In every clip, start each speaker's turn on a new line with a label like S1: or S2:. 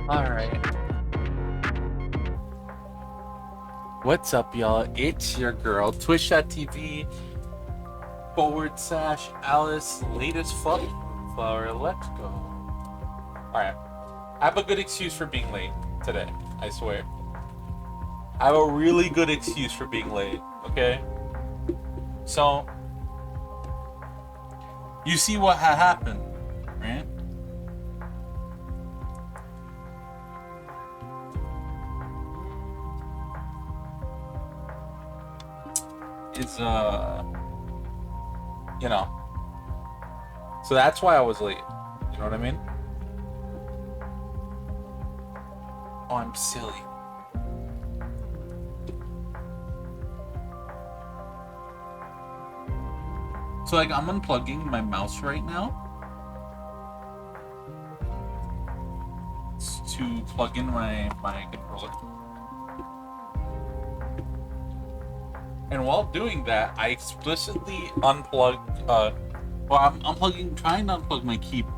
S1: Alright. What's up, y'all? It's your girl, twitch.tv/Alice latest flower. Let's go. Alright. I have a good excuse for being late today, I swear. I have a really good excuse for being late, okay? So, you see what happened, right? Is you know, so that's why I was late. You know what I mean? Oh, I'm silly. So like I'm unplugging my mouse right now to plug in my controller. And while doing that, I explicitly unplugged I'm trying to unplug my keyboard,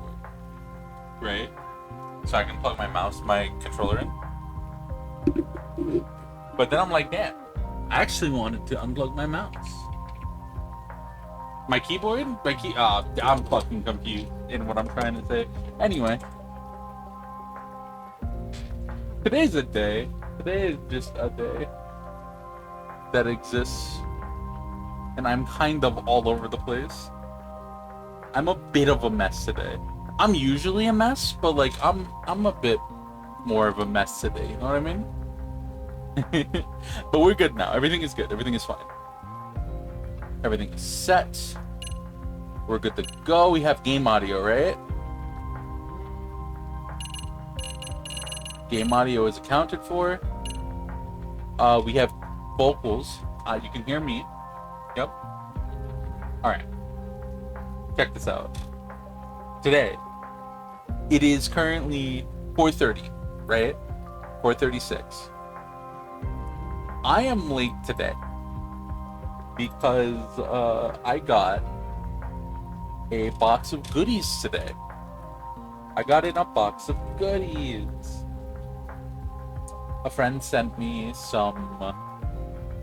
S1: right? So I can plug my controller in. But then I'm like, damn, I actually wanted to unplug my mouse. My keyboard? I'm fucking confused in what I'm trying to say. Anyway. Today is just a day that exists. And I'm kind of all over the place. I'm a bit of a mess today. I'm usually a mess, but like I'm a bit more of a mess today, you know what I mean? But we're good now. Everything is good. Everything is fine. Everything is set. We're good to go. We have game audio, right? Game audio is accounted for. We have vocals. You can hear me. Yep. Alright. Check this out. Today, it is currently 4:30, right? 4:36. I am late today because I got a box of goodies today. I got in a box of goodies. A friend sent me some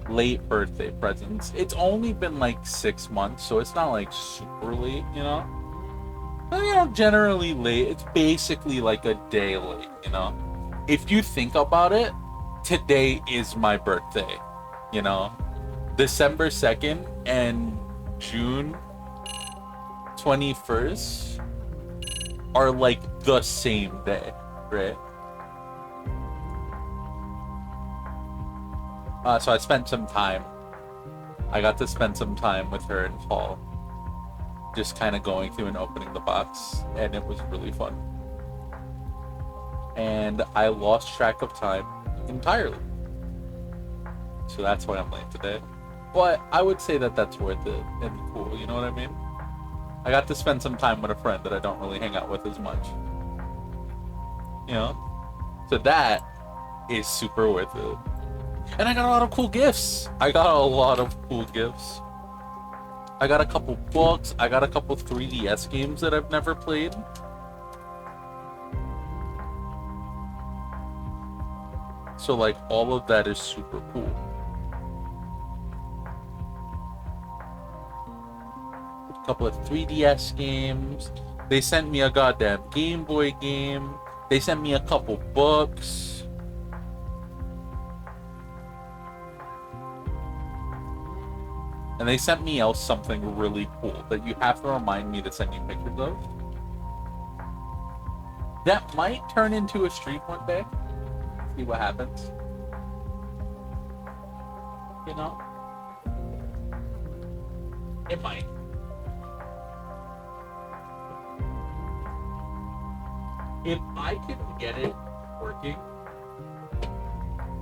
S1: late birthday presents. It's only been like 6 months, so it's not like super late, you know? But, you know, generally late. It's basically like a day late, you know? If you think about it, today is my birthday, you know? December 2nd and June 21st are like the same day, right? So I spent some time. I got to spend some time with her in fall. Just kind of going through and opening the box, and it was really fun. And I lost track of time entirely. So that's why I'm late today. But I would say that that's worth it and cool, you know what I mean? I got to spend some time with a friend that I don't really hang out with as much. You know? So that is super worth it. And I got a lot of cool gifts. I got a couple books. I got a couple 3DS games that I've never played. So like all of that is super cool. A couple of 3DS games. They sent me a goddamn Game Boy game. They sent me a couple books. And they sent me else something really cool that you have to remind me to send you pictures of. That might turn into a stream one day. See what happens. You know? It might. If I can get it working,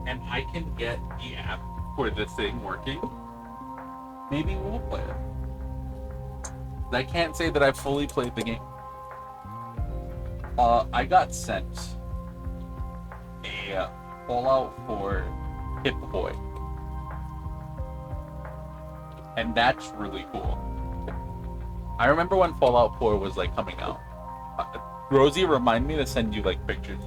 S1: and I can get the app for the thing working, maybe we'll play it. I can't say that I've fully played the game. I got sent a Fallout 4 Hip-Boy. And that's really cool. I remember when Fallout 4 was like coming out. Rosie, remind me to send you like pictures.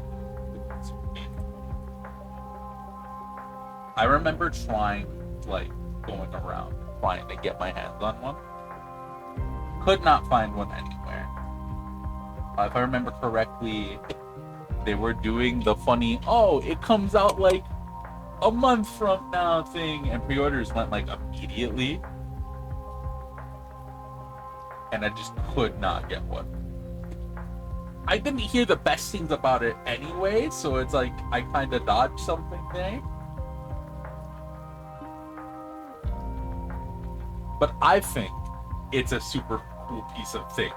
S1: I remember trying, like, going around trying to get my hands on one. Could not find one anywhere. If I remember correctly, they were doing the funny, oh, it comes out like a month from now thing, and pre-orders went like immediately. And I just could not get one. I didn't hear the best things about it anyway, so it's like I kind of dodged something there. But I think it's a super cool piece of thing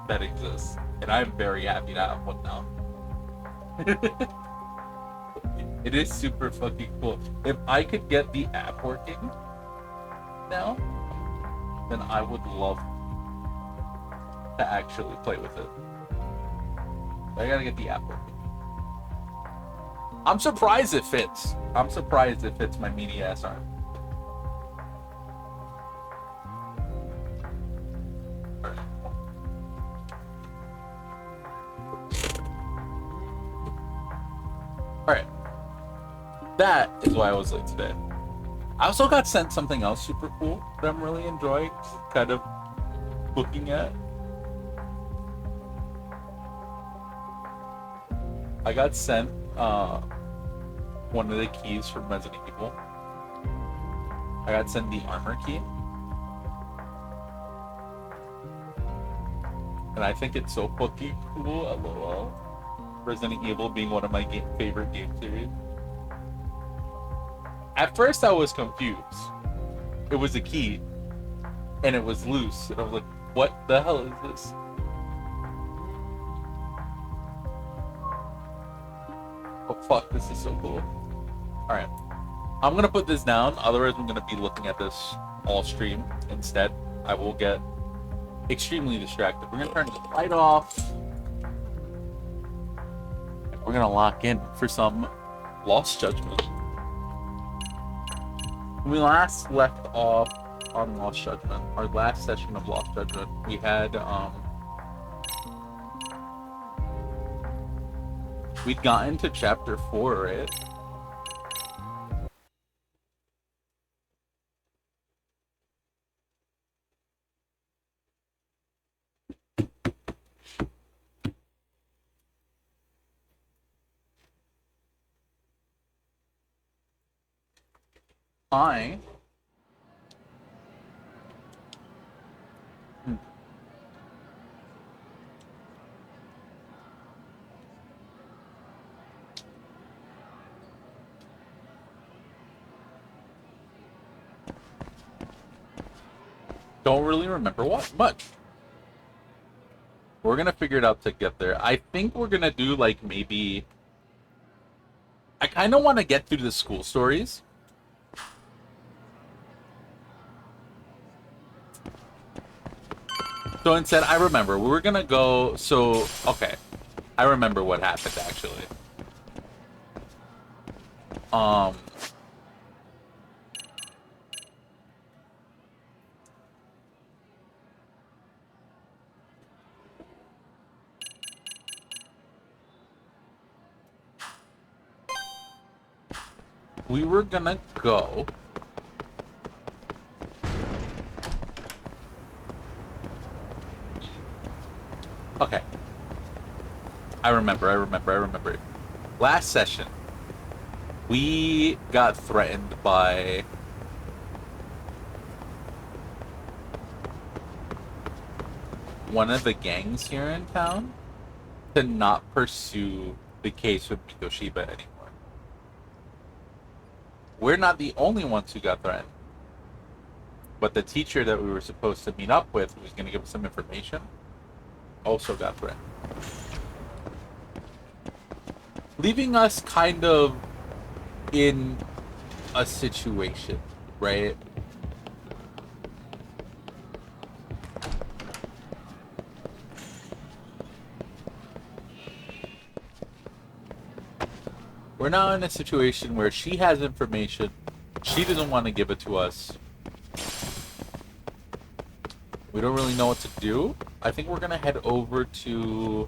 S1: that exists, and I'm very happy to have one now. It is super fucking cool. If I could get the app working now, then I would love to actually play with it. But I gotta get the app working. I'm surprised it fits. I'm surprised it fits my meaty ass arm. Alright. That is why I was late today. I also got sent something else super cool that I'm really enjoying kind of looking at. I got sent one of the keys from Resident Evil. I got sent the armor key. And I think it's so fucking cool, lol. Resident Evil being one of my favorite game series. At first I was confused. It was a key, and it was loose, and I was like, what the hell is this? Oh fuck, this is so cool. Alright. I'm gonna put this down, otherwise I'm gonna be looking at this all stream instead. I will get extremely distracted. We're gonna turn the light off. We're gonna lock in for some Lost Judgment. We last left off on Lost Judgment, our last session of Lost Judgment. We had we'd gotten to chapter 4, right? I don't really remember what much. We're gonna figure it out to get there. I think we're gonna do like maybe. I kind of want to get through the school stories. So instead, I remember we were gonna go. So okay, I remember what happened actually. We were gonna go. Okay. I remember. Last session, we got threatened by one of the gangs here in town to not pursue the case with Mikoshiba anymore. We're not the only ones who got threatened. But the teacher that we were supposed to meet up with, who was going to give us some information, also got threatened. Leaving us kind of in a situation, right? We're now in a situation where she has information, she doesn't want to give it to us. We don't really know what to do. I think we're going to head over to...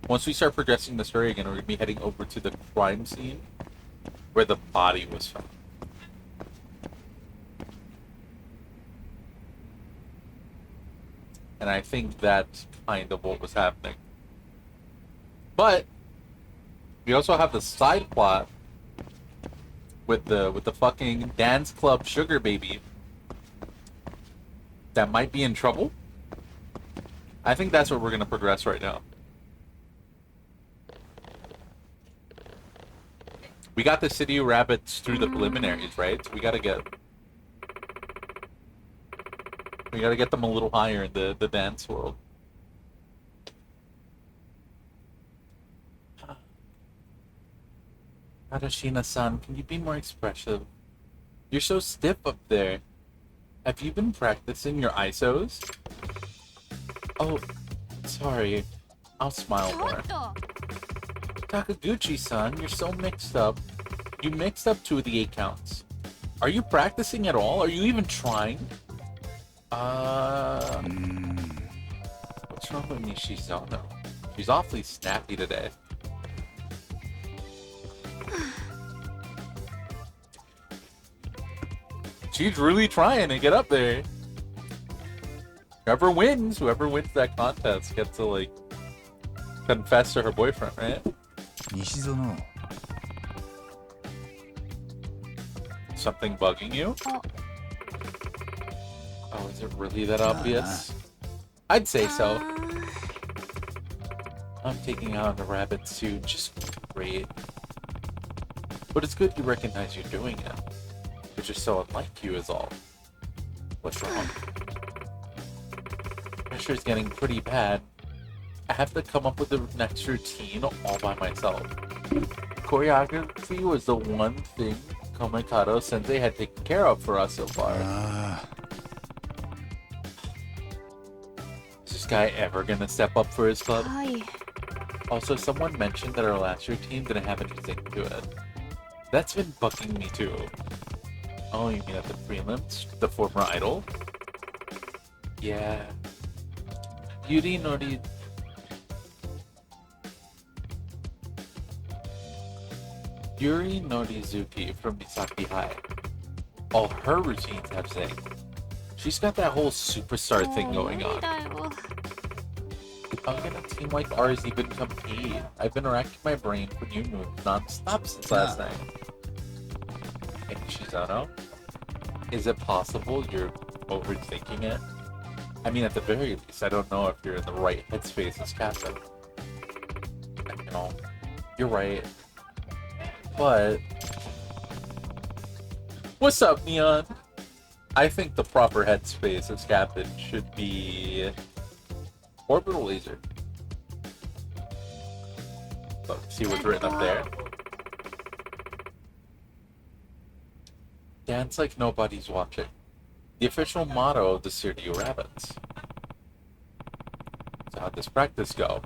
S1: Once we start progressing the story again, we're going to be heading over to the crime scene where the body was found. And I think that's kind of what was happening. But we also have the side plot with the fucking dance club sugar baby that might be in trouble. I think that's what we're gonna progress right now. We got the City of Rabbits through the preliminaries, right? So we gotta get them a little higher in the dance world. Arashina-san, can you be more expressive? You're so stiff up there. Have you been practicing your ISOs? Oh, sorry. I'll smile more. Takaguchi-san, you're so mixed up. You mixed up 2 of the 8 counts. Are you practicing at all? Are you even trying? What's wrong with Nishizono? She's awfully snappy today. She's really trying to get up there. Whoever wins that contest gets to, like, confess to her boyfriend, right?
S2: Nishizono.
S1: Something bugging you? Oh, is it really that obvious? I'd say so. I'm taking out a rabbit suit, just great. But it's good you recognize you're doing it. It's just so unlike you is all. What's wrong? Pressure's getting pretty bad. I have to come up with the next routine all by myself. Choreography was the one thing Komikado Sensei had taken care of for us so far. Is this guy ever gonna step up for his club? Also, someone mentioned that our last routine didn't have anything to it. That's been bugging me too. Oh, you mean at the prelims? The former idol? Yeah. Yuri Norizuki from Misaki High. All her routines have sang. She's got that whole superstar thing going on. How can a team like ours even compete? I've been racking my brain for new moves non-stop since last night. Hey, Shizono? Is it possible you're overthinking it? I mean, at the very least, I don't know if you're in the right headspace as captain. You know, you're right. But... What's up, Neon? I think the proper headspace as captain should be... Orbital laser. Look, see what's written up there? Dance like nobody's watching. The official motto of the City of Rabbits. So how'd this practice go?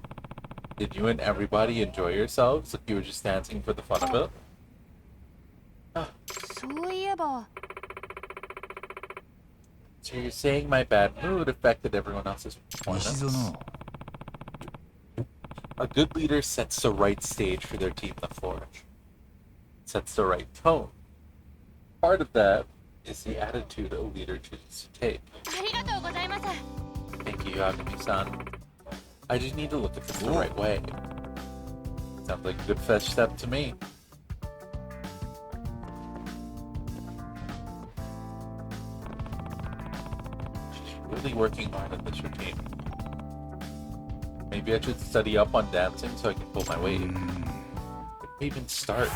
S1: Did you and everybody enjoy yourselves like you were just dancing for the fun of it? So you're saying my bad mood affected everyone else's performance? A good leader sets the right stage for their team to flourish. Sets the right tone. Part of that is the attitude a leader chooses to take. Thank you, Yagami-san. I just need to look at this the right way. Sounds like a good first step to me. She's really working hard at this routine. Maybe I should study up on dancing so I can pull my weight. Where do we even start?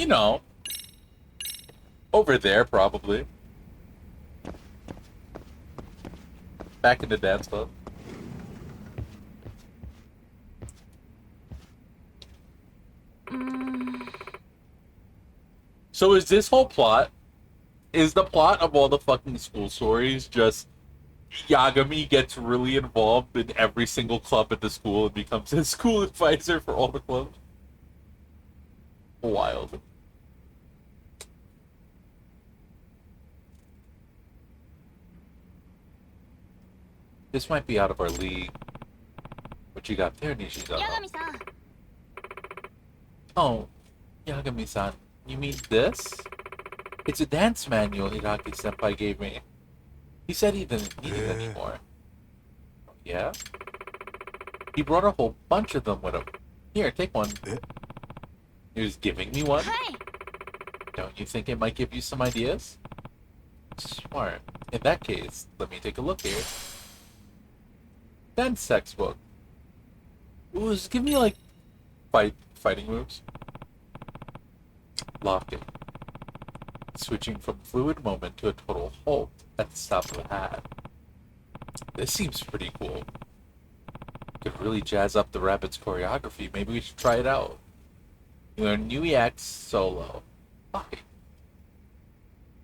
S1: You know, over there probably. Back in the dance club. So is this whole plot, is the plot of all the fucking school stories just Yagami gets really involved in every single club at the school and becomes a school advisor for all the clubs? Wild. This might be out of our league. What you got there, Nishizono?
S3: Yagami-san.
S1: Oh, Yagami-san. You mean this? It's a dance manual Hiraki-senpai gave me. He said he didn't need it anymore. Yeah? He brought a whole bunch of them with him. Here, take one. He was giving me one? Don't you think it might give you some ideas? Smart. In that case, let me take a look here. Then sex book. Ooh, just give me like fighting moves. Locking. Switching from fluid moment to a total halt at the stop of the hat. This seems pretty cool. Could really jazz up the Rabbit's choreography. Maybe we should try it out. You learn new EX solo. Fuck.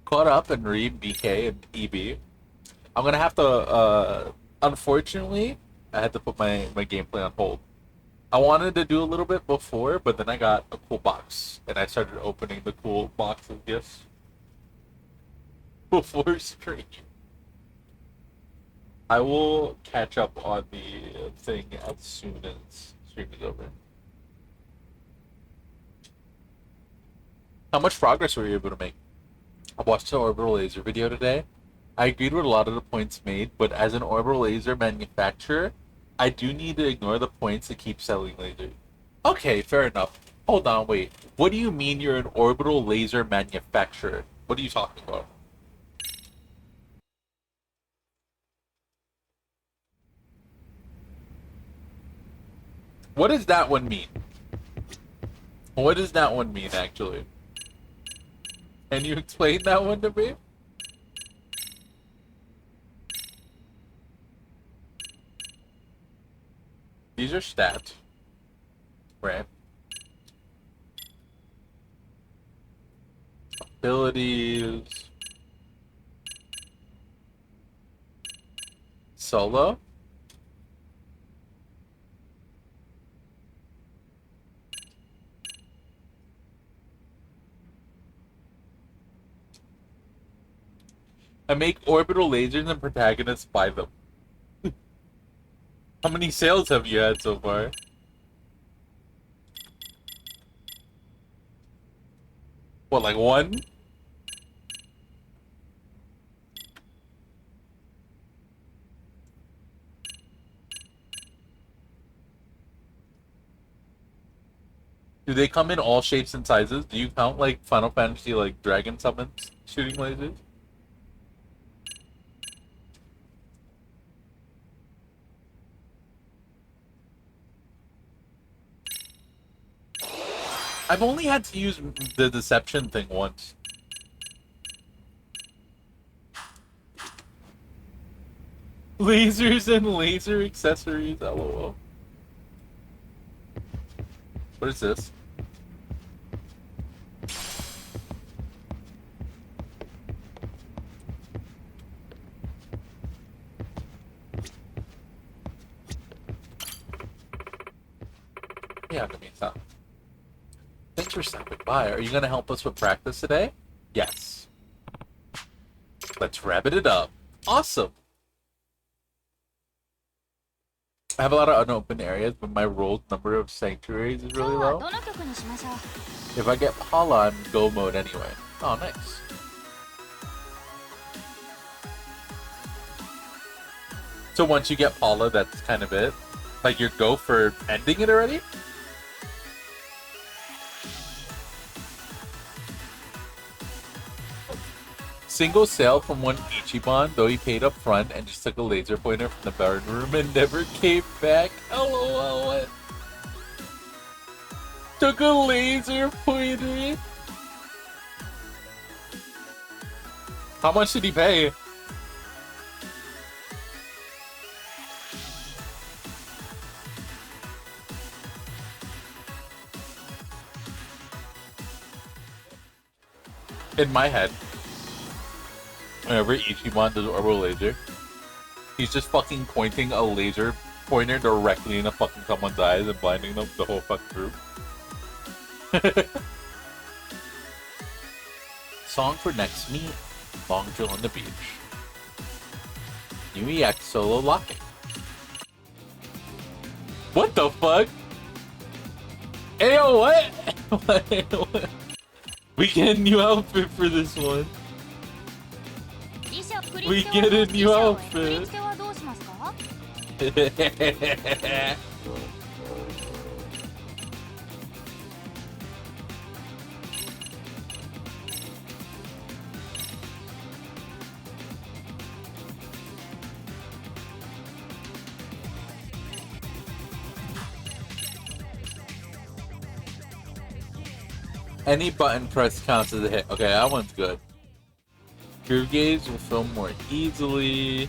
S1: Caught up and read BK and EB. I'm gonna have to, unfortunately, I had to put my gameplay on hold. I wanted to do a little bit before, but then I got a cool box, and I started opening the cool box of gifts before stream. I will catch up on the thing as soon as stream is over. How much progress were you able to make? I watched the orbital laser video today. I agreed with a lot of the points made, but as an orbital laser manufacturer, I do need to ignore the points to keep selling lasers. Okay, fair enough. Hold on, wait. What do you mean you're an orbital laser manufacturer? What are you talking about? What does that one mean? What does that one mean, actually? Can you explain that one to me? These are stats. Right. Abilities. Solo. I make orbital lasers and protagonists buy them. How many sales have you had so far? What, like one? Do they come in all shapes and sizes? Do you count like Final Fantasy like dragon summons shooting lasers? I've only had to use the deception thing once. Lasers and laser accessories, lol. What is this? Yeah, I mean, stop. Thanks for stopping by. Are you going to help us with practice today? Yes. Let's rabbit it up. Awesome. I have a lot of unopened areas, but my rolled number of sanctuaries is really low. If I get Paula, I'm go mode anyway. Oh, nice. So once you get Paula, that's kind of it? Like your go for ending it already? Single sale from one Ichiban, though he paid up front and just took a laser pointer from the burn room and never came back. LOL, what? Took a laser pointer? How much did he pay? In my head, whenever Ichiban does orbital laser, he's just fucking pointing a laser pointer directly into fucking someone's eyes and blinding them the whole fucking group. Song for next meet, long drill on the beach. New EX solo locking. What the fuck? Ayo, what? We get a new outfit for this one. We get a new outfit. Any button press counts as a hit. Okay, that one's good. Groove gauge will fill more easily.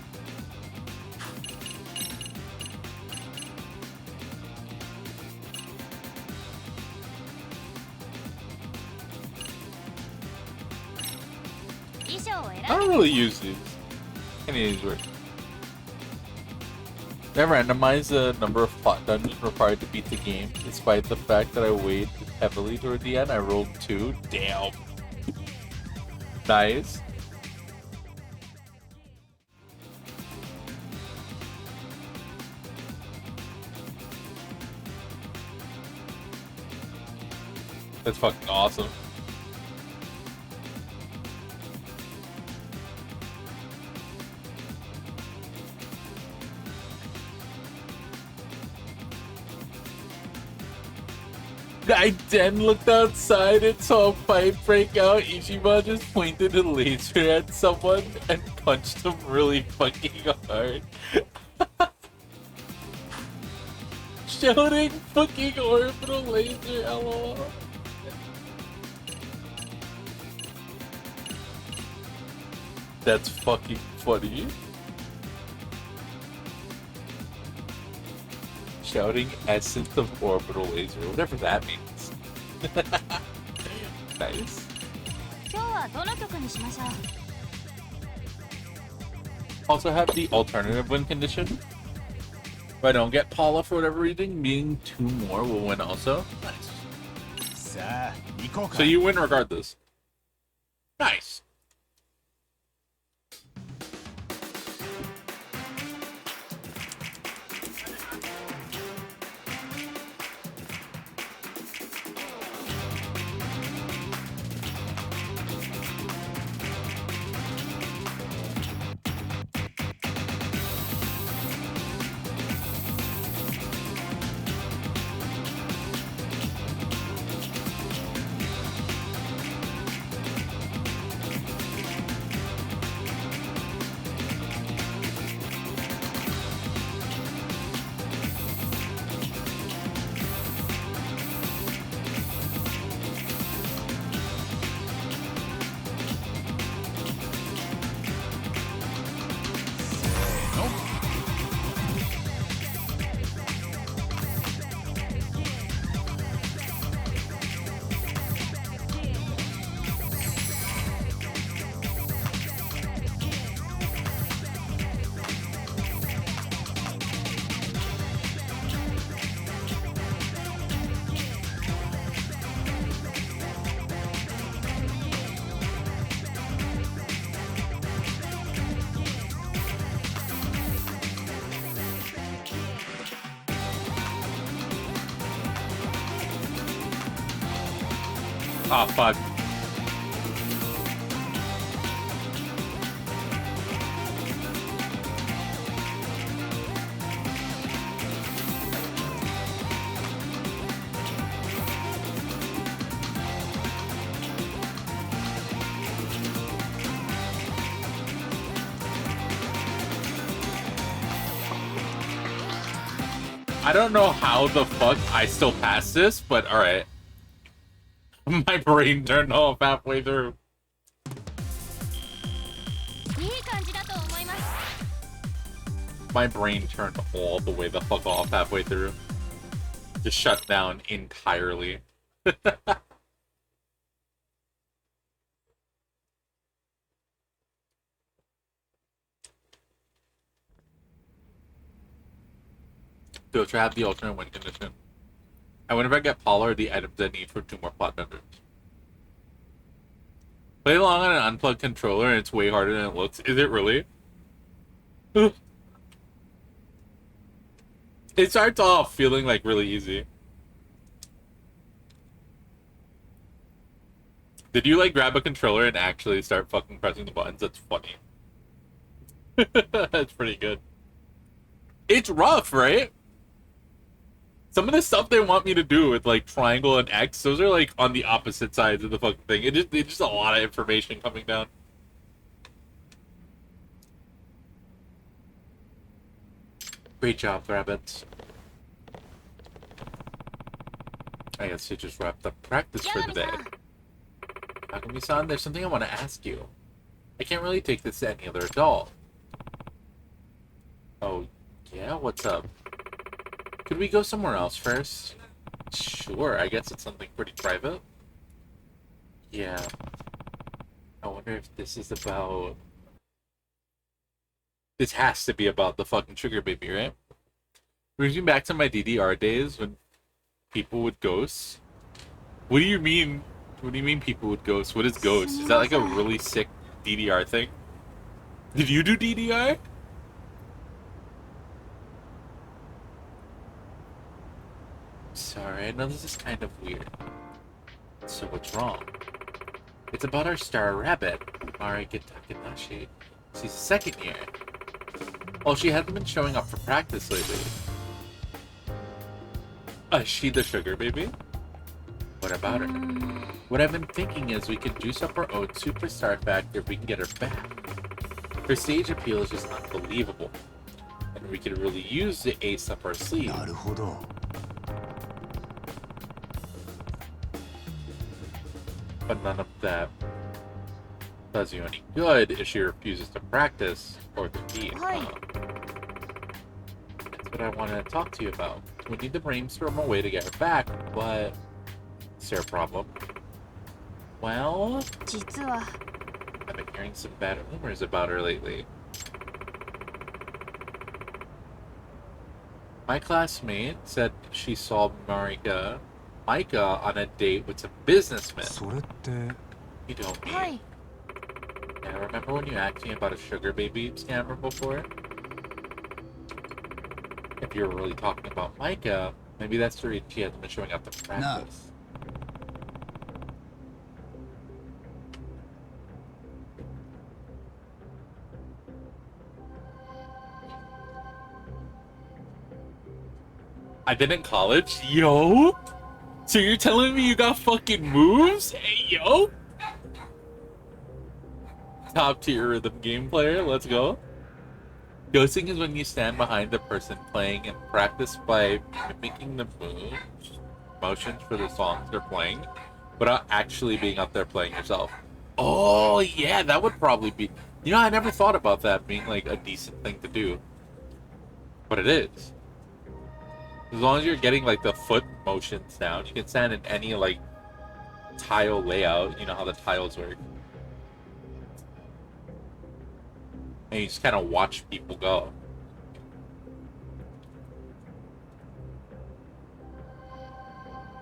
S1: I don't really use these. Any of these work. They randomize the number of plot dungeons required to beat the game, despite the fact that I weighed heavily toward the end. I rolled 2. Damn. Nice. That's fucking awesome. I then looked outside and saw a fight break out. Ichiban just pointed a laser at someone and punched him really fucking hard. Shouting fucking orbital laser, lol. That's fucking funny. Shouting essence of orbital laser, whatever that means. Nice. Also have the alternative win condition. If I don't get Paula for whatever reason, meaning 2 more will win also. Nice. So you win regardless. Nice. Oh, fuck. I don't know how the fuck I still passed this, but alright. My brain turned off halfway through. My brain turned all the way the fuck off halfway through. Just shut down entirely. Do I have the alternate win condition? I wonder if I get Paula or the items I need for 2 more plot dungeons. Play along on an unplugged controller and it's way harder than it looks. Is it really? It starts off feeling like really easy. Did you like grab a controller and actually start fucking pressing the buttons? That's funny. That's pretty good. It's rough, right? Some of the stuff they want me to do with like triangle and X, those are like on the opposite sides of the fucking thing. It's just a lot of information coming down. Great job, rabbits. I guess you just wrapped up practice for the day. Yagami-san, there's something I want to ask you. I can't really take this to any other adult. Oh, yeah? What's up? Could we go somewhere else first? Sure, I guess it's something pretty private. Yeah. I wonder if this is about... This has to be about the fucking sugar baby, right? Brings me back to my DDR days when people would ghost. What do you mean? What do you mean people would ghost? What is ghost? Is that like a really sick DDR thing? Did you do DDR? Sorry, I know this is kind of weird. So what's wrong? It's about our star rabbit, Marika Takanashi. She's a second year. Well, she hasn't been showing up for practice lately. Is she the sugar baby? What about her? What I've been thinking is we could juice up our own superstar factor if we can get her back. Her stage appeal is just unbelievable. And we could really use the ace up our sleeve. But none of that does you any good if she refuses to practice or compete. That's what I wanted to talk to you about. We need to brainstorm a way to get her back, but is there a problem? Well, I've been hearing some bad rumors about her lately. My classmate said she saw Micah on a date with some businessmen. You don't mean. Yeah, remember when you asked me about a sugar baby scammer before? If you're really talking about Micah, maybe that's the reason she hasn't been showing up to practice. I've been in college? Yo? So you're telling me you got fucking moves? Hey, yo? Top tier rhythm game player, let's go. Ghosting is when you stand behind the person playing and practice by mimicking the motions for the songs they're playing, without actually being up there playing yourself. Oh, yeah, that would probably be... You know, I never thought about that being, like, a decent thing to do. But it is. As long as you're getting, like, the foot motions down, you can stand in any, like, tile layout. You know how the tiles work. And you just kind of watch people go.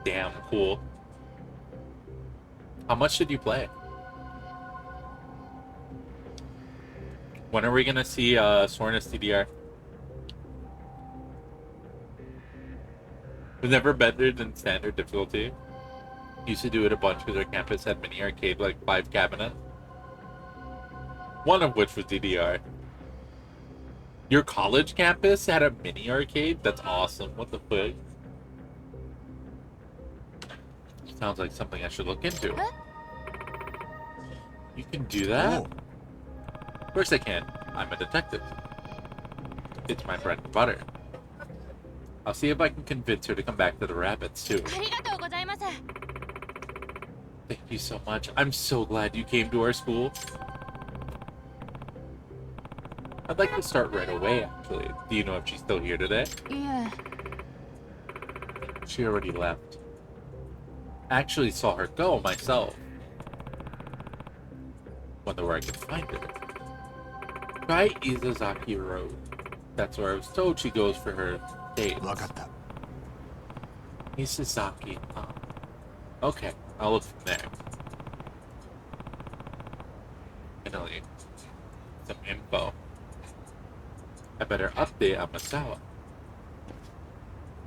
S1: Damn cool. How much did you play? When are we gonna see Sorna's DDR? It was never better than standard difficulty. Used to do it a bunch because our campus had mini arcade, like 5 cabinets. One of which was DDR. Your college campus had a mini arcade? That's awesome. What the fuck? Sounds like something I should look into. You can do that? Of course I can. I'm a detective. It's my bread and butter. I'll see if I can convince her to come back to the rabbits, too. Thank you so much. I'm so glad you came to our school. I'd like to start right away, actually. Do you know if she's still here today?
S2: Yeah.
S1: She already left. I actually saw her go myself. Wonder where I can find her. Try Izazaki Road. That's where I was told she goes for her dates. Izazaki, huh? Okay, I'll look from there. Finally, some info. I better update Amasawa.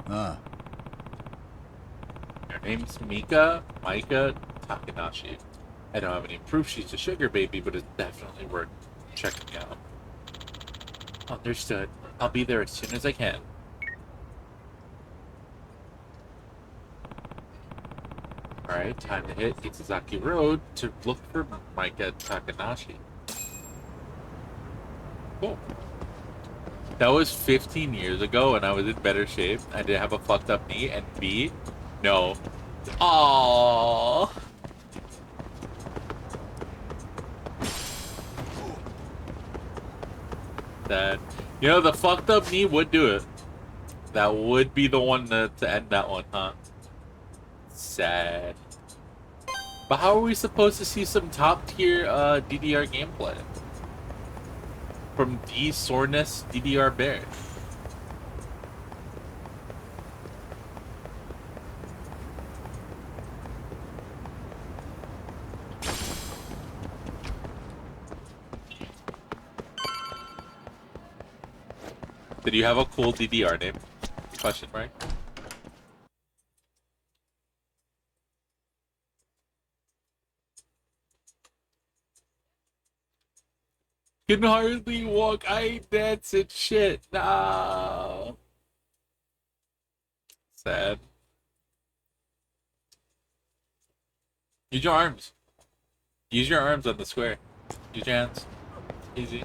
S1: Her name's Micah Takanashi. I don't have any proof she's a sugar baby, but it's definitely worth checking out. Understood. I'll be there as soon as I can. Alright, time to hit Isazaki Road to look for Maika Takanashi. Cool. That was 15 years ago and I was in better shape. I didn't have a fucked up knee, and B, no. Aww. That, you know, the fucked up knee would do it. That would be the one to end that one, huh? Sad. But how are we supposed to see some top tier DDR gameplay from the Soreness DDR Bear? Did you have a cool DDR name? Question mark. Can hardly walk. I ain't dancing shit. No. Sad. Use your arms. Use your arms on the square. Use your hands. Easy.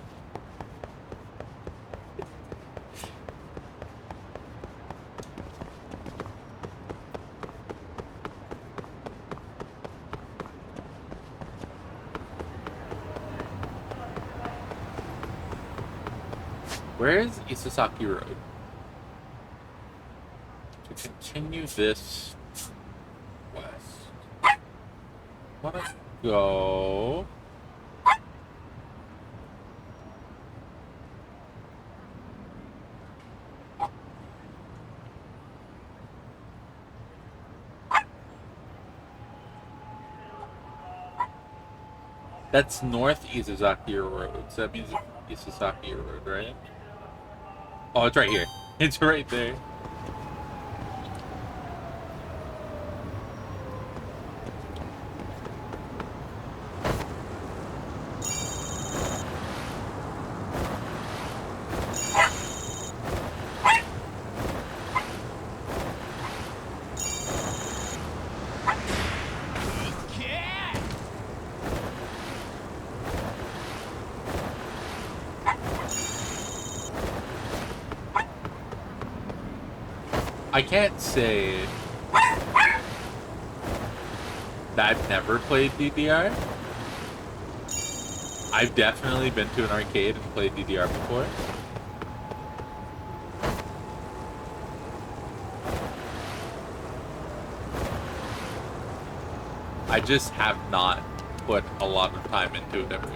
S1: Where is Isasaki Road? To continue this west. I wanna go. That's North Isazaki Road, so that means Isazaki Road, right? Oh, it's right here. It's right there. I can't say that I've never played DDR. I've definitely been to an arcade and played DDR before. I just have not put a lot of time into it ever.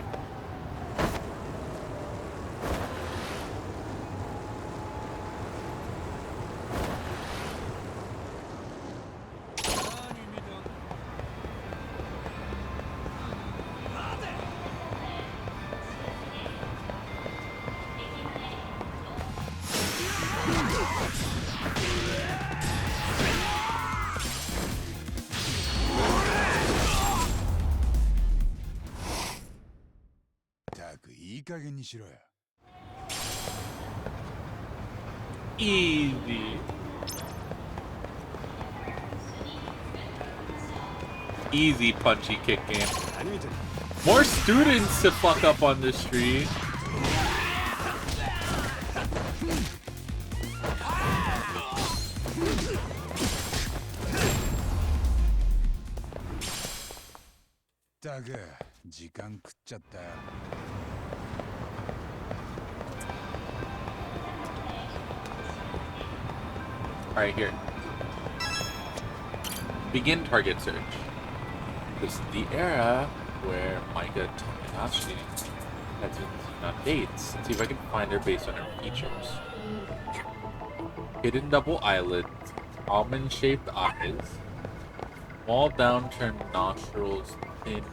S1: Easy. Easy punchy kick game. More students to fuck up on the street. Alright, here. Begin target search. This is the era where Maika Takanashi has been seen on dates. Let's see if I can find her based on her features. Hidden double eyelids, almond-shaped eyes, small downturned nostrils, thin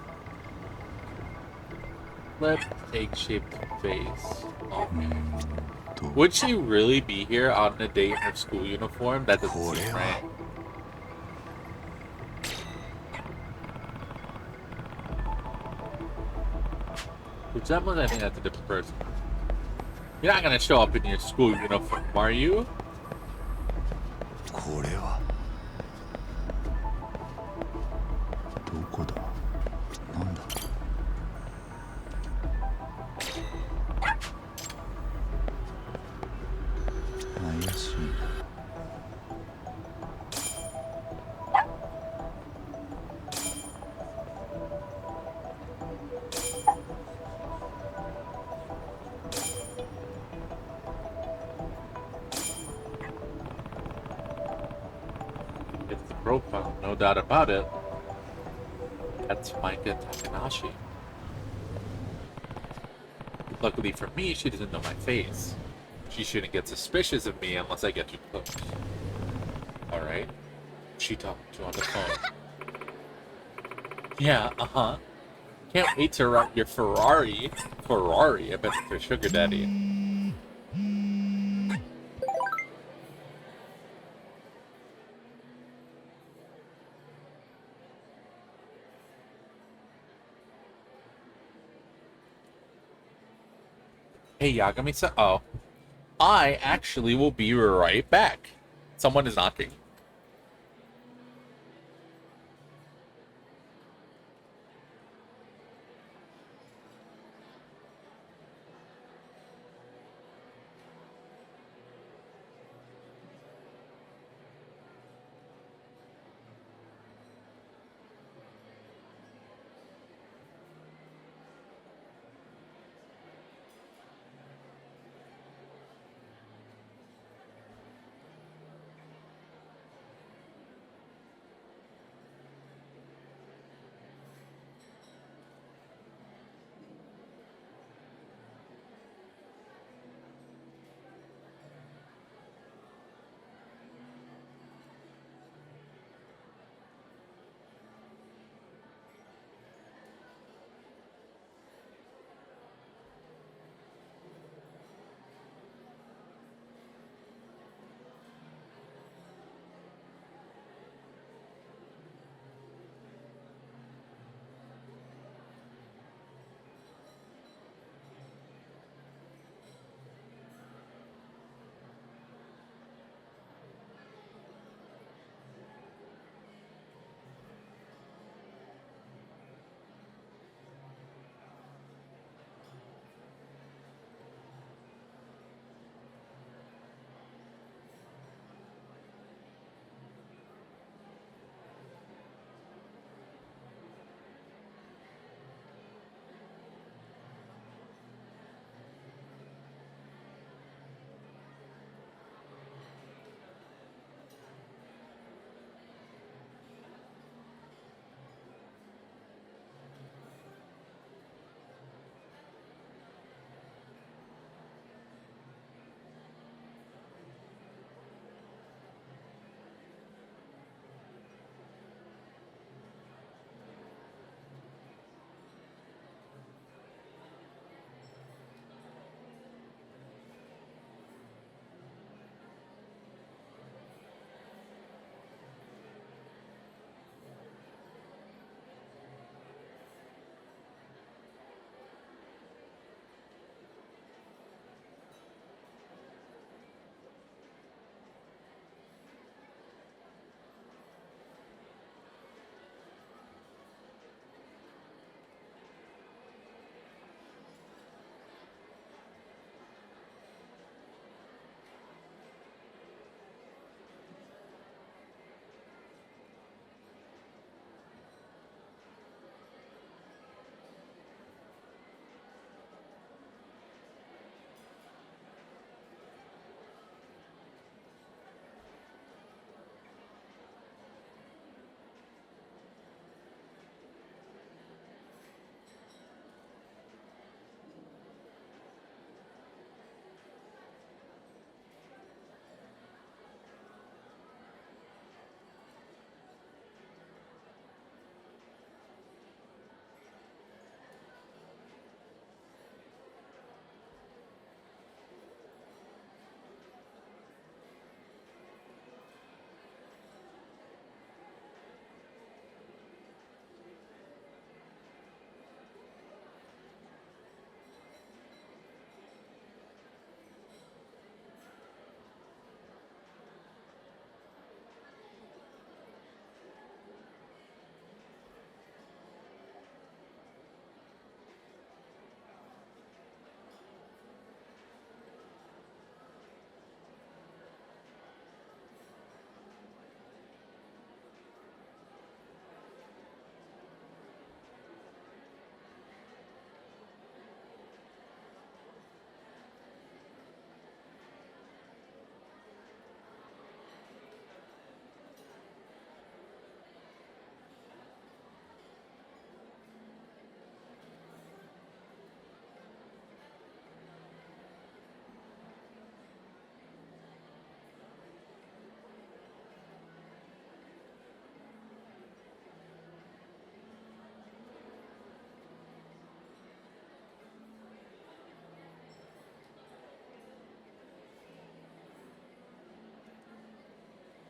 S1: lip, egg-shaped face. Oh man. Would she really be here on a date in her school uniform? That doesn't seem right. Resemblance, I think that's a different person. You're not gonna show up in your school uniform, are you?
S2: これはどこだなんだ怪しいな
S1: It's the profile, no doubt about it. That's Micah Takanashi. Luckily for me, she doesn't know my face. She shouldn't get suspicious of me unless I get too close. Alright. She talked to on the phone. Yeah, uh-huh. Can't wait to ride your Ferrari. Ferrari, I bet it's her sugar daddy. Hey, Yagami-san. Oh. I actually will be right back. Someone is knocking.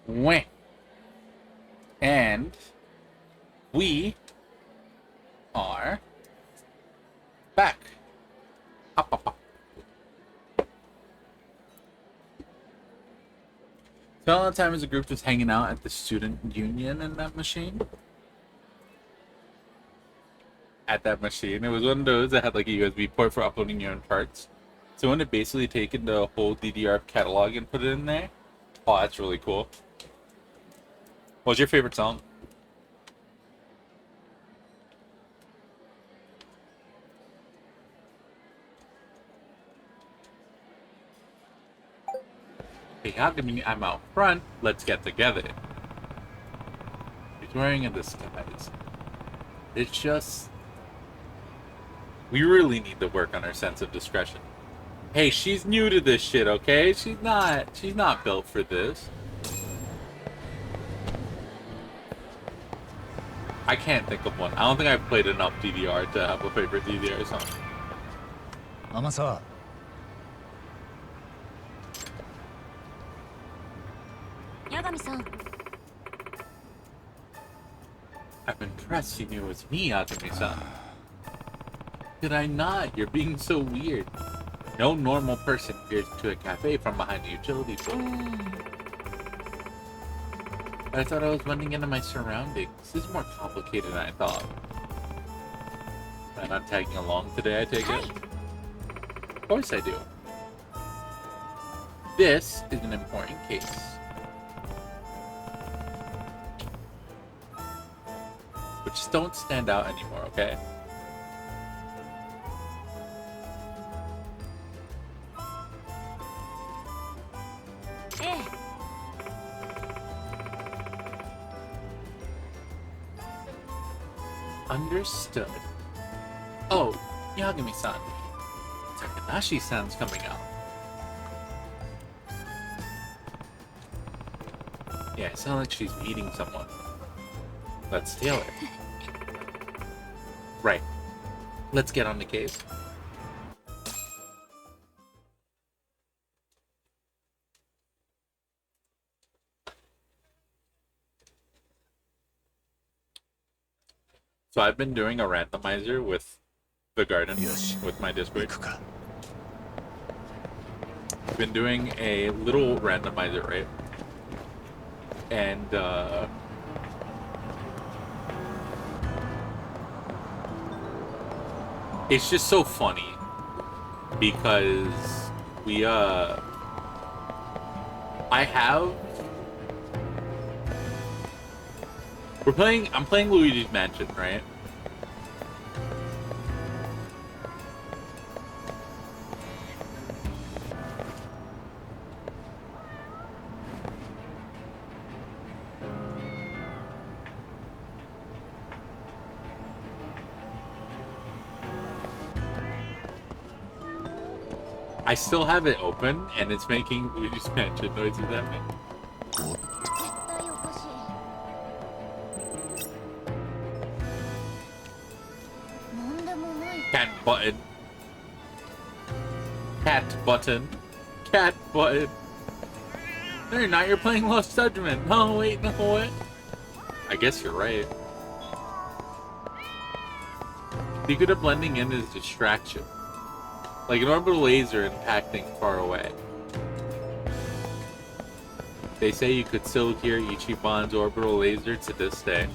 S1: Wah. And we are back. Up, up, up. So all the time as a group just hanging out at the student union in that machine. At that machine. It was one of those that had like a USB port for uploading your own charts. So when it basically taken the whole DDR catalog and put it in there. Oh, that's really cool. What's your favorite song? Hey, Yagami, I'm out front. Let's get together. He's wearing a disguise. It's just... We really need to work on our sense of discretion. Hey, she's new to this shit, okay? She's not built for this. I can't think of one. I don't think I've played enough DDR to have a favorite DDR song.
S2: Amasa.
S3: Yagami-san.
S1: I'm impressed you knew it was me, Yagami-san. Did I not? You're being so weird. No normal person peers into a cafe from behind a utility pole. I thought I was blending into my surroundings. This is more complicated than I thought. I'm not tagging along today, I take it? Of course I do. This is an important case. But just don't stand out anymore, okay? Understood. Oh, Yagami-san. Takanashi-san's coming out. Yeah, it sounds like she's meeting someone. Let's steal her. Right. Let's get on the case. So I've been doing a randomizer with the garden, with my Discord. I've been doing a little randomizer, right? And, it's just so funny because we, I have... I'm playing Luigi's Mansion, right? I still have it open, and it's making Luigi's Mansion noises at me. Cat button. Cat button. Cat button. No, you're not. You're playing Lost Judgment. No, wait, no, what? I guess you're right. Secret of blending in is distraction. Like an orbital laser impacting far away. They say you could still hear Ichiban's orbital laser to this day.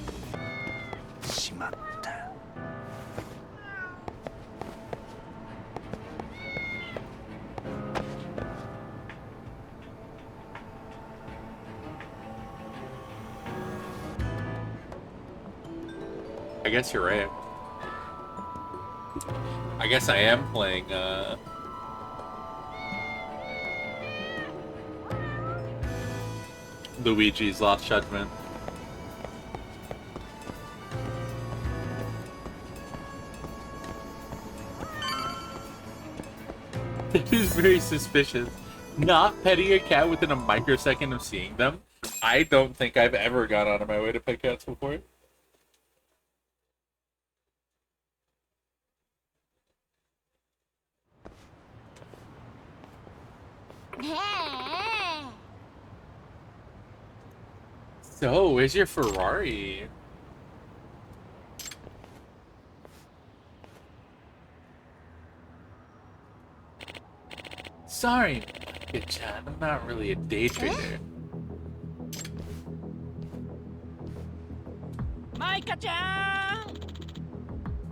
S1: I guess you're right. I guess I am playing, Luigi's Lost Judgment. It is very suspicious. Not petting a cat within a microsecond of seeing them. I don't think I've ever gone out of my way to pet cats before. So, where's your Ferrari? Sorry, Chan. I'm not really a day trader.
S3: Maika-chan!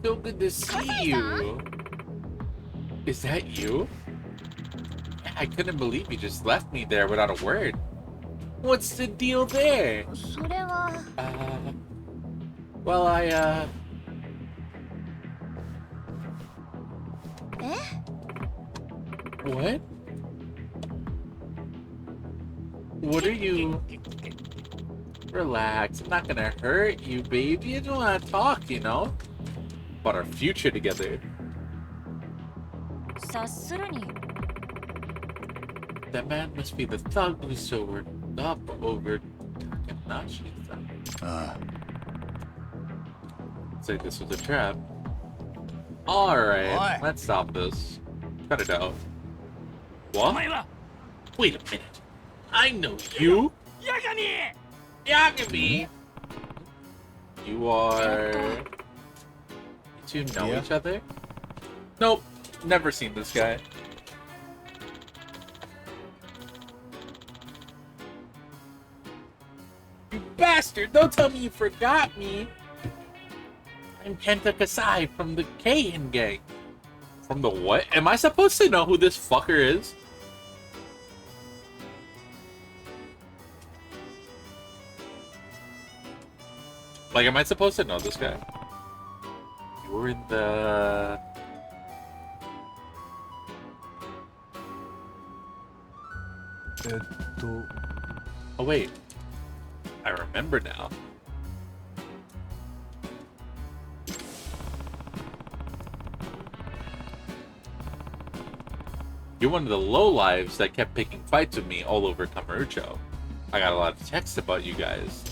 S1: So good to see you. Is that you? I couldn't believe you just left me there without a word. What's the deal there?
S3: それは
S1: Well, What? What are you... Relax, I'm not gonna hurt you, baby. I just wanna talk, you know? About our future together.
S3: 察するに
S1: That man must be the thug who sobered up over Takanashi-san.
S2: あ
S1: Looks like this was a trap. Alright,
S2: Oi.
S1: let's stop this. Cut it out. What? Wait a minute. I know you!
S3: Yagami!
S1: Yagami! You are... You two know
S2: Yeah.
S1: each other? Nope. Never seen this guy. You bastard! Don't tell me you forgot me! I'm Kenta Kasai from the Keihin gang. From the what? Am I supposed to know who this fucker is? Like, am I supposed to know this guy? You were in the... Oh, wait. I remember now. You're one of the lowlives that kept picking fights with me all over Kamurocho. I got a lot of texts about you guys.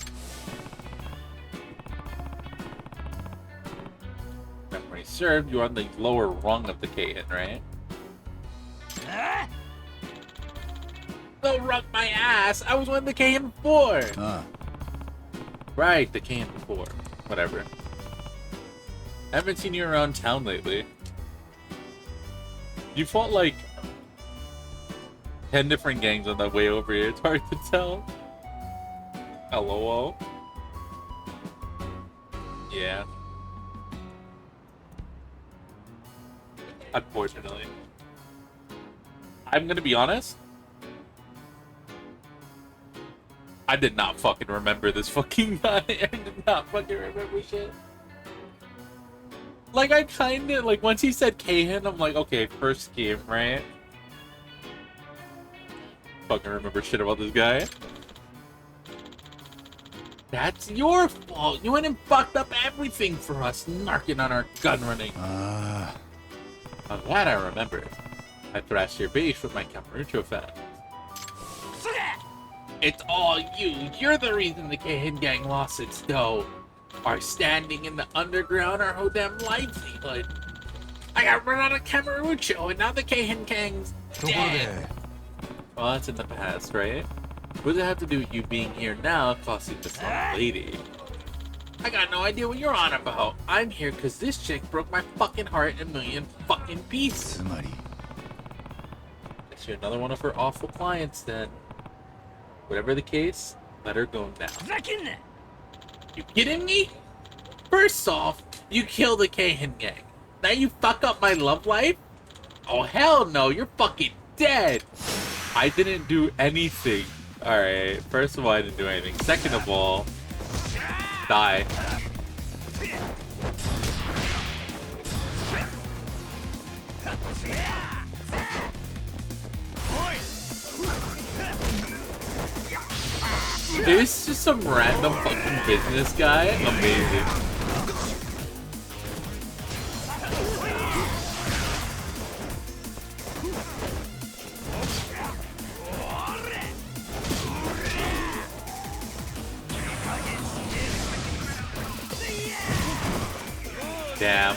S1: Memory served, you're on the lower rung of the Keihin, right? Don't rug my ass! I was one of the Keihin before!
S2: あ
S1: Right, the Keihin before. Whatever. I haven't seen you around town lately. You fought like 10 different gangs on that way over here. It's hard to tell. LOL. Yeah. Unfortunately. I'm gonna be honest. I did not fucking remember this fucking guy. I did not fucking remember shit. Like, I kinda, like, once he said Keihin, I'm like, okay, first game, right? Fucking remember shit about this guy. That's your fault. You went and fucked up everything for us, narking on our gun running.
S2: あ
S1: On that I remember. I thrashed your base with my Kamurocho fans. It's all you. You're the reason the Keihin gang lost its dough. Our standing in the underground, our whole damn livelihood. I got run out of Kamurocho, and now the Keihin gang's
S2: ところ
S1: dead.
S2: で
S1: Well, that's in the past, right? What does it have to do with you being here now costing this young lady? I got no idea what you're on about. I'm here because this chick broke my fucking heart in a million fucking pieces.
S2: つまり
S1: Guess you're another one of her awful clients then. Whatever the case, let her go now. You kidding me? First off, you killed the Keihin gang. Now you fuck up my love life? Oh hell no, you're fucking dead! I didn't do anything. Alright, first of all, I didn't do anything. Second of all, die. It's just some random fucking business guy. Amazing. Damn.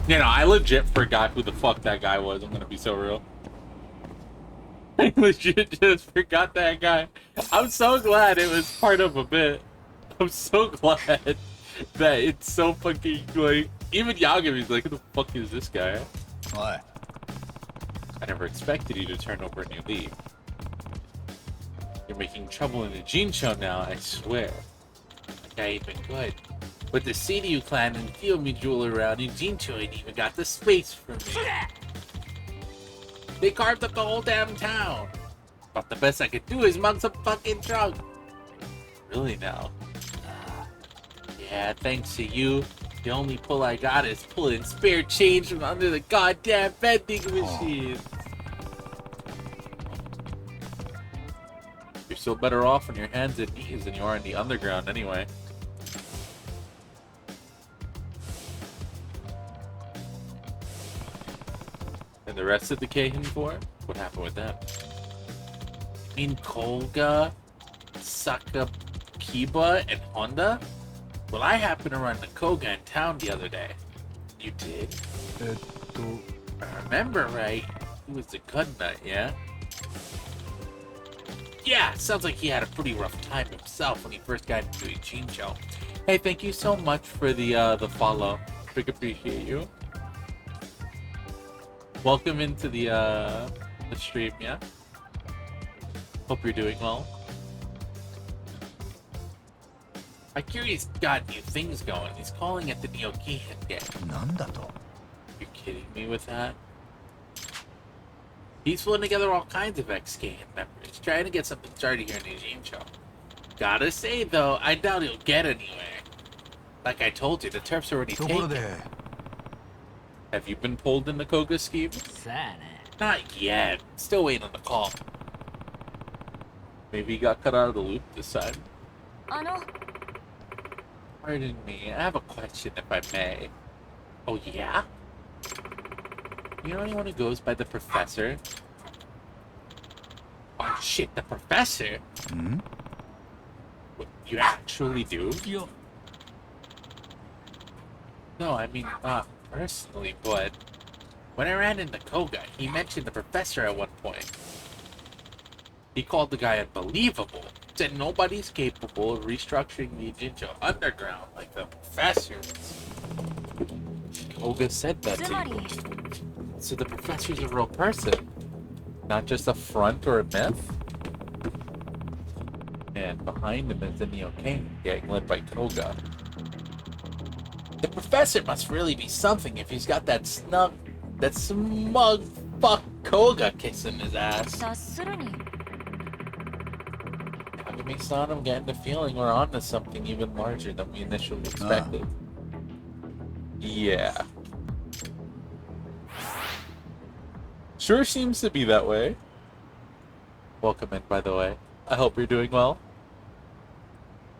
S1: You know, I legit forgot who the fuck that guy was. I'm gonna be so real. I legit just forgot that guy. I'm so glad it was part of a bit. I'm so glad that it's so fucking like. Even Yagami's like, who the fuck is this guy?
S2: Why?
S1: I never expected you to turn over a new leaf. You're making trouble in the Gene Show now, I swear. That guy ain't been good. With the Seiryu clan and Kiyomi jewel around, Yujincho ain't even got the space for me. They carved up the whole damn town. But the best I could do is mug some fucking trunk. Really now? Yeah, thanks to you, the only pull I got is pulling spare change from under the goddamn vending machine. You're still better off on your hands and knees than you are in the underground anyway. And the rest of the Keihin 4? What happened with them? You mean Kolga, Sakakiba, and Honda? Well, I happened to run the Koga in town the other day. You did? If I remember right, he was the gun nut, yeah? Yeah, sounds like he had a pretty rough time himself when he first got into Ichincho. Hey, thank you so much for the follow. Big appreciate you. Welcome into the stream, yeah? Hope you're doing well. Akiri's got new things going. He's calling it the Neo Keihin game.
S2: なんだと?
S1: You kidding me with that? He's pulling together all kinds of ex-Keihin members, trying to get something started here in Ijincho. Gotta say though, I doubt he'll get anywhere. Like I told you, the turf's already taken. Have you been pulled in the Koga scheme? Not yet. Still waiting on the call. Maybe he got cut out of the loop this time. Pardon me, I have a question if I may. Oh yeah? You know anyone who goes by the Professor? Oh shit, the Professor?
S2: Hmm?
S1: What, you actually do? No, I mean, not personally, but when I ran into Koga, he mentioned the Professor at one point. He called the guy unbelievable. Said nobody's capable of restructuring the Jinjo underground like the Professor is. Koga said that to you. So the Professor's a real person, not just a front or a myth? And behind him is the Neo King gang led by Koga. The Professor must really be something if he's got that smug fuck Koga kissing his ass. Yagami-san, I'm getting the feeling we're onto something even larger than we initially expected. Yeah. Sure seems to be that way. Welcome in, by the way. I hope you're doing well.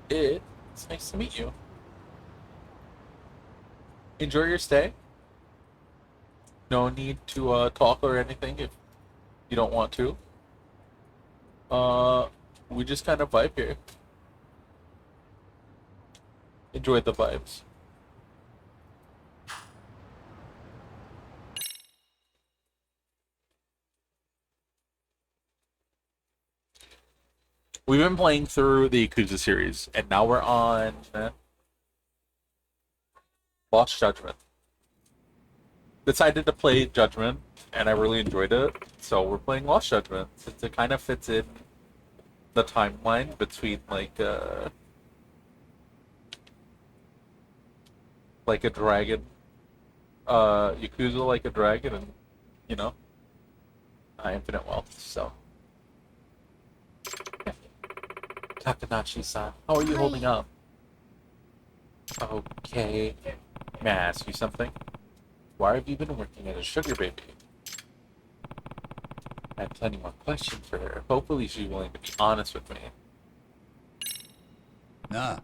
S1: It's nice to meet you. Enjoy your stay. No need to talk or anything if you don't want to. We just kind of vibe here. Enjoy the vibes. We've been playing through the Yakuza series, and now we're on Lost Judgment. Decided to play Judgment, and I really enjoyed it, so we're playing Lost Judgment, since it kind of fits in the timeline between, like a dragon, Yakuza like a dragon, and, you know, Infinite Wealth, so. Takanashi-san, how are you
S3: Hi.
S1: holding up? Okay. May I ask you something? Why have you been working as a sugar baby? I have plenty more questions for her. Hopefully she's willing to be honest with me.
S2: なあ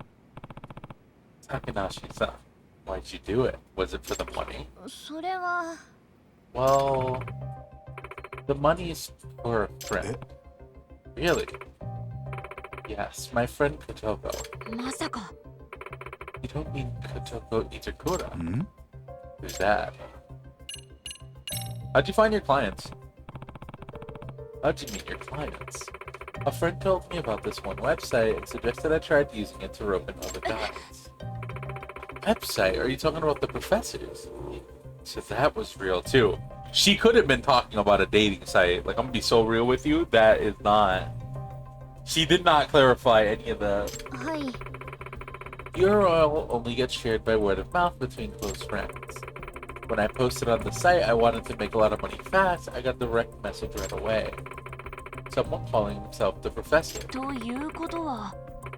S1: Takanashi-san, why'd you do it? Was it for the money?
S3: それは
S1: Well, the money's for a friend. Really? Yes, my friend Kotoko.
S3: まさか
S1: You don't mean Kotoko Itakura?
S2: ん
S1: Who's that? How'd you find your clients? How'd you meet your clients? A friend told me about this one website and suggested I tried using it to rope in other guys. Website? Are you talking about the professors? So that was real too. She could have been talking about a dating site. Like, I'm gonna be so real with you, that is not. She did not clarify any of the.
S3: はい
S1: URL only gets shared by word of mouth between close friends. When I posted on the site I wanted to make a lot of money fast, I got the direct message right away. Someone calling himself the professor.
S3: ということは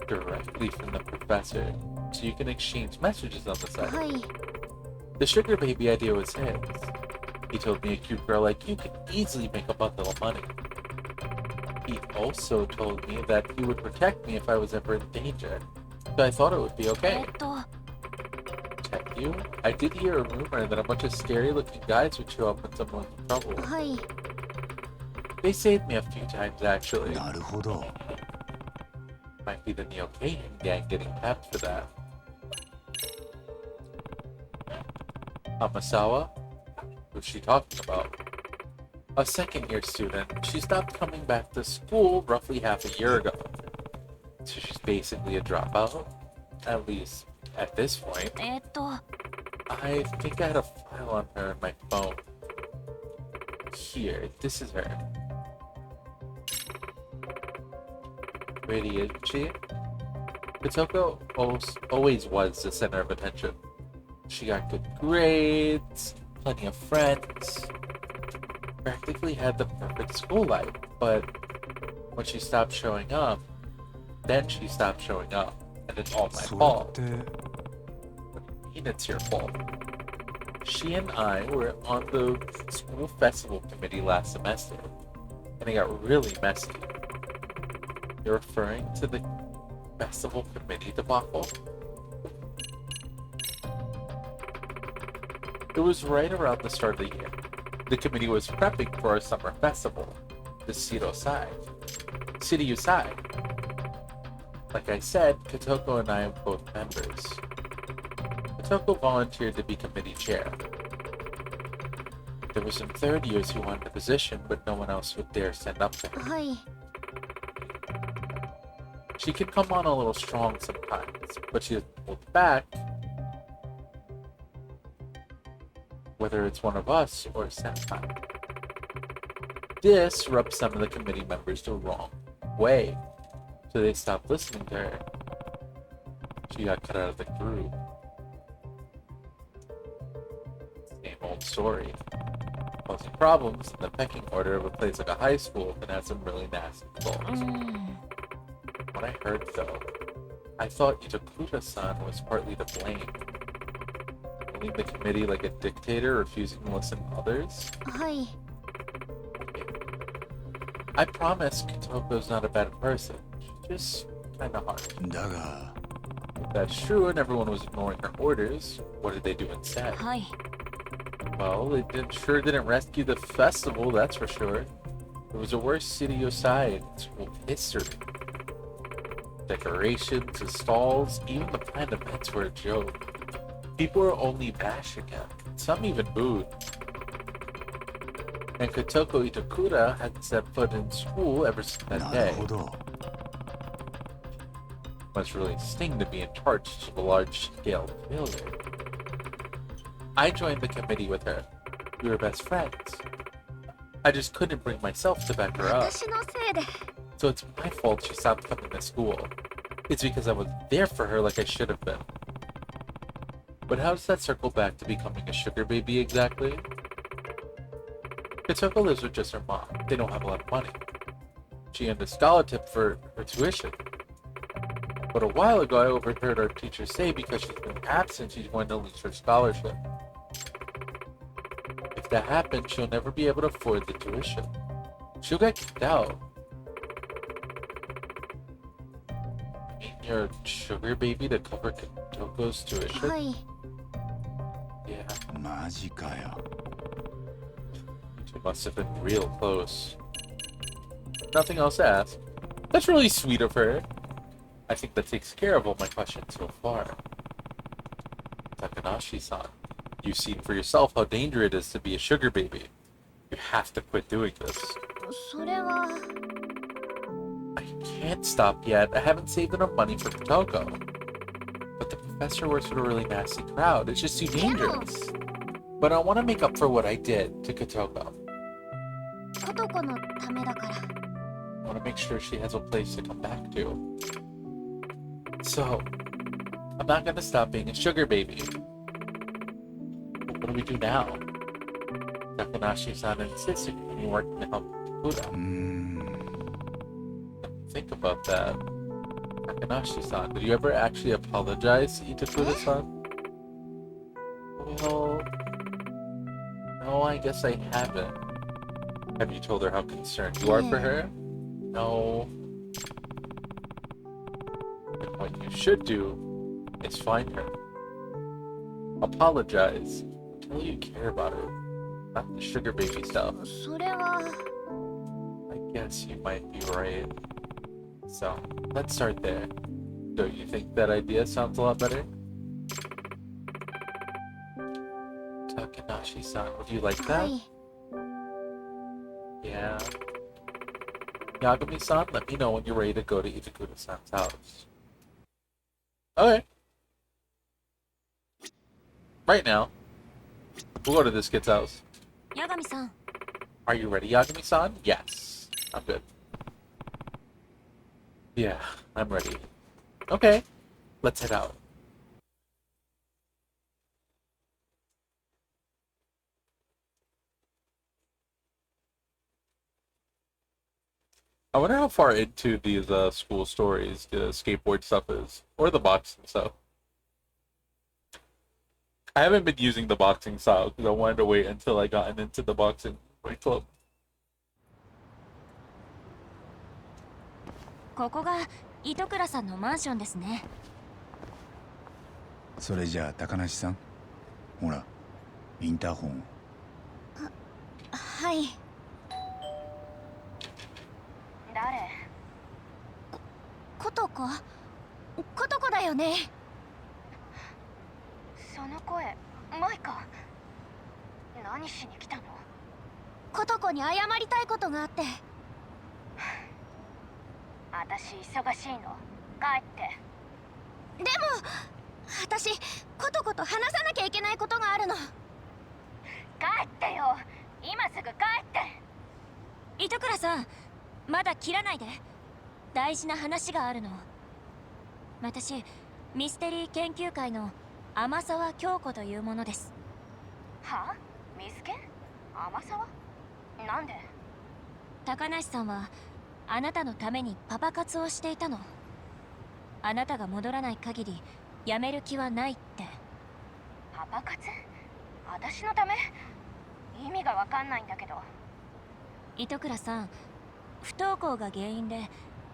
S1: Directly from the professor. So you can exchange messages on the site.
S3: はい
S1: The sugar baby idea was his. He told me a cute girl like you could easily make a bundle of money. He also told me that he would protect me if I was ever in danger. So I thought it would be
S3: え
S1: okay.
S3: っと
S1: Protect you? I did hear a rumor that a bunch of scary looking guys would show up when someone's in trouble.
S3: はい
S1: They saved me a few times actually.
S2: なるほど
S1: Might be the Neokahan gang getting tapped for that. Amasawa? Who's she talking about? A second year student. She stopped coming back to school roughly half a year ago. So she's basically a dropout. At least at this point.
S3: えっと
S1: I think I had a file on her in my phone. Here, this is her. Pretty, isn't she? Kotoko always was the center of attention. She got good grades, plenty of friends, practically had the perfect school life, but when she stopped showing up, then she stopped showing up, and it's all my
S2: それっ
S1: fault.
S2: て
S1: And it's your fault. She and I were on the school festival committee last semester, and it got really messy. You're referring to the festival committee debacle? It was right around the start of the year. The committee was prepping for our summer festival, the City Usai. Like I said, Kotoko and I are both members. Kotoko volunteered to be committee chair. There were some third years who wanted the position, but no one else would dare stand up to her.
S3: はい
S1: She can come on a little strong sometimes, but she doesn't hold back. Whether it's one of us or a senpai. This rubbed some of the committee members the wrong way, so they stopped listening to her. She got cut out of the group. Same old story. Causing problems in the pecking order of a place like a high school can have some really nasty
S3: う
S1: faults.
S3: ん
S1: What I heard though, I thought Itakura-san was partly to blame. Running the committee like a dictator, refusing to listen to others.
S3: はい
S1: I promise Kitoko's not a bad person. She's just kinda hard.
S2: だが
S1: If that's true and everyone was ignoring her orders, what did they do instead?
S3: はい
S1: Well, they sure didn't rescue the festival, that's for sure. It was the worst city Osai in school history. Decorations, the stalls, even the planned events were a joke. People were only bashing him. Some even booed. And Kotoko Itakura hadn't set foot in school ever since that
S2: なる
S1: day.
S2: ほど
S1: Must really sting to be in charge of a large-scale failure. I joined the committee with her. We were best friends. I just couldn't bring myself to back her up.
S3: 私のせいで
S1: So it's my fault she stopped coming to school. It's because I was there for her like I should have been. But how does that circle back to becoming a sugar baby exactly? Kotoko lives with just her mom. They don't have a lot of money. She earned a scholarship for her tuition. But a while ago, I overheard our teacher say because she's been absent, she's going to lose her scholarship. If that happens, she'll never be able to afford the tuition. She'll get kicked out. You mean your sugar baby to cover Katoko's tuition?
S3: はい。
S1: Yeah,
S2: マジかよ。
S1: she must have been real close. Nothing else to ask. That's really sweet of her. I think that takes care of all my questions so far. Takanashi-san, you've seen for yourself how dangerous it is to be a sugar baby. You have to quit doing this.
S3: それは
S1: I can't stop yet. I haven't saved enough money for Kotoko. But the professor works with a really nasty crowd. It's just too dangerous. But I want to make up for what I did to Kotoko.
S3: ことこのためだから。
S1: I want to make sure she has a place to come back to. So, I'm not going to stop being a sugar baby. What do we do now? Takanashi-san insists on continue working to help Fukuda. Think about that. Takanashi-san, did you ever actually apologize to Itakuda-san? Well, no, I guess I haven't. Have you told her how concerned you are for her? No. And what you should do is find her. Apologize. Tell her you care about her. Not the sugar baby stuff.
S3: それは
S1: I guess you might be right. So, let's start there. Don't you think that idea sounds a lot better? Takanashi-san, would you like
S3: は
S1: that?
S3: い。
S1: Yeah. Yagami-san, let me know when you're ready to go to Itakuda-san's house. Okay. Right now. We'll go to this kid's house.
S3: 八神さん、
S1: Are you ready, Yagami-san? Yes. I'm good. Yeah, I'm ready. Okay. Let's head out. I wonder how far into these school stories the skateboard stuff is, or the boxing stuff. I haven't been using the boxing style because I wanted to wait until I gotten into the boxing club.
S3: ここが糸倉さんのマンションですね。
S2: それじゃあ高梨さん、ほらインターホン。
S3: はい。
S4: 誰？
S3: ことこ？ことこだよね。
S4: その声、マイか。何しに来たの？
S3: ことこに謝りたいことがあって。
S4: 私忙しいの。帰って。
S3: でも私ことこと話さなきゃいけないことがあるの。
S4: 帰ってよ。今すぐ帰って。
S3: 糸倉さん、まだ切らないで。大事な話があるの。私ミステリー研究会の天沢京子というものです。
S4: はあ？ミスケ？天沢？なんで？
S3: 高梨さんはあなたのためにパパ活をしていたの。あなたが戻らない限りやめる気はないって。
S4: パパ活？私のため？意味がわかんないんだけど。
S3: 糸倉さん、不登校が原因で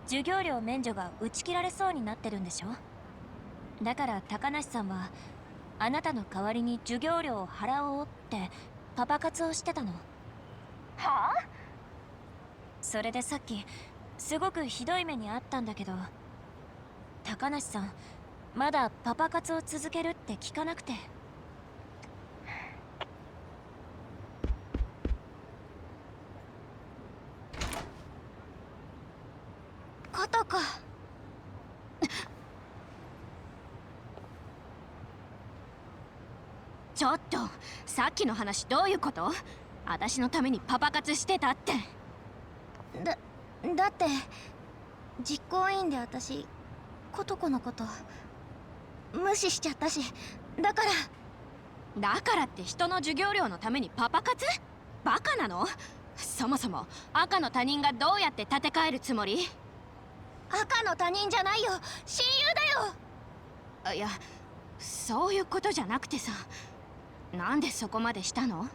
S3: 授業料免除が打ち切られそうになってるんでしょ。だから高梨さんはあなたの代わりに授業料を払おうってパパ活をしてたの。
S4: はあ？
S3: それでさっきすごくひどい目にあったんだけど、高梨さんまだパパ活を続けるって聞かなくて。ことこ。
S4: ちょっと、さっきの話どういうこと？私のためにパパ活してたって。
S3: だって実行委員で私ことこのこと無視しちゃったし、だから
S4: って人の授業料のためにパパ活？バカなの？そもそも赤の他人がどうやって立て替えるつもり？
S3: 赤の他人じゃないよ、親友だよ。
S4: いや、そういうことじゃなくてさ、なんでそこまでしたの？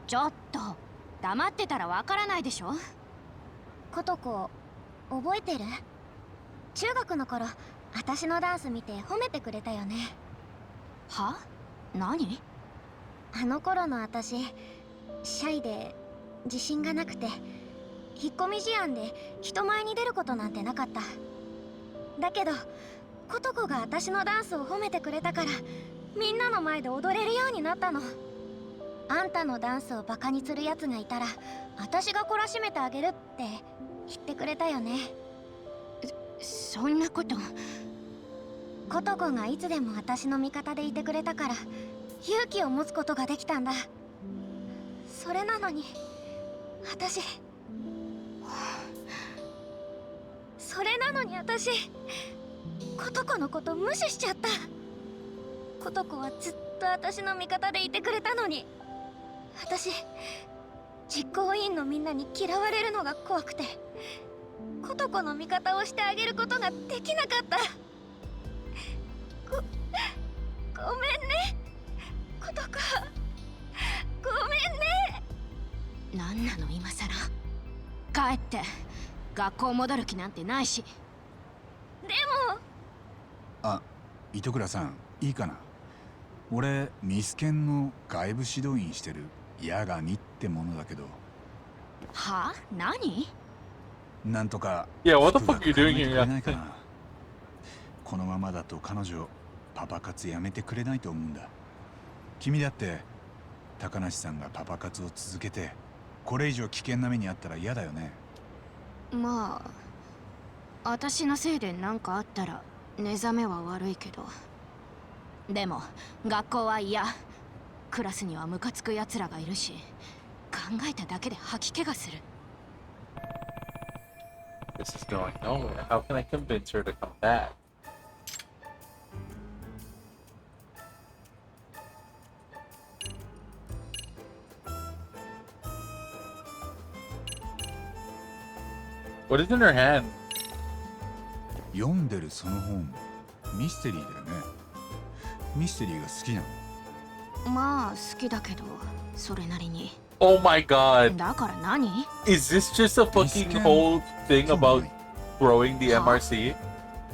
S4: ちょっと黙ってたらわからないでしょ。
S3: ことこ覚えてる？中学の頃私のダンス見て褒めてくれたよね。
S4: は？何？
S3: あの頃の私、シャイで自信がなくて、引っ込み思案で人前に出ることなんてなかった。だけどことこが私のダンスを褒めてくれたから、みんなの前で踊れるようになったの。あんたのダンスをバカにするやつがいたら私が懲らしめてあげるって言ってくれたよね。
S4: そんなこと。
S3: ことこがいつでも私の味方でいてくれたから勇気を持つことができたんだ。それなのに私、ことこのこと無視しちゃった。ことこはずっと私の味方でいてくれたのに、私実行委員のみんなに嫌われるのが怖くて、ことこの味方をしてあげることができなかった。ごめんねことこ、ごめんね。
S4: なんなの今さら。帰って学校戻る気なんてないし。
S3: でも
S2: あ、糸倉さんいいかな。俺ミスケンの外部指導員してる八神ってものだけど。
S4: は？何？
S2: なんとか
S1: Yeah, what the fuck are you
S2: 服
S1: doing
S2: が
S1: here?
S2: 考えてくれないかな。このままだと彼女パパ活やめてくれないと思うんだ。君だって高梨さんがパパ活を続けてこれ以上危険な目にあったら嫌だよね。
S4: まあ私のせいで何かあったら寝覚めは悪いけど、でも学校は嫌。クラスにはムカつくやつらがいるし、考えただけで吐き気がする。
S1: This is going nowhere. How can I convince her to come back? What is in her hand?
S2: 読んでるその本ミステリーだよね。ミステリーが好きなの？
S4: まあ好きだけどそれなりに。
S1: Oh my god.
S4: だから何？
S1: Is this just a fucking whole thing about growing the MRC?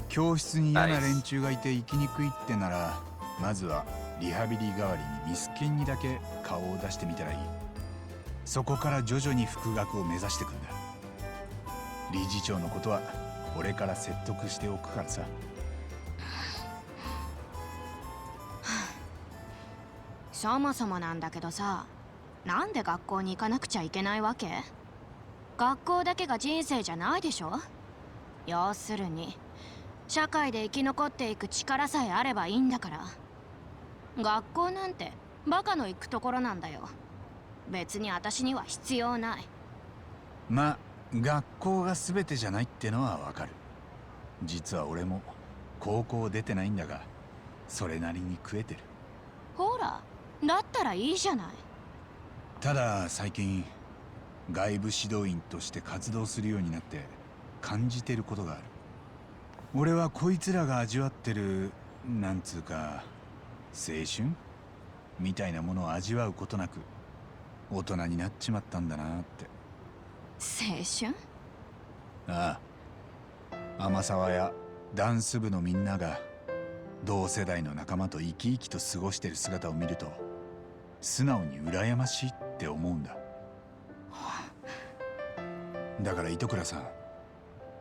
S2: 教室に嫌な連中がいて生きにくいってなら、まずはリハビリ代わりにミスケンにだけ顔を出してみたらいい。そこから徐々に復学を目指していくんだ。理事長のことは俺から説得しておくからさ。
S4: そもそもなんだけどさ、なんで学校に行かなくちゃいけないわけ？学校だけが人生じゃないでしょ。要するに社会で生き残っていく力さえあればいいんだから。学校なんてバカの行くところなんだよ。別に私には必要ない。
S2: まあ学校が全てじゃないってのはわかる。実は俺も高校出てないんだが、それなりに食えてる。
S4: ほら、だったらいいじゃない。
S2: ただ最近外部指導員として活動するようになって感じてることがある。俺はこいつらが味わってるなんつうか青春みたいなものを味わうことなく大人になっちまったんだなって。
S4: 青春？
S2: ああ、天沢やダンス部のみんなが同世代の仲間と生き生きと過ごしてる姿を見ると素直に羨ましいって思うんだ。だから糸倉さん、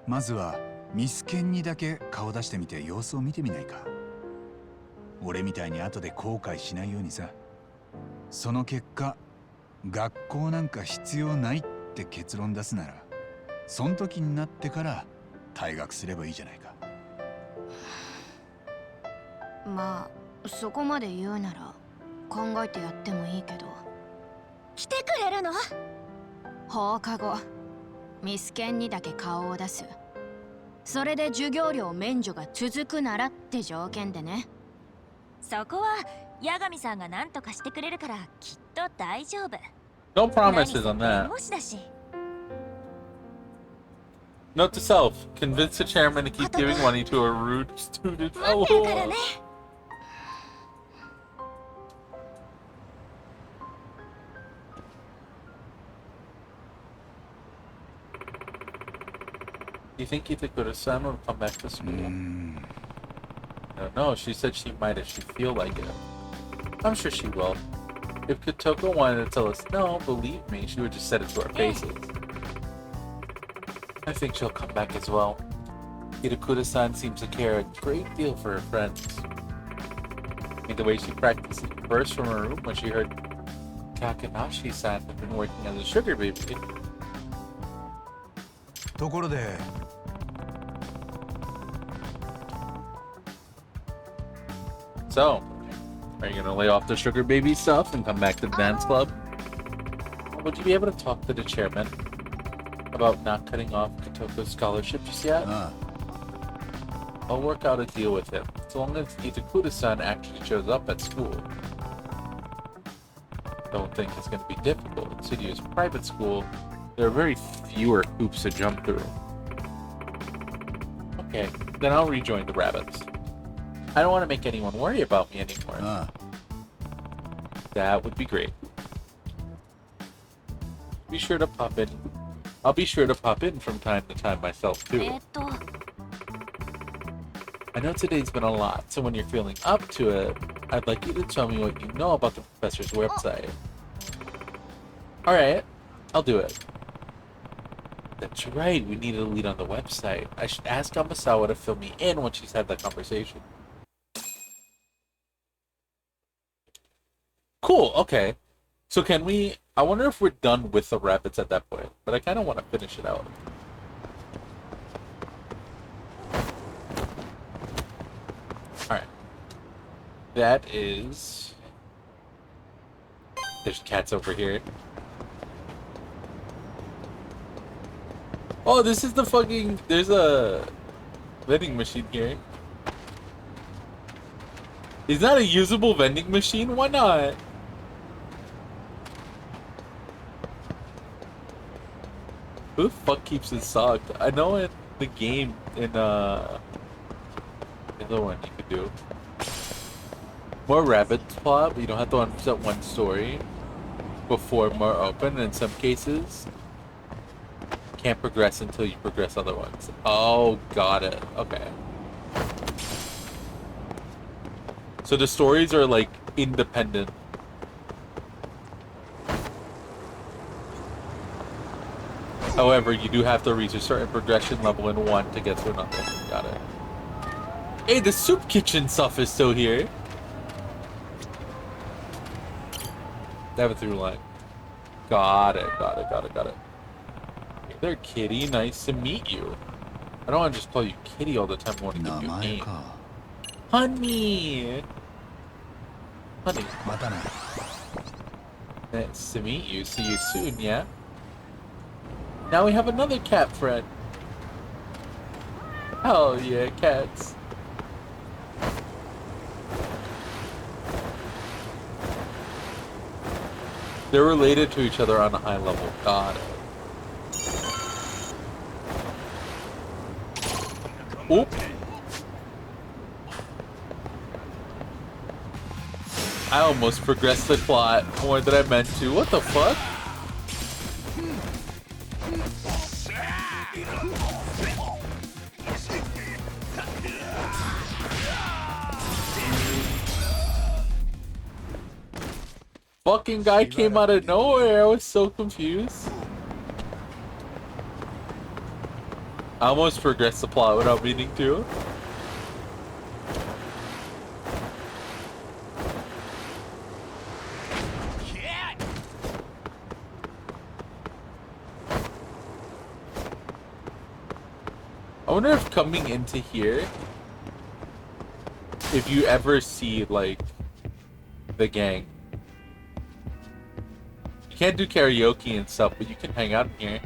S2: まずはミスケンにだけ顔出してみて様子を見てみないか。俺みたいに後で後悔しないようにさ。その結果学校なんか必要ないって結論出すなら、そん時になってから退学すればいいじゃないか。
S4: まあそこまで言うなら考えてやってもいいけど。
S3: 来てくれるの？
S4: 放課後ミスケンにだけ顔を出す。それで授業料免除が続くならって条件でね。
S3: そこは八神さんが何とかしてくれるからきっと大丈夫。
S1: No promises on
S3: 弁
S1: that.
S3: 護士だし。
S1: Note to self: convince the chairman to keep giving money to a rude student.
S3: 待ってるからね。
S1: Do you think Itakura-san will come back to school? I don't know. She said she might if she feel like it. I'm sure she will. If Kotoko wanted to tell us no, believe me, she would just set it to our faces. I think she'll come back as well. Itakura-san seems to care a great deal for her friends. And the way she practiced burst from her room when she heard Takanashi-san had been working as a sugar baby.
S2: ところで
S1: So, are you gonna lay off the sugar baby stuff and come back to the dance club? Would you be able to talk to the chairman about not cutting off Kotoko's scholarship just yet? I'll work out a deal with him, as long as Itakura-san actually shows up at school. Don't think it's gonna be difficult. Insidious private school, there are very fewer hoops to jump through. Okay, then I'll rejoin the rabbits. I don't want to make anyone worry about me anymore. That would be great. Be sure to pop in. I'll be sure to pop in from time to time myself too. I know today's been a lot, so when you're feeling up to it, I'd like you to tell me what you know about the professor's website. Alright, I'll do it. That's right, we need a lead on the website. I should ask Amasawa to fill me in when she's had that conversation. Cool, okay. So can we... I wonder if we're done with the rabbits at that point, but I kind of want to finish it out. Alright. That is... There's cats over here. Oh, this is the fucking... There's a vending machine here. Is that a usable vending machine? Why not? Who the fuck keeps it socked? I know in the game, in the other one you could do. More rabbits plot, but you don't have to 100% one story before more open. In some cases, can't progress until you progress other ones. Oh, got it. Okay. So the stories are like independent. However, you do have to reach a certain progression level in one to get to another. Got it. Hey, the soup kitchen stuff is still here. They have a through line. Got it, got it, got it, got it. Hey there, kitty. Nice to meet you. I don't want to just call you kitty all the time. I want to give you a name. Honey! Honey. Nice to meet you. See you soon, yeah? Now we have another cat friend. Hell yeah, cats. They're related to each other on a high level. Got it. Oop. I almost progressed the plot more than I meant to. What the fuck? Fucking guy came out of nowhere. I was so confused. I almost progressed the plot without meaning to. I wonder if coming into here, if you ever see like the gang. You can't do karaoke and stuff, but you can hang out in here.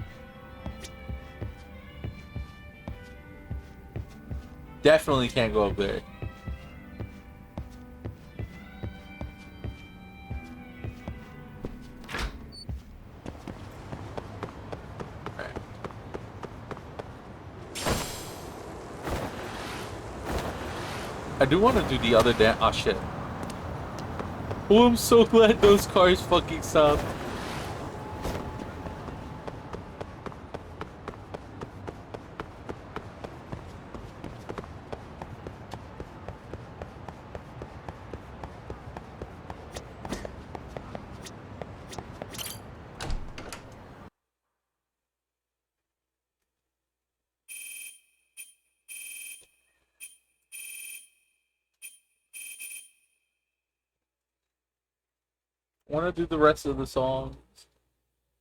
S1: Definitely can't go up there. I do want to do the other dance. Oh shit. Oh, I'm so glad those cars fucking stopped. I want to do the rest of the songs.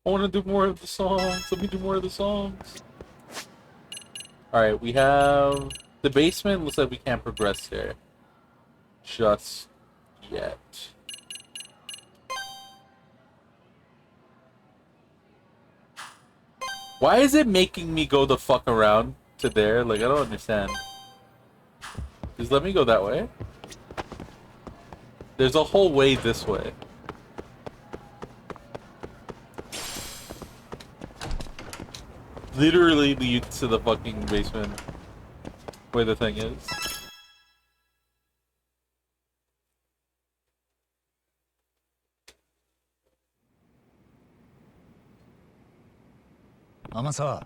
S1: I want to do more of the songs. Let me do more of the songs. Alright, we have the basement. Looks like we can't progress there just yet. Why is it making me go the fuck around to there? Like, I don't understand. Just let me go that way. There's a whole way this way. Literally leads to the fucking basement where the thing is.
S2: Amasa.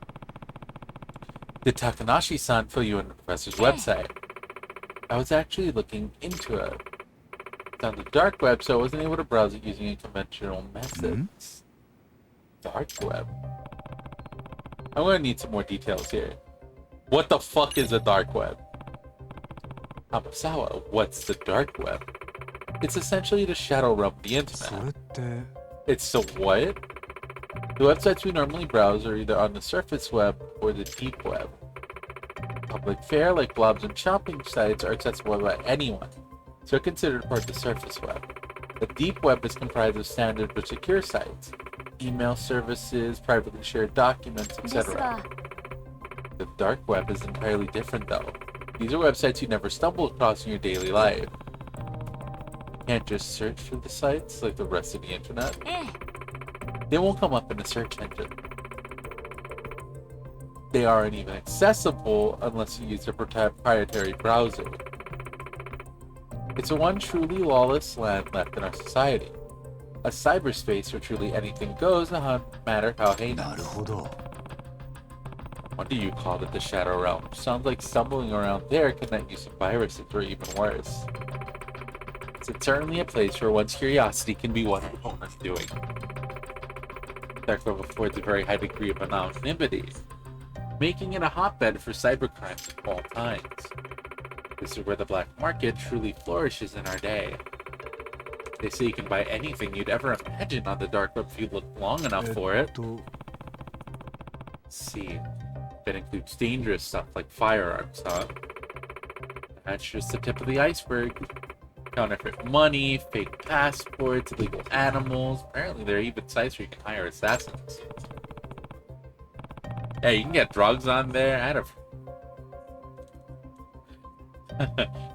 S1: Did Takanashi-san fill you in the professor's website? I was actually looking into it. It's on the dark web, so I wasn't able to browse it using conventional methods. Dark web? I'm gonna need some more details here. What the fuck is a dark web? Amasawa, what's the dark web? It's essentially the shadow realm of the internet. It's the what? The websites we normally browse are either on the surface web or the deep web. Public fare, like blogs and shopping sites, are accessible by anyone, so are considered part of the surface web. The deep web is comprised of standard but secure sites, email services, privately shared documents, etc. The dark web is entirely different though. These are websites you never stumble across in your daily life. You can't just search for the sites like the rest of the internet. They won't come up in a search engine. They aren't even accessible unless you use a proprietary browser. It's the one truly lawless land left in our society. A cyberspace where truly anything goes, no matter how heinous. What do you call it, the Shadow Realm? Sounds like stumbling around there could net you some viruses or even worse. It's certainly a place where one's curiosity can be one's undoing. Dark web affords a very high degree of anonymity, making it a hotbed for cybercrimes of all times. This is where the black market truly flourishes in our day. They say you can buy anything you'd ever imagine on the dark web if you look long enough for it. Let's see. That includes dangerous stuff like firearms, huh? That's just the tip of the iceberg. Counterfeit money, fake passports, illegal animals. Apparently there are even sites where you can hire assassins. Yeah, you can get drugs on there.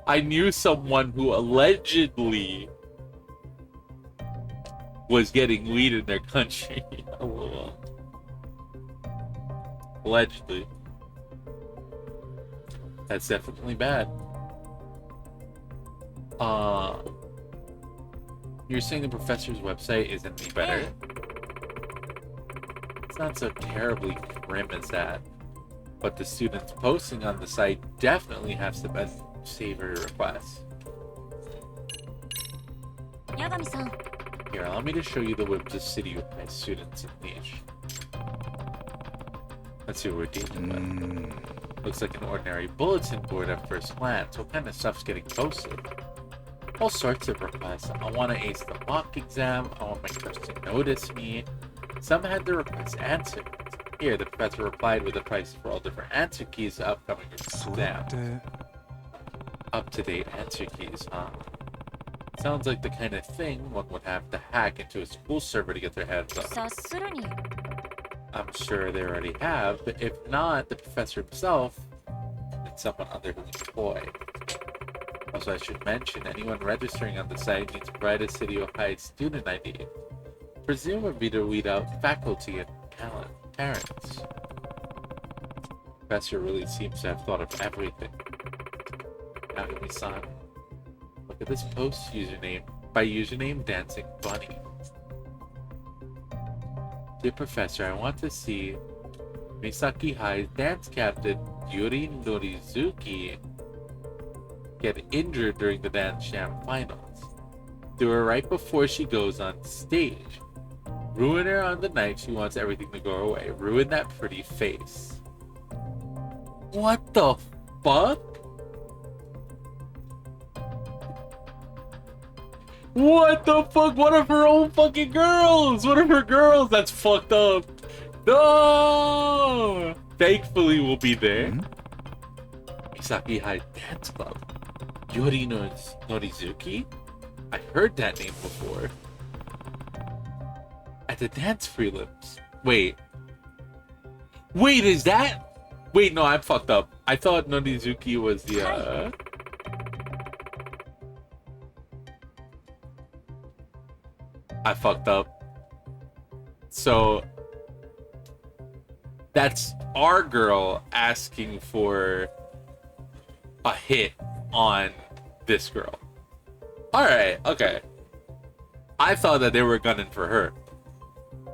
S1: I knew someone who allegedly was getting weed in their country. Allegedly. That's definitely bad. You're saying the professor's website isn't any better? It's not so terribly grim as that. But the students posting on the site definitely have some best savory requests.
S3: Yagami-san.
S1: Here, allow me to show you the whims of city with my students in niche. Let's see what we're dealing with. Looks like an ordinary bulletin board at first glance. What kind of stuff's getting posted? All sorts of requests. I want to ace the mock exam. I want my crush to notice me. Some had their requests answered. Here, the professor replied with the prices for all different answer keys to upcoming exams. Up-to-date answer keys, huh? Sounds like the kind of thing one would have to hack into a school server to get their hands on. I'm sure they already have, but if not, the professor himself and someone under his employ. Also, I should mention, anyone registering on the site needs to provide a City of High student ID, presumably to weed out faculty and parents. The professor really seems to have thought of everything. Yagami-san. Look at this post username. By username Dancing Bunny. Dear Professor, I want to see Misaki High's dance captain Yuri Norizuki get injured during the Dance Jam finals. Do her right before she goes on stage. Ruin her on the night she wants everything to go away. Ruin that pretty face. What the fuck? What the fuck? One of her own fucking girls! One of her girls! That's fucked up. No! Thankfully, we'll be there. Misaki High Dance Club. Yuri Norizuki? I've heard that name before. At the dance prelims. Wait, is that? Wait, no, I'm fucked up. I thought Norizuki was the, I fucked up. So, that's our girl asking for a hit on this girl. Alright, okay. I thought that they were gunning for her.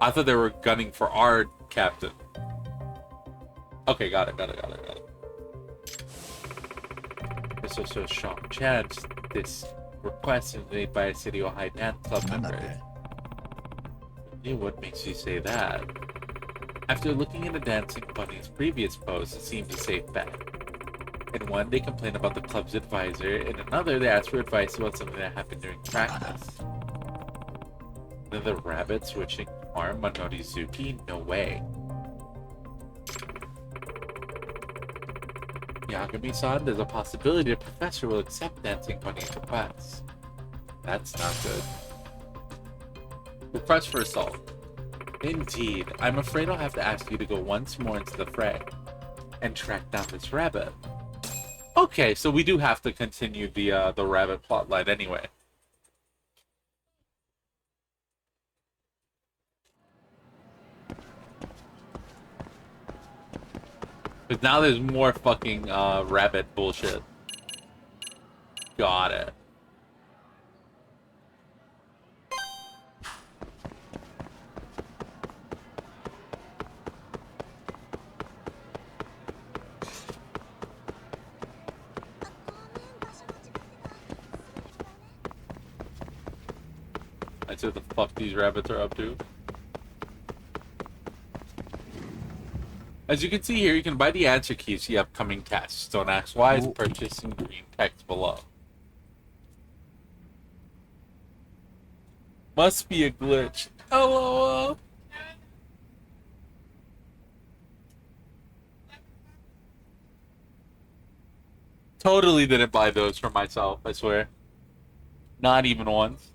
S1: I thought they were gunning for our captain. Okay, got it. There's also a strong chance this request is made by a City High Dance Club member. What makes you say that? After looking into Dancing Bunny's previous posts, it seemed a safe bet. In one, they complain about the club's advisor. In another, they ask for advice about something that happened during practice. Then the rabbit switching arm on Norizuki? No way. Yagami-san, there's a possibility the professor will accept Dancing Bunny's request. That's not good. Request for assault. Indeed, I'm afraid I'll have to ask you to go once more into the fray and track down this rabbit. Okay, so we do have to continue the rabbit plotline anyway. Because now there's more fucking rabbit bullshit. Got it. I see what the fuck these rabbits are up to. As you can see here, you can buy the answer keys to the upcoming tests. Don't ask why, it's purchased in green text below. Must be a glitch. LOL. Totally didn't buy those for myself, I swear. Not even once.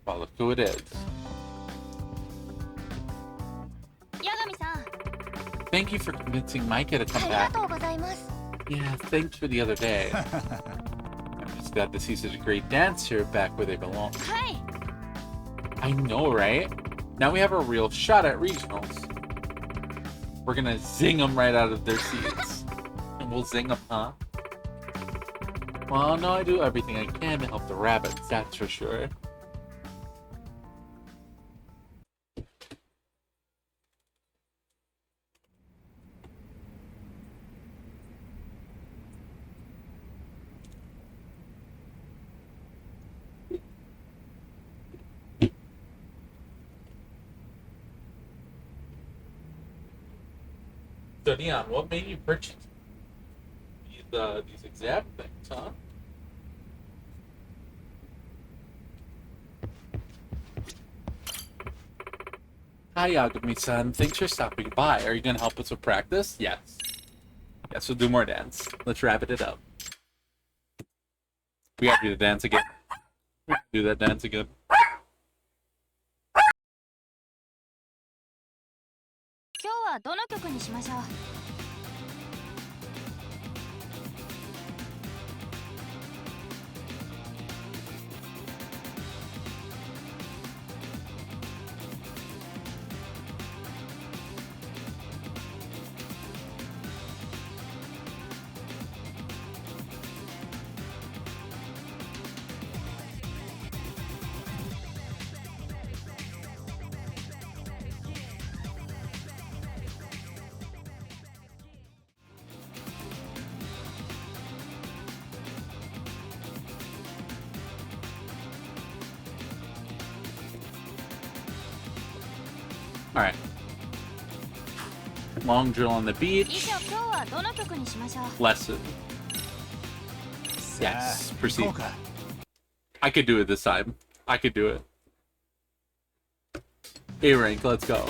S1: Well, look who it is.
S3: Yagami-san.
S1: Thank you for convincing Micah to come back. Yeah, thanks for the other day. I'm just glad to see such a great dancer back where they belong.
S3: Hi.
S1: I know, right? Now we have a real shot at regionals. We're gonna zing them right out of their seats. And we'll zing them, huh? Well, no, I do everything I can to help the rabbits, that's for sure. So Neon, what made you purchase these exam things, huh? Hi Yagami-san, thanks for stopping by. Are you gonna help us with practice? Yes. Yes, we'll do more dance. Let's wrap it up. We gotta do the dance again. We gotta do that dance again.
S3: 今日はどの曲にしましょう。
S1: Alright. Long drill on the
S3: 以
S1: beach.
S3: 上今日はどの曲にしましょう
S1: Lesson.
S2: さあ
S1: Yes,
S2: 行
S1: proceed.
S2: こうか。
S1: I could do it this time. I could do it. A rank, let's go.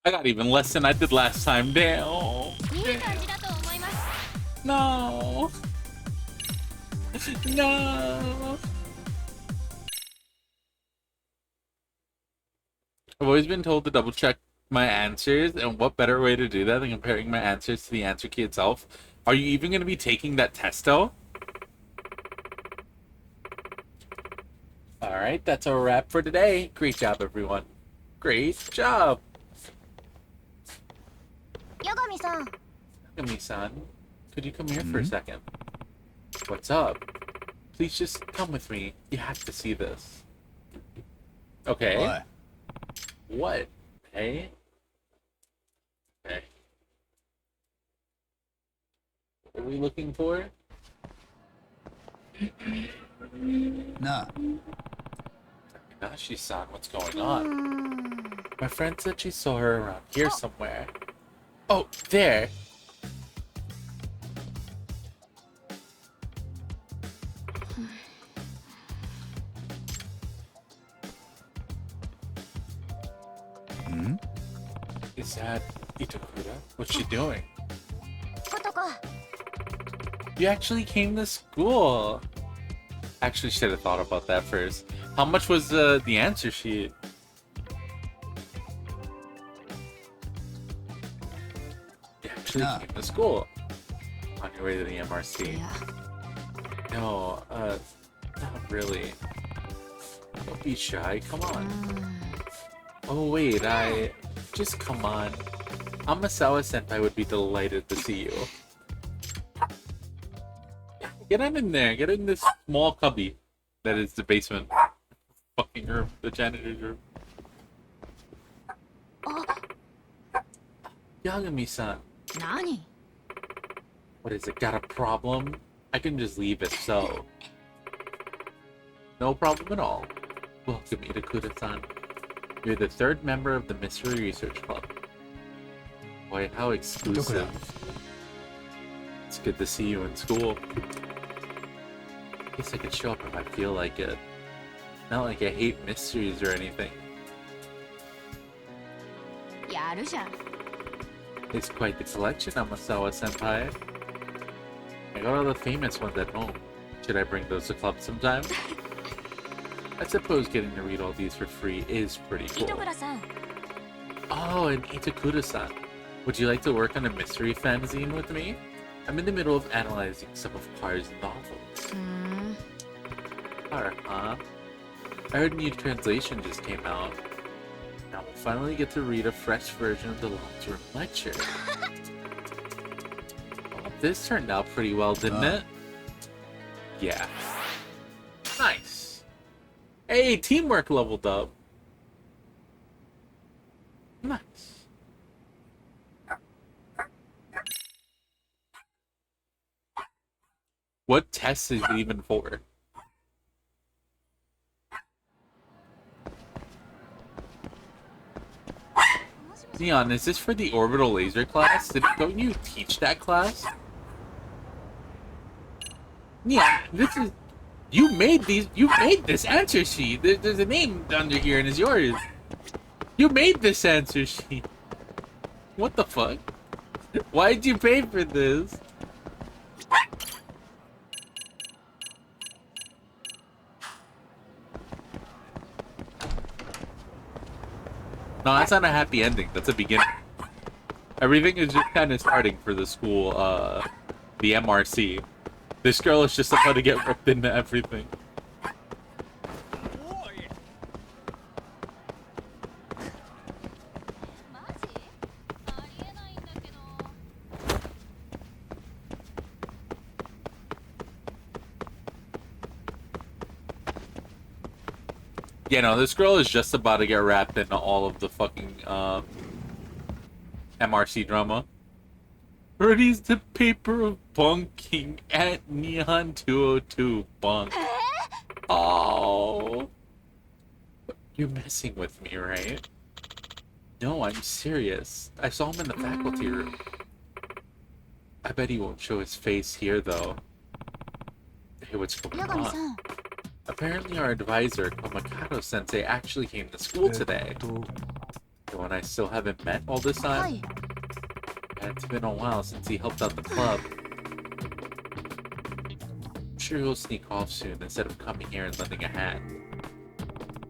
S1: I got even less than I did last time. Damn.
S3: いい感じだと思います
S1: No. No. I've always been told to double check my answers, and what better way to do that than comparing my answers to the answer key itself? Are you even going to be taking that test though? Alright, that's a wrap for today. Great job, everyone. Great job.
S3: Yagami-san
S1: Yagami-san, could you come here for a second? What's up? Please just come with me. You have to see this. Okay.
S2: What?
S1: What? Hey? Okay. What are we looking for?
S2: Nah.
S1: Takashi-san, what's going on? My friend said she saw her around here somewhere. Oh, there!
S2: Hmm?
S1: Is that Itakura? What's she doing?
S3: ことか
S1: You actually came to school! Actually, should have thought about that first. How much was the answer sheet? You actually
S2: Nah.
S1: came to school. On your way to the MRC.
S4: いや
S1: No, not really. Don't be shy, come on. Oh wait, just come on. Amasawa Senpai would be delighted to see you. Get in there, get in this small cubby that is the basement. Fucking room, the janitor's room. Yagami-san,
S4: 何
S1: what is it, got a problem? I can just leave it so. No problem at all. Welcome, Itakura-san. You're the third member of the Mystery Research Club. Boy, how exclusive. It's good to see you in school. Guess I could show up if I feel like it. Not like I hate mysteries or anything.
S4: やるじゃん
S1: It's quite the collection, Amasawa-senpai. I got all the famous ones at home. Should I bring those to club sometime? I suppose getting to read all these for free is pretty cool.
S3: 糸倉さん
S1: Oh, and Itakura-san. Would you like to work on a mystery fanzine with me? I'm in the middle of analyzing some of Car's novels. Car, huh? I heard a new translation just came out. Now we'll finally get to read a fresh version of the long-term lecture. Well, this turned out pretty well, didn't it? Yeah. Nice. Hey, teamwork leveled up. Nice. What test is it even for? Neon, is this for the orbital laser class? Don't you teach that class? Neon, this is... You made this answer sheet. There's a name under here and it's yours. You made this answer sheet. What the fuck? Why'd you pay for this? No, that's not a happy ending. That's a beginning. Everything is just kind of starting for the school, the MRC. This girl is just about to get ripped into everything. Yeah, no, this girl is just about to get wrapped into all of the fucking, MRC drama. Birdie's the paper of bunking at Neon 202 bunk. Oh. You're messing with me, right? No, I'm serious. I saw him in the faculty room. I bet he won't show his face here, though. Hey, what's going on? Apparently our advisor, Komakato-sensei, actually came to school today. The one I still haven't met all this time? It's been a while since he helped out the club. I'm sure he'll sneak off soon instead of coming here and lending a hand.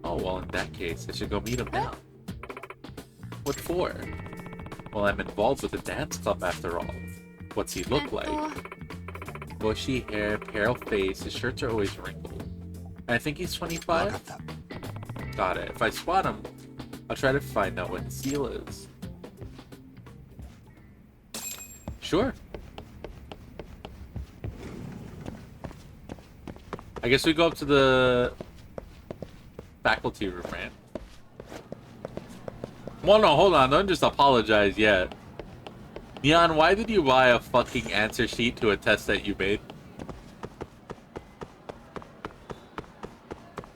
S1: Oh, well, in that case, I should go meet him now. What for? Well, I'm involved with a dance club after all. What's he look like? Bushy hair, pale face, his shirts are always wrinkled. I think he's 25? Got it. If I spot him, I'll try to find out what his deal is. Sure. I guess we go up to the faculty room, right? Well, no, hold on. Don't just apologize yet. Neon, why did you buy a fucking answer sheet to a test that you made?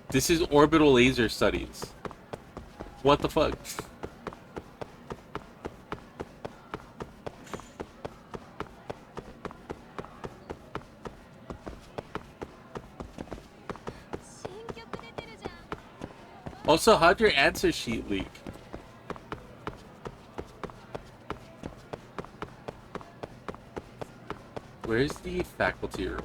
S1: This is orbital laser studies. What the fuck? Also, how'd your answer sheet leak? Where's the faculty room?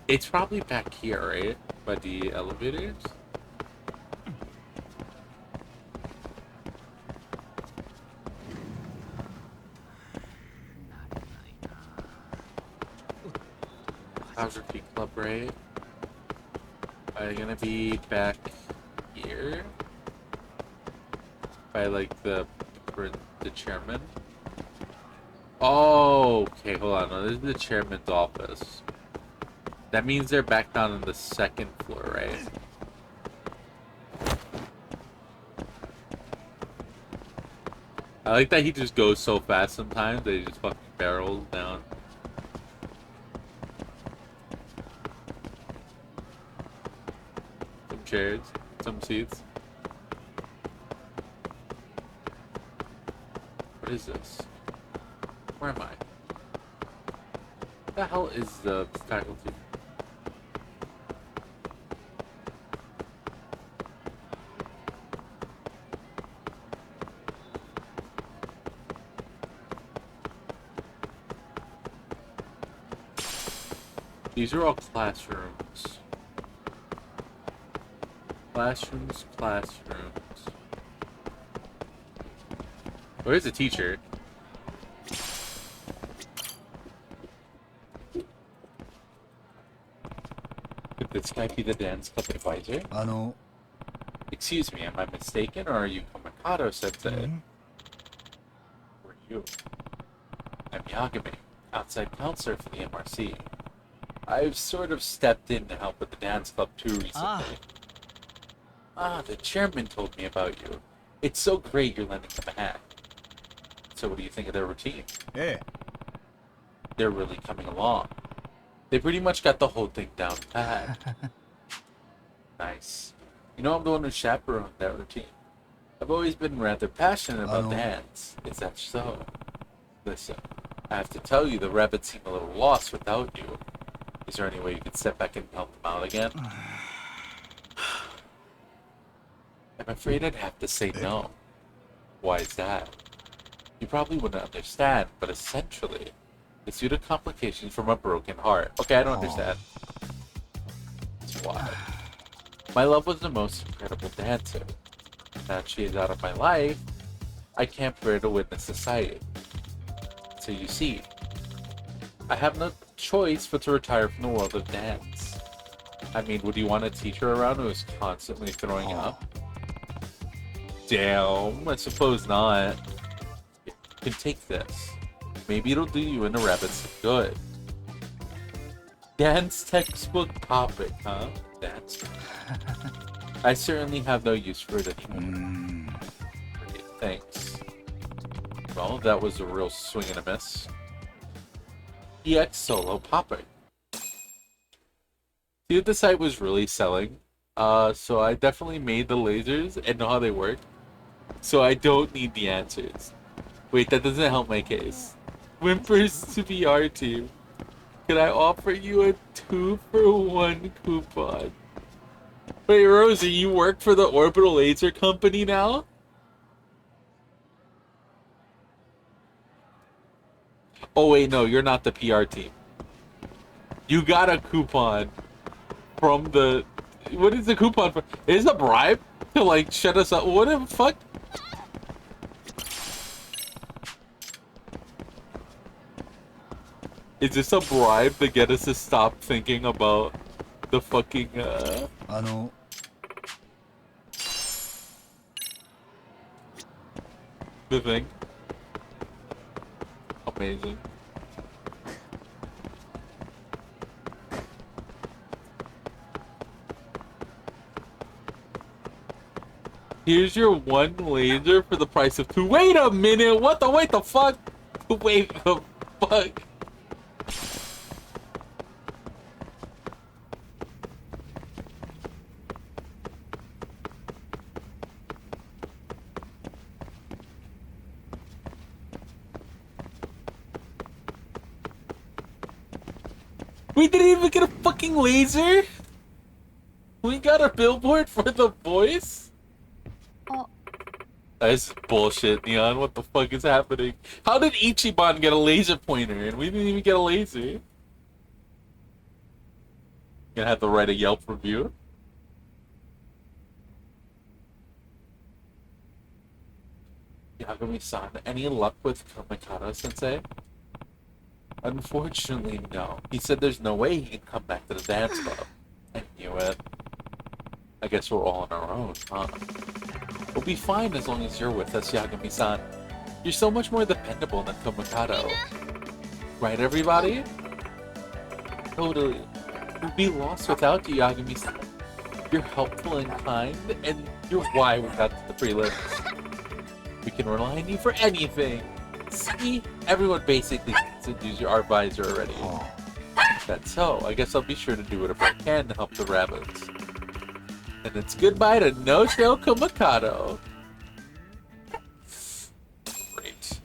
S1: It's probably back here, right? By the elevators? Photography club, right? Are you gonna be back here? By like the chairman? Oh, okay, hold on. No, this is the chairman's office. That means they're back down on the second floor, right? I like that he just goes so fast sometimes that he just fucking barrels down. Some chairs, some seats. What is this? Where am I? What the hell is the faculty? These are all classrooms. Classrooms. Where's the teacher? Could this guy be the dance club advisor?
S2: あの、
S1: Excuse me, am I mistaken, or are you Kamikato Sensei? Who are you? I'm Yagami, outside counselor for the MRC. I've sort of stepped in to help with the dance club too recently. The chairman told me about you. It's so great you're lending them a hand. So what do you think of their routine?
S2: ええ、
S1: They're really coming along. They pretty much got the whole thing down pat. Nice. You know, I'm the one who chaperoned that routine. I've always been rather passionate about dance. Is that so? Listen, I have to tell you, the rabbits seem a little lost without you. Is there any way you could step back and help them out again? I'm afraid I'd have to say no. Why is that? You probably wouldn't understand, but essentially, it's due to complications from a broken heart. Okay, I don't understand. That's why. My love was the most incredible dancer. Now that she is out of my life, I can't bear to witness the sight. So you see, I have no choice but to retire from the world of dance. I mean, would you want a teacher around who is constantly throwing up? Damn, I suppose not. You can take this. Maybe it'll do you and the rabbits good. Dance textbook topic, huh? Dance. I certainly have no use for it anymore. Great, thanks. Well, that was a real swing and a miss. EX solo popping. See if the site was really selling. So I definitely made the lasers and know how they work. So I don't need the answers. Wait, that doesn't help my case. Whimpers to VR team. Can I offer you a 2-for-1 coupon? Wait, Rosie, you work for the Orbital Laser Company now? Oh wait, no, you're not the PR team. You got a coupon from the... What is the coupon for? Is it a bribe to like shut us up? What the fuck? Is this a bribe to get us to stop thinking about the fucking,
S2: あの、
S1: the thing? Amazing. Here's your one laser for the price of 2. Wait a minute! What the? Wait the fuck? Wait the fuck? We didn't even get a fucking laser? We got a billboard for the voice? That's bullshit, Neon. What the fuck is happening? How did Ichiban get a laser pointer and we didn't even get a laser? You're gonna have to write a Yelp review? Yagami-san, any luck with Kamikato-sensei? Unfortunately, no. He said there's no way he can come back to the dance club. I knew it. I guess we're all on our own, huh? We'll be fine as long as you're with us, Yagami-san. You're so much more dependable than Kamikato. Right, everybody? Totally. We'd be lost without you, Yagami-san. You're helpful and kind, and you're why we got to the prelims. We can rely on you for anything. See? Everyone basically thinks use your art visor already. That's so. I guess I'll be sure to do whatever I can to help the rabbits. And it's goodbye to No-Show Kamikato. Great.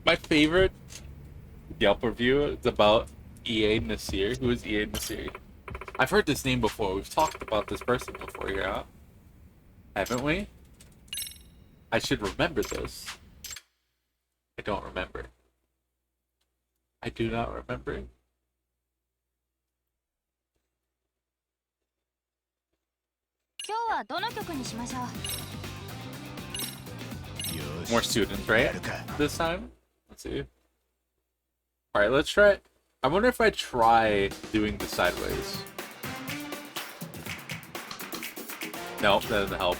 S1: My favorite Yelp review is about EA Nasir. Who is EA Nasir? I've heard this name before. We've talked about this person before here, huh? Haven't we? I should remember this. I don't remember. I do not remember. More students, right?
S2: やるか。
S1: This time? Let's see. Alright, let's try it. I wonder if I try doing the sideways. Nope, that doesn't help.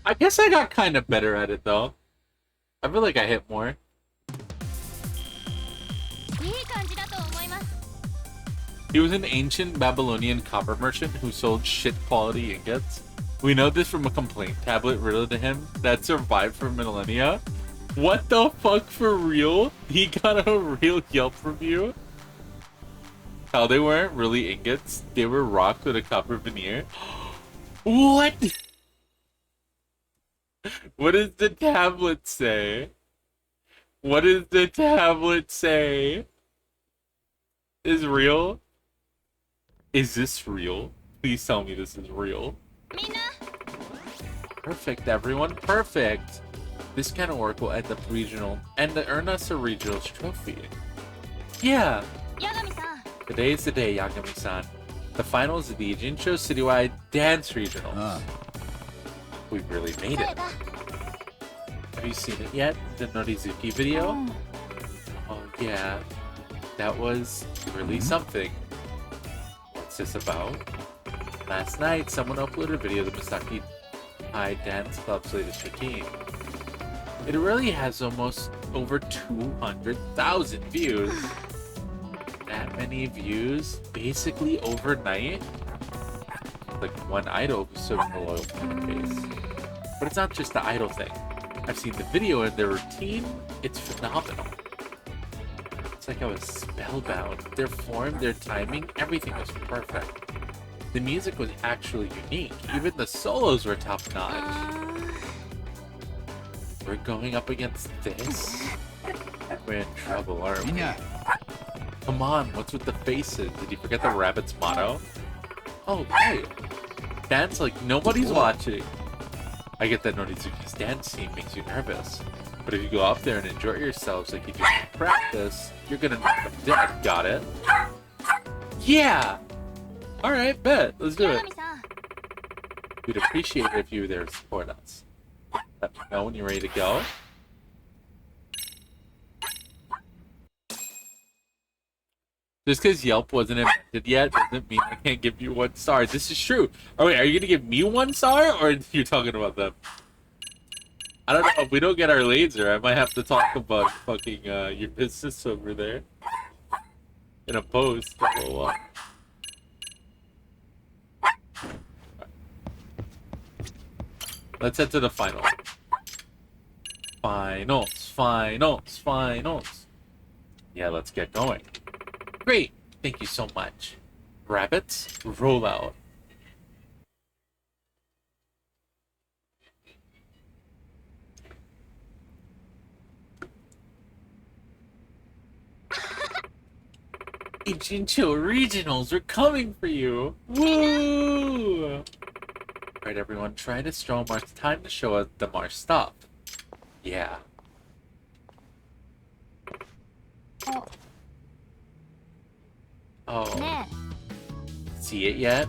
S1: I guess I got kind of better at it though. I feel like I hit more. He was an ancient Babylonian copper merchant who sold shit quality ingots. We know this from a complaint tablet riddled to him that survived for millennia. What the fuck, for real? He got a real Yelp review? How they weren't really ingots, they were rocked with a copper veneer. What? What does the tablet say? What does the tablet say? Is real? Is this real? Please tell me this is real. Perfect, everyone. Perfect. This kind of work will end up regional and earn us a regionals trophy. Yeah. Today is the day, Yagami-san. The finals of the Ijincho Citywide Dance Regionals. We've really made it. Have you seen it yet? The Norizuki video? Oh yeah. That was really something. What's this about? Last night, someone uploaded a video of the Misaki High Dance Club's latest routine. It really has almost over 200,000 views. That many views basically overnight? Like one idol who's serving a loyal fan base. But it's not just the idol thing. I've seen the video and their routine, it's phenomenal. It's like I was spellbound. Their form, their timing, everything was perfect. The music was actually unique. Even the solos were top notch. We're going up against this? We're in trouble, aren't we? Come on, what's with the faces? Did you forget the rabbit's motto? Oh, hey. Dance like nobody's watching. I get that Norizuki's dance scene makes you nervous. But if you go up there and enjoy yourselves like you do in practice, you're gonna knock them dead. Got it? Yeah! Alright, bet. Let's do it. We'd appreciate it if you were there to support us. Let me know when you're ready to go. Just because Yelp wasn't invented yet doesn't mean I can't give you 1 star. This is true. Oh wait, are you gonna give me 1 star, or are you talking about them? I don't know. If we don't get our laser, I might have to talk about fucking your business over there in a post. Let's head to the final. Finals. Yeah, let's get going. Great, thank you so much. Rabbits, roll out. Jincho Regionals, we're coming for you! Woo! Alright, everyone, try to stroll march. Time to show us the march stuff. Yeah. Oh.
S3: ね
S1: See it yet?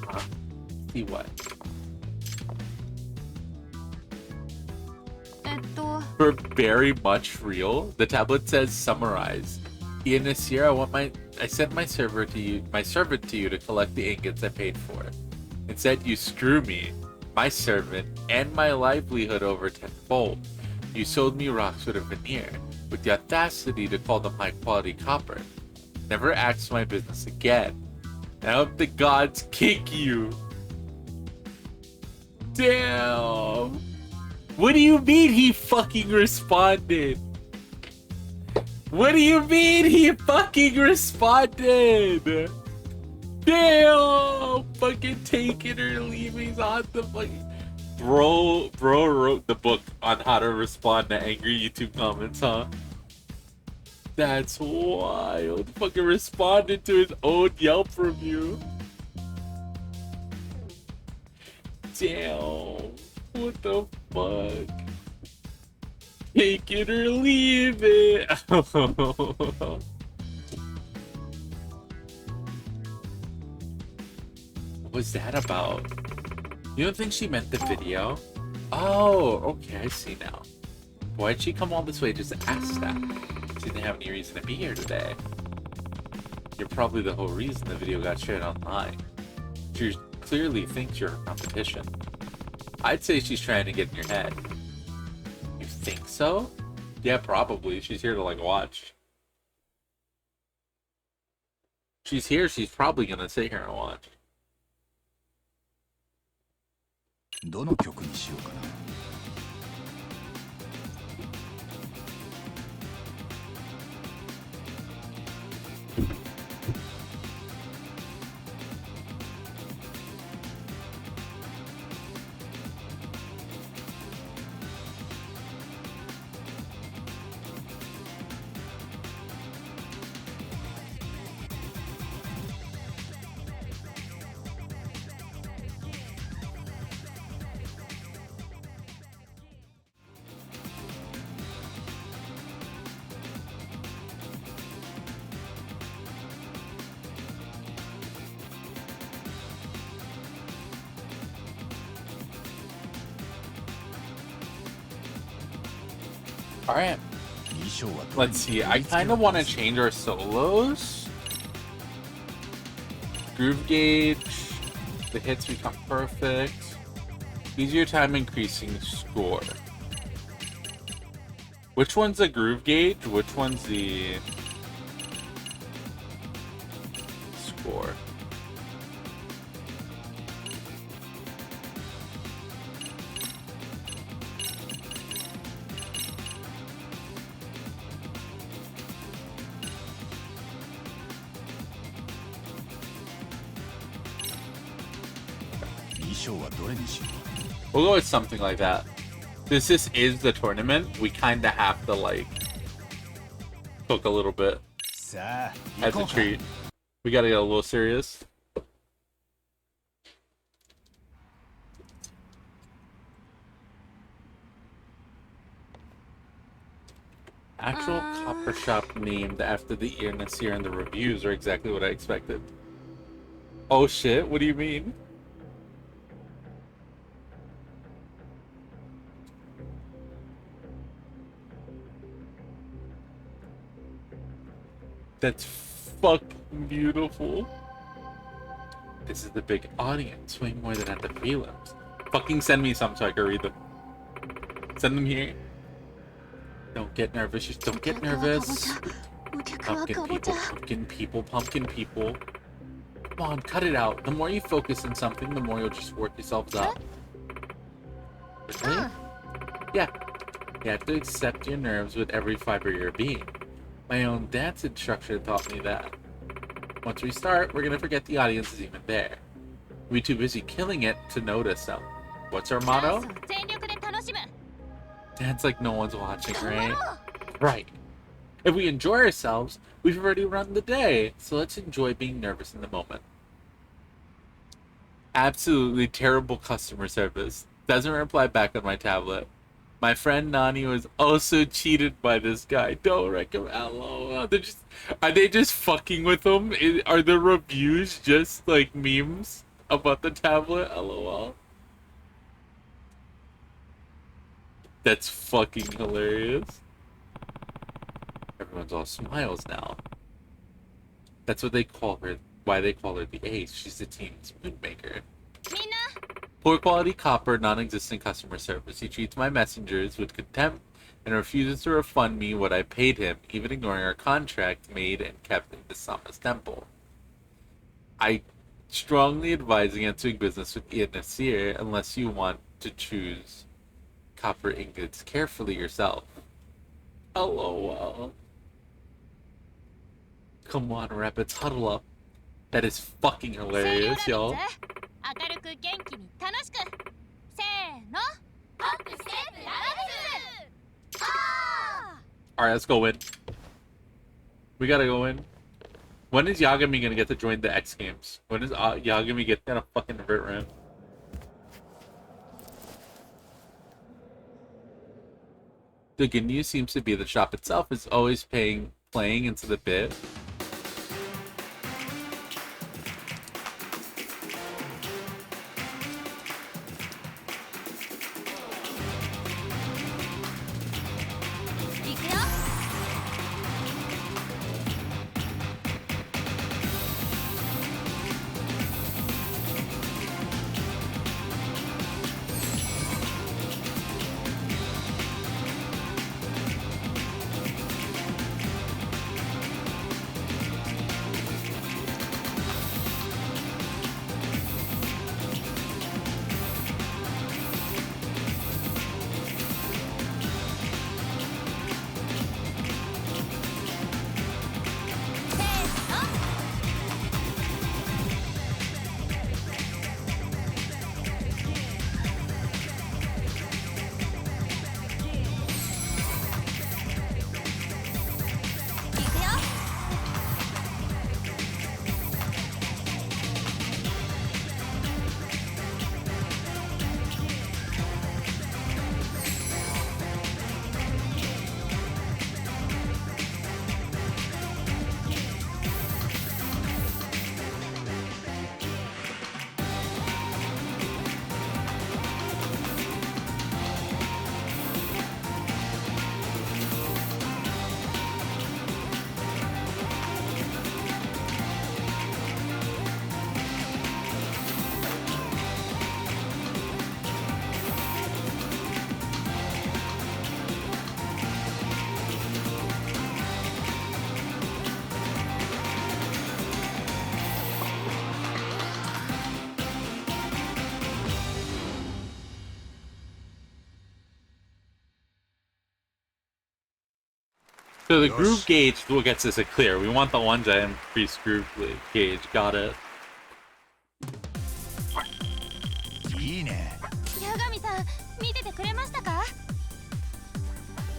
S1: Huh? See what? For very much real, the tablet says summarize. Ian Nasir, I sent my servant to you to collect the ingots I paid for. Instead, you screw me, my servant, and my livelihood over tenfold. You sold me rocks with a veneer, with the audacity to call them high-quality copper. Never ask my business again. I hope the gods kick you. Damn. What do you mean he fucking responded? What do you mean he fucking responded? Damn! Fucking taking or leaving on the fucking... Bro wrote the book on how to respond to angry YouTube comments, huh? That's wild. Fucking responded to his own Yelp review. Damn. What the fuck? Take it or leave it. What was that about? You don't think she meant the video? Oh, okay, I see now. Why'd she come all this way just to ask that? She didn't have any reason to be here today. You're probably the whole reason the video got shared online. She clearly thinks you're a competition. I'd say she's trying to get in your head. You think so? Yeah, probably. She's here to, like, watch. She's here, she's probably gonna sit here and watch.
S2: どの曲にしようかな。
S1: Alright. Let's see. I kind of want to change our solos. Groove gauge. The hits become perfect. Easier time increasing score. Which one's the groove gauge? Which one's the score? We'll go with something like that. Since this is the tournament, we kind of have to, like, cook a little bit as a treat. We gotta get a little serious. Actual copper shop named after the ear Nasir and the reviews are exactly what I expected. Oh shit, what do you mean? That's fucking beautiful. This is the big audience, way more than at the prelims. Fucking send me some so I can read them. Send them here. Don't get nervous, just don't get nervous. Pumpkin people, pumpkin people, pumpkin people. Come on, cut it out. The more you focus on something, the more you'll just work yourselves up. Really? Yeah. You have to accept your nerves with every fiber of your being. My own dance instructor taught me that. Once we start, we're gonna forget the audience is even there. We'll be too busy killing it to notice them. What's our motto? Dance like no one's watching, right? Right. If we enjoy ourselves, We've already run the day, so let's enjoy being nervous in the moment. Absolutely terrible customer service. Doesn't reply back on my tablet. My friend Nani was also cheated by this guy. Don't recommend. LOL. Are they just fucking with him? Are the reviews just like memes about the tablet? LOL. That's fucking hilarious. Everyone's all smiles now. That's what they call her. Why they call her the Ace. She's the team's mood maker. Poor quality copper, non-existent customer service. He treats my messengers with contempt and refuses to refund me what I paid him, even ignoring our contract made and kept in Bisama's temple. I strongly advise against doing business with Ian Nasir unless you want to choose copper ingots carefully yourself. LOL. Come on, rabbits, huddle up. That is fucking hilarious, y'all. Alright, let's go in. We gotta go in. When is Yagami gonna get to join the X Games? When is Yagami gonna fucking vert ramp? The good news seems to be the shop itself is always playing into the bit. So the groove gauge is what gets us a clear. We want the one giant increased groove gauge. Got it.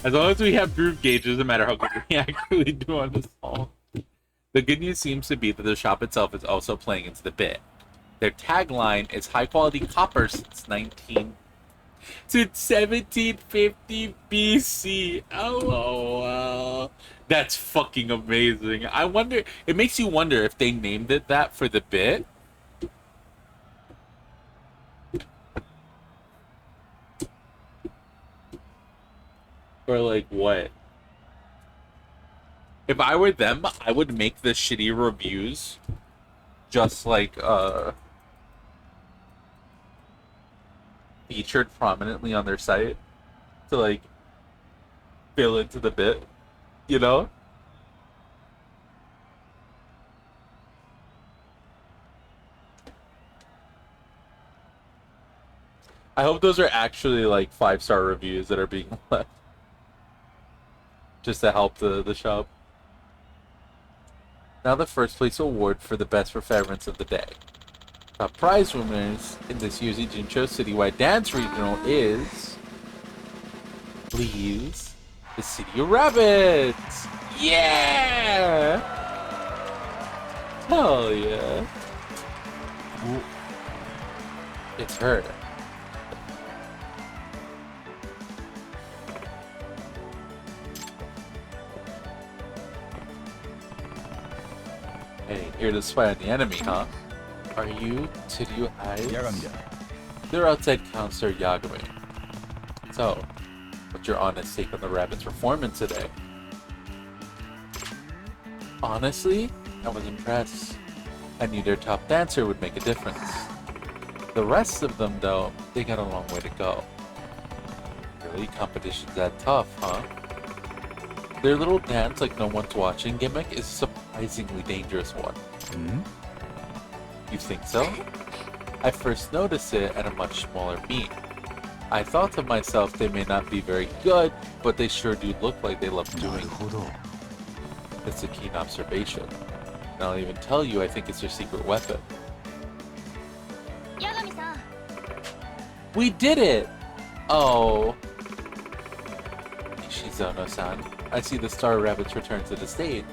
S1: As long as we have groove gauge, it doesn't matter how good we actually do on this song. The good news seems to be that the shop itself is also playing into the bit. Their tagline is high quality copper since 1750 BC. LOL. That's fucking amazing. I wonder, it makes you wonder if they named it that for the bit. Or like what? If I were them, I would make the shitty reviews just like featured prominently on their site to like fill into the bit, you know? I hope those are actually like 5-star reviews that are being left just to help the shop. Now the first place award for the best performance of the day. Top prize winners in this year's Jincho Citywide Dance Regional is... please, the City of Rabbits! Yeah! Hell yeah. It's her. Hey, here to spy on the enemy, huh? Are you Tidyu Eyes?
S2: Yagami da.
S1: They're outside Counselor Yagami. So, what's your honest take on the rabbit's performance today? Honestly, I was impressed. I knew their top dancer would make a difference. The rest of them, though, they got a long way to go. Really, competition's that tough, huh? Their little dance like no one's watching gimmick is a surprisingly dangerous one.
S2: Hmm?
S1: You think so? I first noticed it at a much smaller meet. I thought to myself they may not be very good, but they sure do look like they love doing it. It's a keen observation. And I'll even tell you I think it's their secret weapon.
S3: Yagami-san.
S1: We did it! Oh. Shizono-san, I see the Star Rabbit's return to the stage.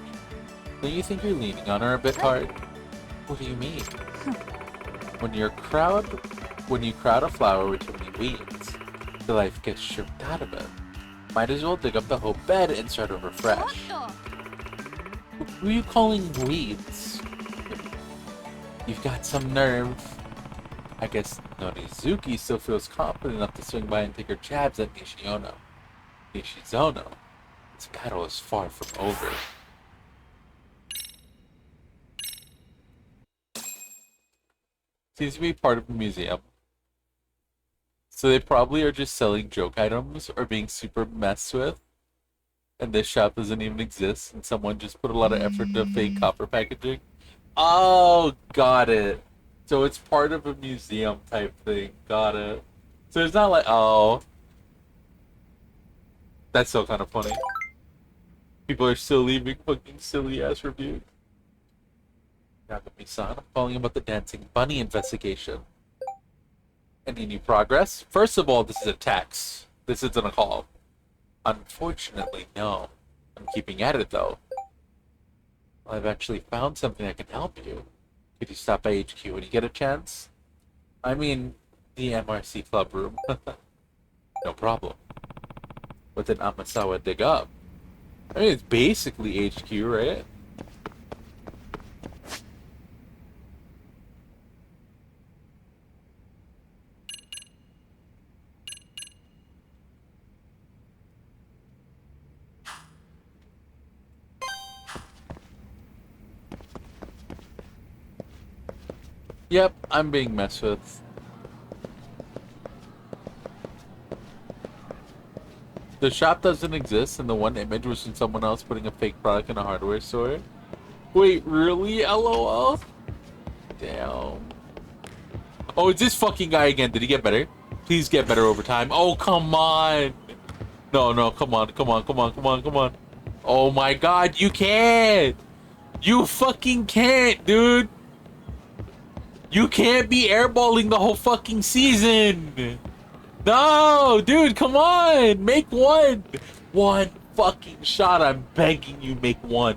S1: Don't you think you're leaning on her a bit hard? What do you mean? When you crowd a flower with too many weeds, the life gets stripped out of it. Might as well dig up the whole bed and start over fresh. Who are you calling weeds? You've got some nerve. I guess Norizuki still feels confident enough to swing by and take her jabs at Nishizono. This battle is far from over. Seems to be part of a museum. So they probably are just selling joke items or being super messed with. And this shop doesn't even exist and someone just put a lot of effort into fake copper packaging. Oh, got it. So it's part of a museum type thing. Got it. So it's not like, oh. That's still kind of funny. People are still leaving fucking silly ass reviews. Yagami-san, I'm calling about the dancing bunny investigation. Any new progress? First of all, this is a text. This isn't a call. Unfortunately, no. I'm keeping at it, though. Well, I've actually found something that can help you. Could you stop by HQ when you get a chance? I mean, the MRC club room. No problem. What did Amasawa dig up? I mean, it's basically HQ, right? Yep, I'm being messed with. The shop doesn't exist, and the one image was from someone else putting a fake product in a hardware store. Wait, really? LOL? Damn. Oh, it's this fucking guy again. Did he get better? Please get better over time. Oh, come on. No, come on. Oh my god, you can't. You fucking can't, dude. You can't be airballing the whole fucking season. No, dude, come on. Make one. One fucking shot. I'm begging you, make one.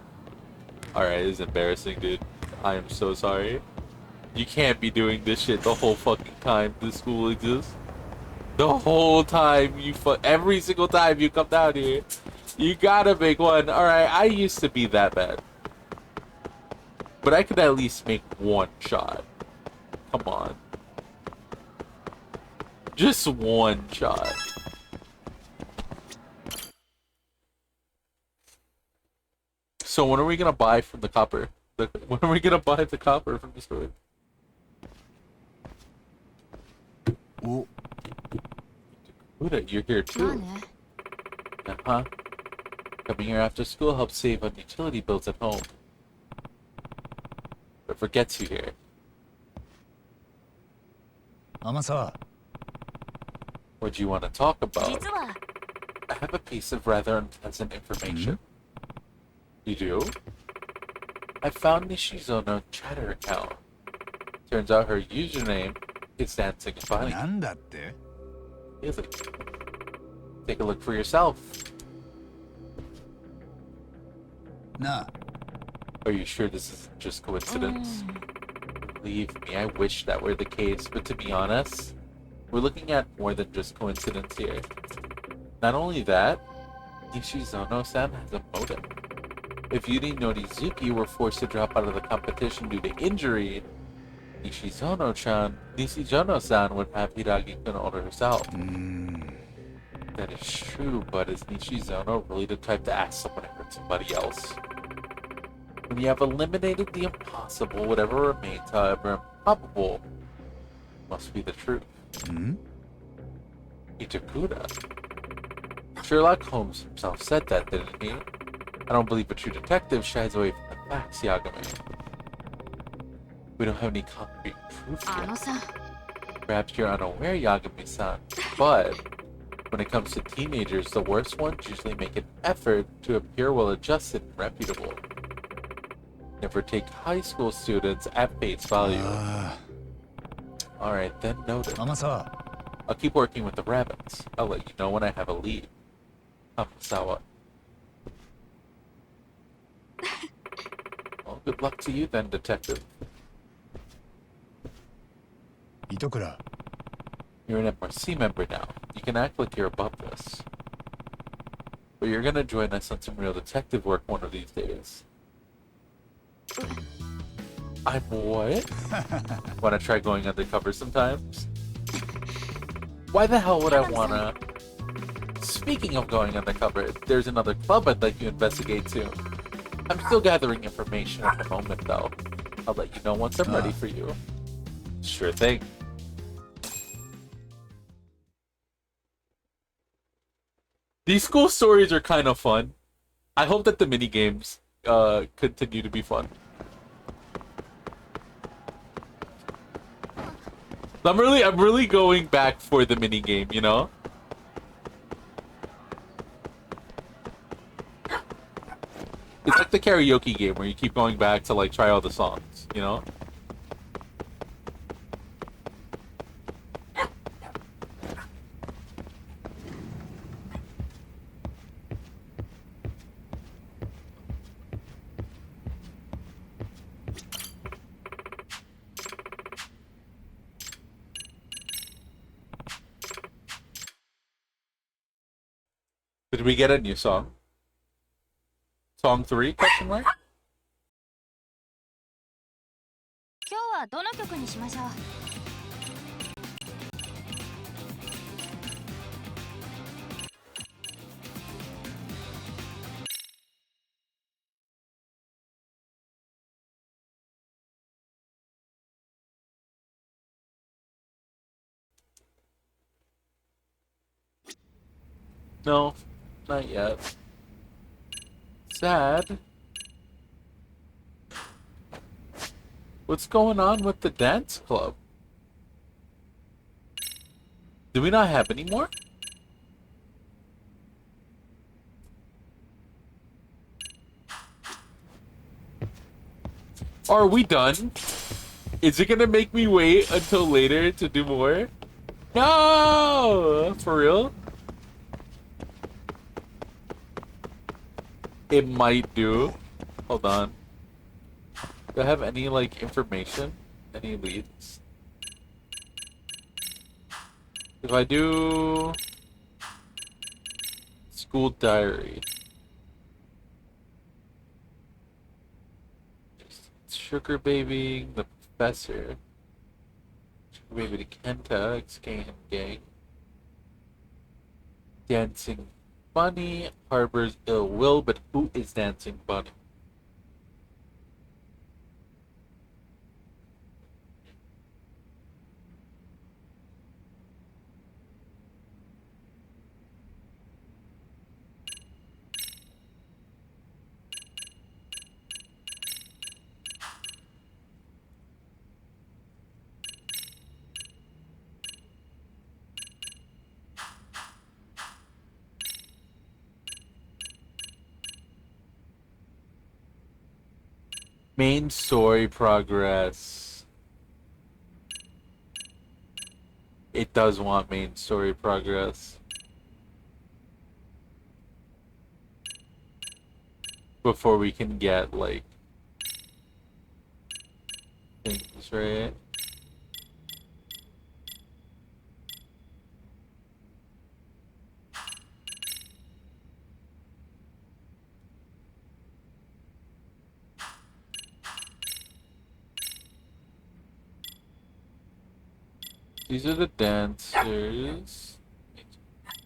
S1: Alright, this is embarrassing, dude. I am so sorry. You can't be doing this shit the whole fucking time this school exists. The whole time every single time you come down here. You gotta make one. Alright, I used to be that bad. But I could at least make one shot. Come on. Just one shot. So when are we gonna buy from the copper? When are we gonna buy the copper from the store?
S2: Oh.
S1: Uda, you're here too. Uh-huh. Coming here after school helps save on utility bills at home. Whatever gets you here.
S2: Amasawa.
S1: What do you want to talk about?
S3: 実は
S1: I have a piece of rather unpleasant information. You do? I found Nishizono Chatter account. Turns out her username is Dancing Bunny.
S2: なんだって?
S1: Really? Take a look for yourself.
S2: なあ、
S1: Are you sure this isn't just coincidence? Believe me, I wish that were the case, but to be honest, we're looking at more than just coincidence here. Not only that, Nishizono-san has a motive. If Yuri Norizuki were forced to drop out of the competition due to injury, Nishizono-san would have Hiragi-kun order herself. That is true, but is Nishizono really the type to ask someone to hurt somebody else? When you have eliminated the impossible, whatever remains, however improbable, must be the truth. Itakura. Sherlock Holmes himself said that, didn't he? I don't believe a true detective shies away from the facts, Yagami. We don't have any concrete proof yet. Perhaps you're unaware, Yagami-san, but when it comes to teenagers, the worst ones usually make an effort to appear well-adjusted and reputable. Never take high school students at face value. Alright, then noted. I'll keep working with the rabbits. I'll let you know when I have a lead. Amasawa. Well, good luck to you then, detective.
S2: 糸倉、
S1: You're an MRC member now. You can act like you're above this. But you're gonna join us on some real detective work one of these days. I'm what? Wanna try going undercover sometimes? Why the hell would I wanna? Speaking of going undercover, there's another club I'd like you to investigate too. I'm still gathering information at the moment though. I'll let you know once I'm ready for you. Sure thing. These school stories are kind of fun. I hope that the mini games continue to be fun. I'm really going back for the mini game, you know? It's like the karaoke game where you keep going back to like try all the songs, you know? Did we get a new song? Song 3? Question mark?
S3: 今日はどの曲にしましょう。
S1: No, not yet. Sad. What's going on with the dance club? Do we not have any more? Are we done? Is it gonna make me wait until later to do more? No! For real? It might do. Hold on. Do I have any, like, information? Any leads? If I do... School diary. Sugar babying the professor. Sugar baby to Kenta, ex-gang gang. Dancing Bunny harbors ill will, but who is Dancing Bunny? Main story progress. It does want main story progress. before we can get, like, things, right? These are the dancers.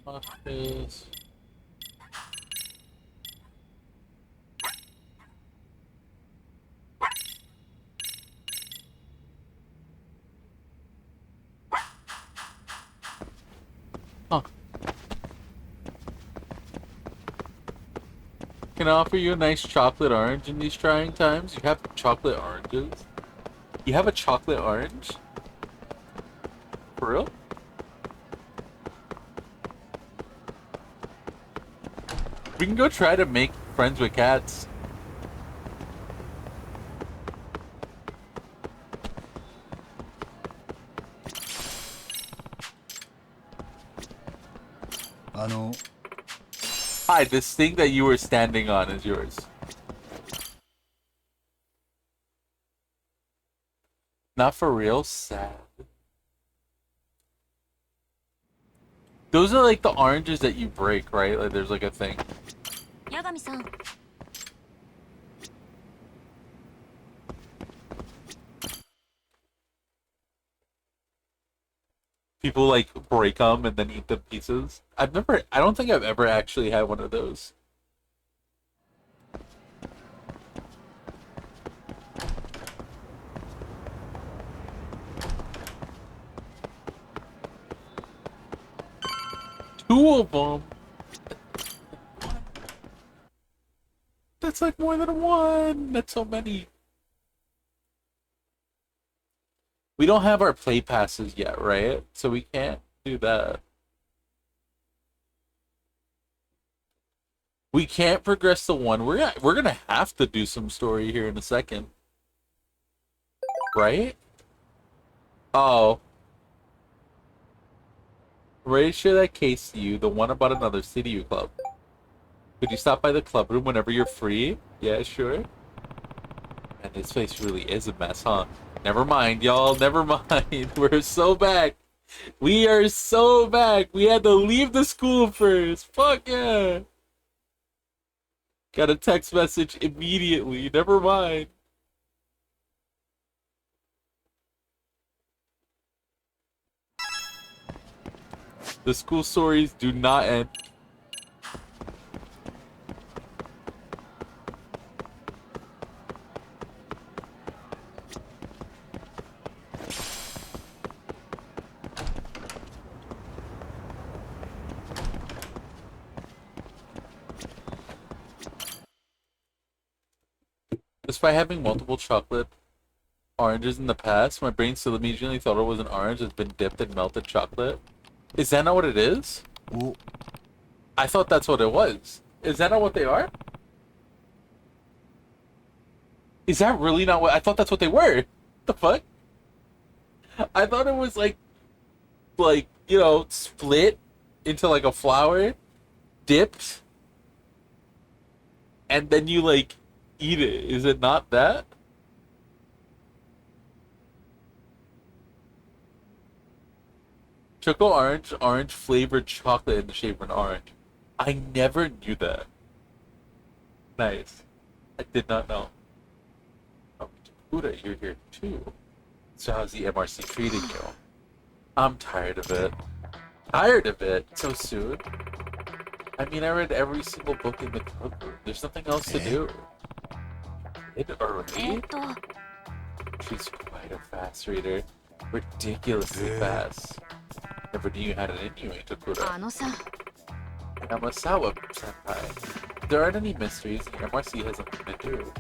S1: Office. Huh. Can I offer you a nice chocolate orange in these trying times? You have chocolate oranges? You have a chocolate orange? For real? We can go try to make friends with cats. Hi, this thing that you were standing on is yours. Not for real? Sad. Those are like the oranges that you break, right? Like there's like a thing.
S3: Yagami-san.
S1: People like break them and then eat the pieces. I don't think I've ever actually had one of those. Two of them. That's like more than one. That's so many. We don't have our play passes yet, right? So we can't do that. We can't progress the one. We're gonna have to do some story here in a second. Right? Oh. Ready to share that case to you, the one about another city you club. Could you stop by the club room whenever you're free? Yeah, sure. And this place really is a mess, huh? Never mind, y'all. Never mind. We're so back. We are so back. We had to leave the school first. Fuck yeah. Got a text message immediately. Never mind. The school stories do not end. Despite having multiple chocolate oranges in the past, my brain still immediately thought it was an orange that's been dipped in melted chocolate. Is that not what it is?
S2: Oh.
S1: I thought that's what it was. Is that not what they are? Is that really not what... I thought that's what they were. The fuck? I thought it was like, you know, split into like a flour, dipped, and then you like eat it. Is it not that? Choco orange, orange flavored chocolate in the shape of an orange. I never knew that. Nice. I did not know. Oh, Kuda, you're here too. So how's the MRC treating you? I'm tired of it. Tired of it? So soon? I mean, I read every single book in the cookbook. There's nothing else to do. It early? She's quite a fast reader. Ridiculously fast. Never knew you had it in you, Takura. Yamasawa, senpai. There aren't any mysteries, and MRC has nothing to do.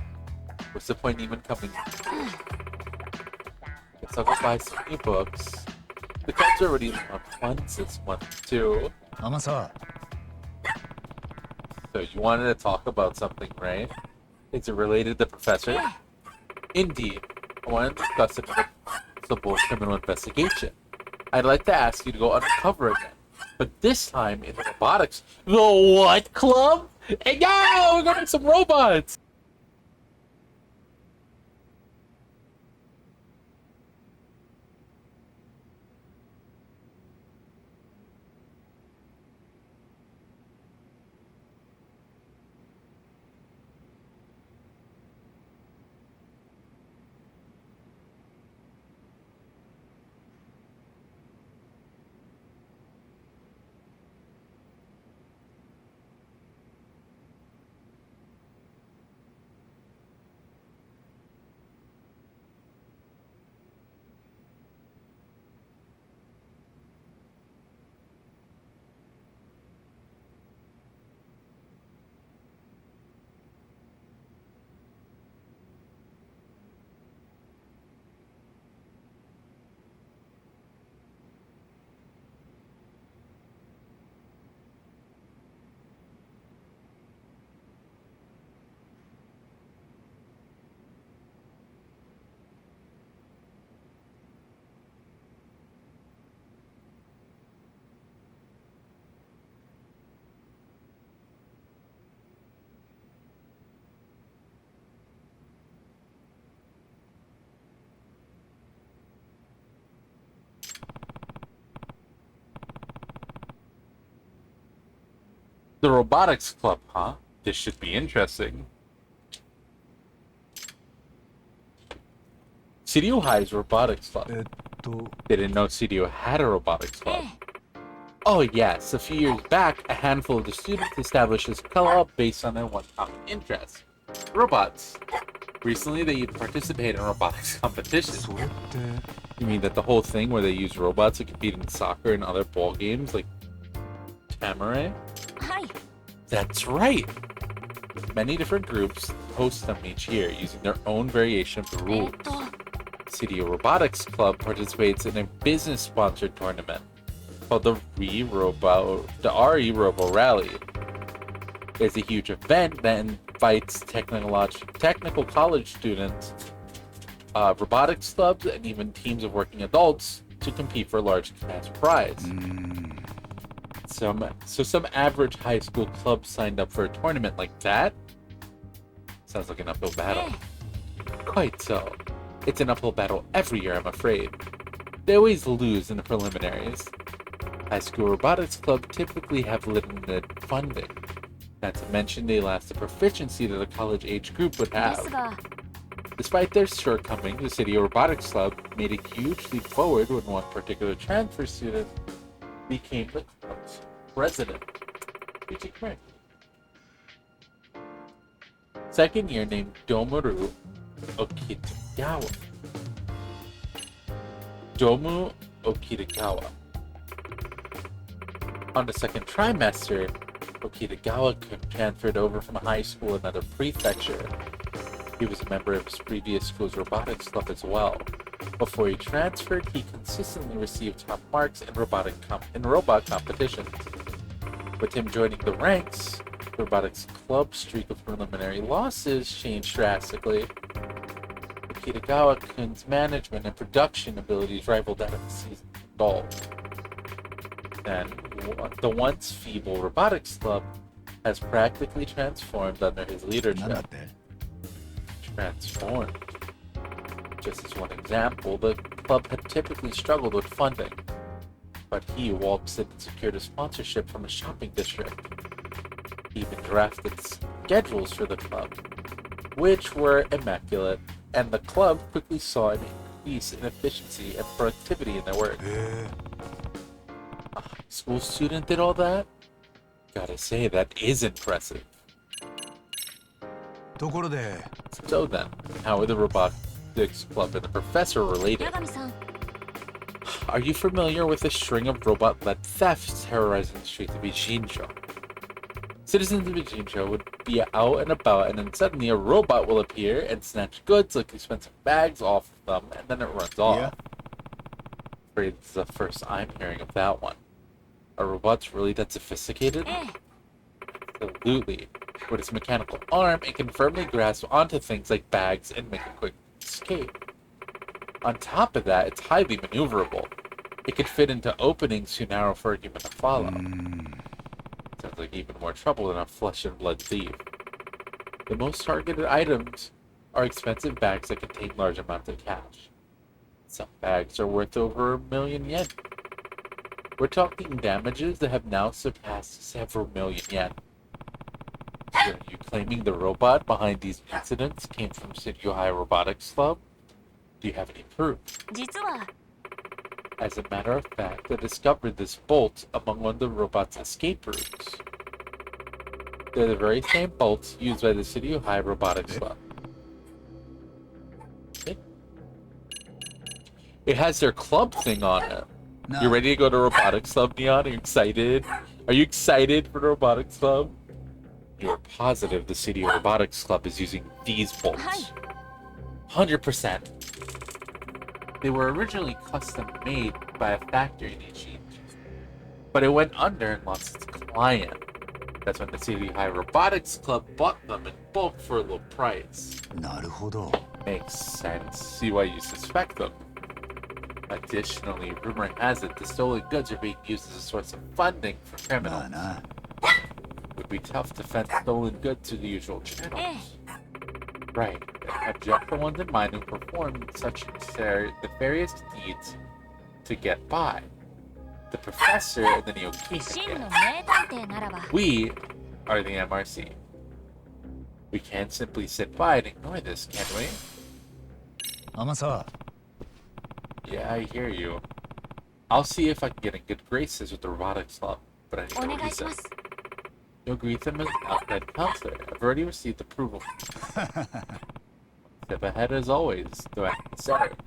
S1: What's the point even coming? Guess I'll go buy some new books. The club's already on once this month, too.
S2: Amasa.
S1: So you wanted to talk about something, right? Is it related to the professor? Indeed. I wanted to discuss it in a possible criminal investigation. I'd like to ask you to go undercover again. But this time in robotics. The what club? And yeah, we're going to some robots! The robotics club, huh? This should be interesting. CDO High's robotics club. They didn't know CDO had a robotics club. Oh yes, a few years back, a handful of the students established this club based on their one common interest: robots. Recently, they even participated in robotics competitions. You mean that the whole thing where they use robots to compete in soccer and other ball games like Tamare?
S3: Hi.
S1: That's right! Many different groups host them each year using their own variation of the rules. CDO Robotics Club participates in a business-sponsored tournament called the RE Robo Rally. It's a huge event that invites technical college students, robotics clubs, and even teams of working adults to compete for a large cash prize. Some average high school club signed up for a tournament like that? Sounds like an uphill battle. Quite so. It's an uphill battle every year, I'm afraid. They always lose in the preliminaries. High school robotics club typically have limited funding. Not to mention they lack the proficiency that a college age group would have. Despite their shortcomings, the City Robotics Club made a huge leap forward when one particular transfer student became the club's president. Second year named Domoru Okitagawa. Domu Okitagawa. On the second trimester, Okitagawa transferred over from high school in another prefecture. He was a member of his previous school's robotics club as well. Before he transferred, he consistently received top marks in robot competitions. With him joining the ranks, the robotics club streak of preliminary losses changed drastically. Okitagawa-kun's management and production abilities rivaled that of the seasoned adult. And the once feeble robotics club has practically transformed under his leadership. Transformed. Just as one example, the club had typically struggled with funding, but he, Walpson, secured a sponsorship from a shopping district. He even drafted schedules for the club, which were immaculate, and the club quickly saw an increase in efficiency and productivity in their work. A high school student did all that? Gotta say, that is impressive. So then, how are the robotics club and the professor related?
S3: Yagami-san.
S1: Are you familiar with a string of robot-led thefts terrorizing the streets of Ijincho? Citizens of Ijincho would be out and about, and then suddenly a robot will appear and snatch goods like expensive bags off of them, and then it runs off.
S2: Yeah.
S1: Afraid it's the first I'm hearing of that one. Are robots really that sophisticated? Absolutely. With its mechanical arm, it can firmly grasp onto things like bags and make a quick escape. On top of that, it's highly maneuverable. It could fit into openings too narrow for a human to follow. Sounds like even more trouble than a flesh and blood thief. The most targeted items are expensive bags that contain large amounts of cash. Some bags are worth over 1,000,000 yen. We're talking damages that have now surpassed several million yen. So are you claiming the robot behind these incidents came from City High Robotics Club? Do you have any proof?
S3: 実は
S1: As a matter of fact, I discovered this bolt among one of the robot's escape routes. They're the very same bolts used by the City High Robotics Club. It has their club thing on it. You ready to go to Robotics Club, Neon? Are you excited? Are you excited for the Robotics Club? You're positive the City Robotics Club is using these bolts. 100%. They were originally custom made by a factory in Ichi, but it went under and lost its client. That's when the City High Robotics Club bought them in bulk for a low price.
S2: なるほど。
S1: Makes sense. See why you suspect them. Additionally, rumor has it the stolen goods are being used as a source of funding for
S2: まあ
S1: criminals.
S2: な。
S1: It would be tough to fence stolen goods through the usual channels.
S3: ええ
S1: Right. I have just the ones in mind who perform such nefarious deeds to get by. The professor and the
S3: 真の
S1: Neokean.
S3: 名探偵ならば
S1: We are the MRC. We can't simply sit by and ignore this, can we?
S2: 天沢。
S1: Yeah, I hear you. I'll see if I can get in good graces with the robotics club, but I need
S3: お
S1: to
S3: 願
S1: greet
S3: いし
S1: them.
S3: ます
S1: You'll greet them as an outside counselor. I've already received approval. Step ahead as always, though I haven't said it.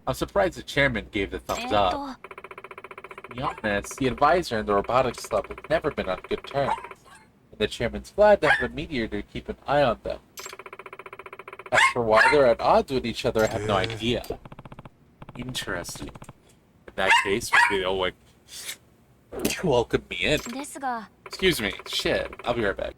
S1: I'm surprised the chairman gave the
S3: え
S1: thumbs
S3: ー
S1: up.
S3: と
S1: To be honest, the advisor and the robotics club have never been on good terms, and the chairman's glad to have a mediator to keep an eye on them. As for why they're at odds with each other, I have no idea. Interesting. In that case, maybe they'll like welcome me in.
S3: ですが
S1: Excuse me. Shit. I'll be right back.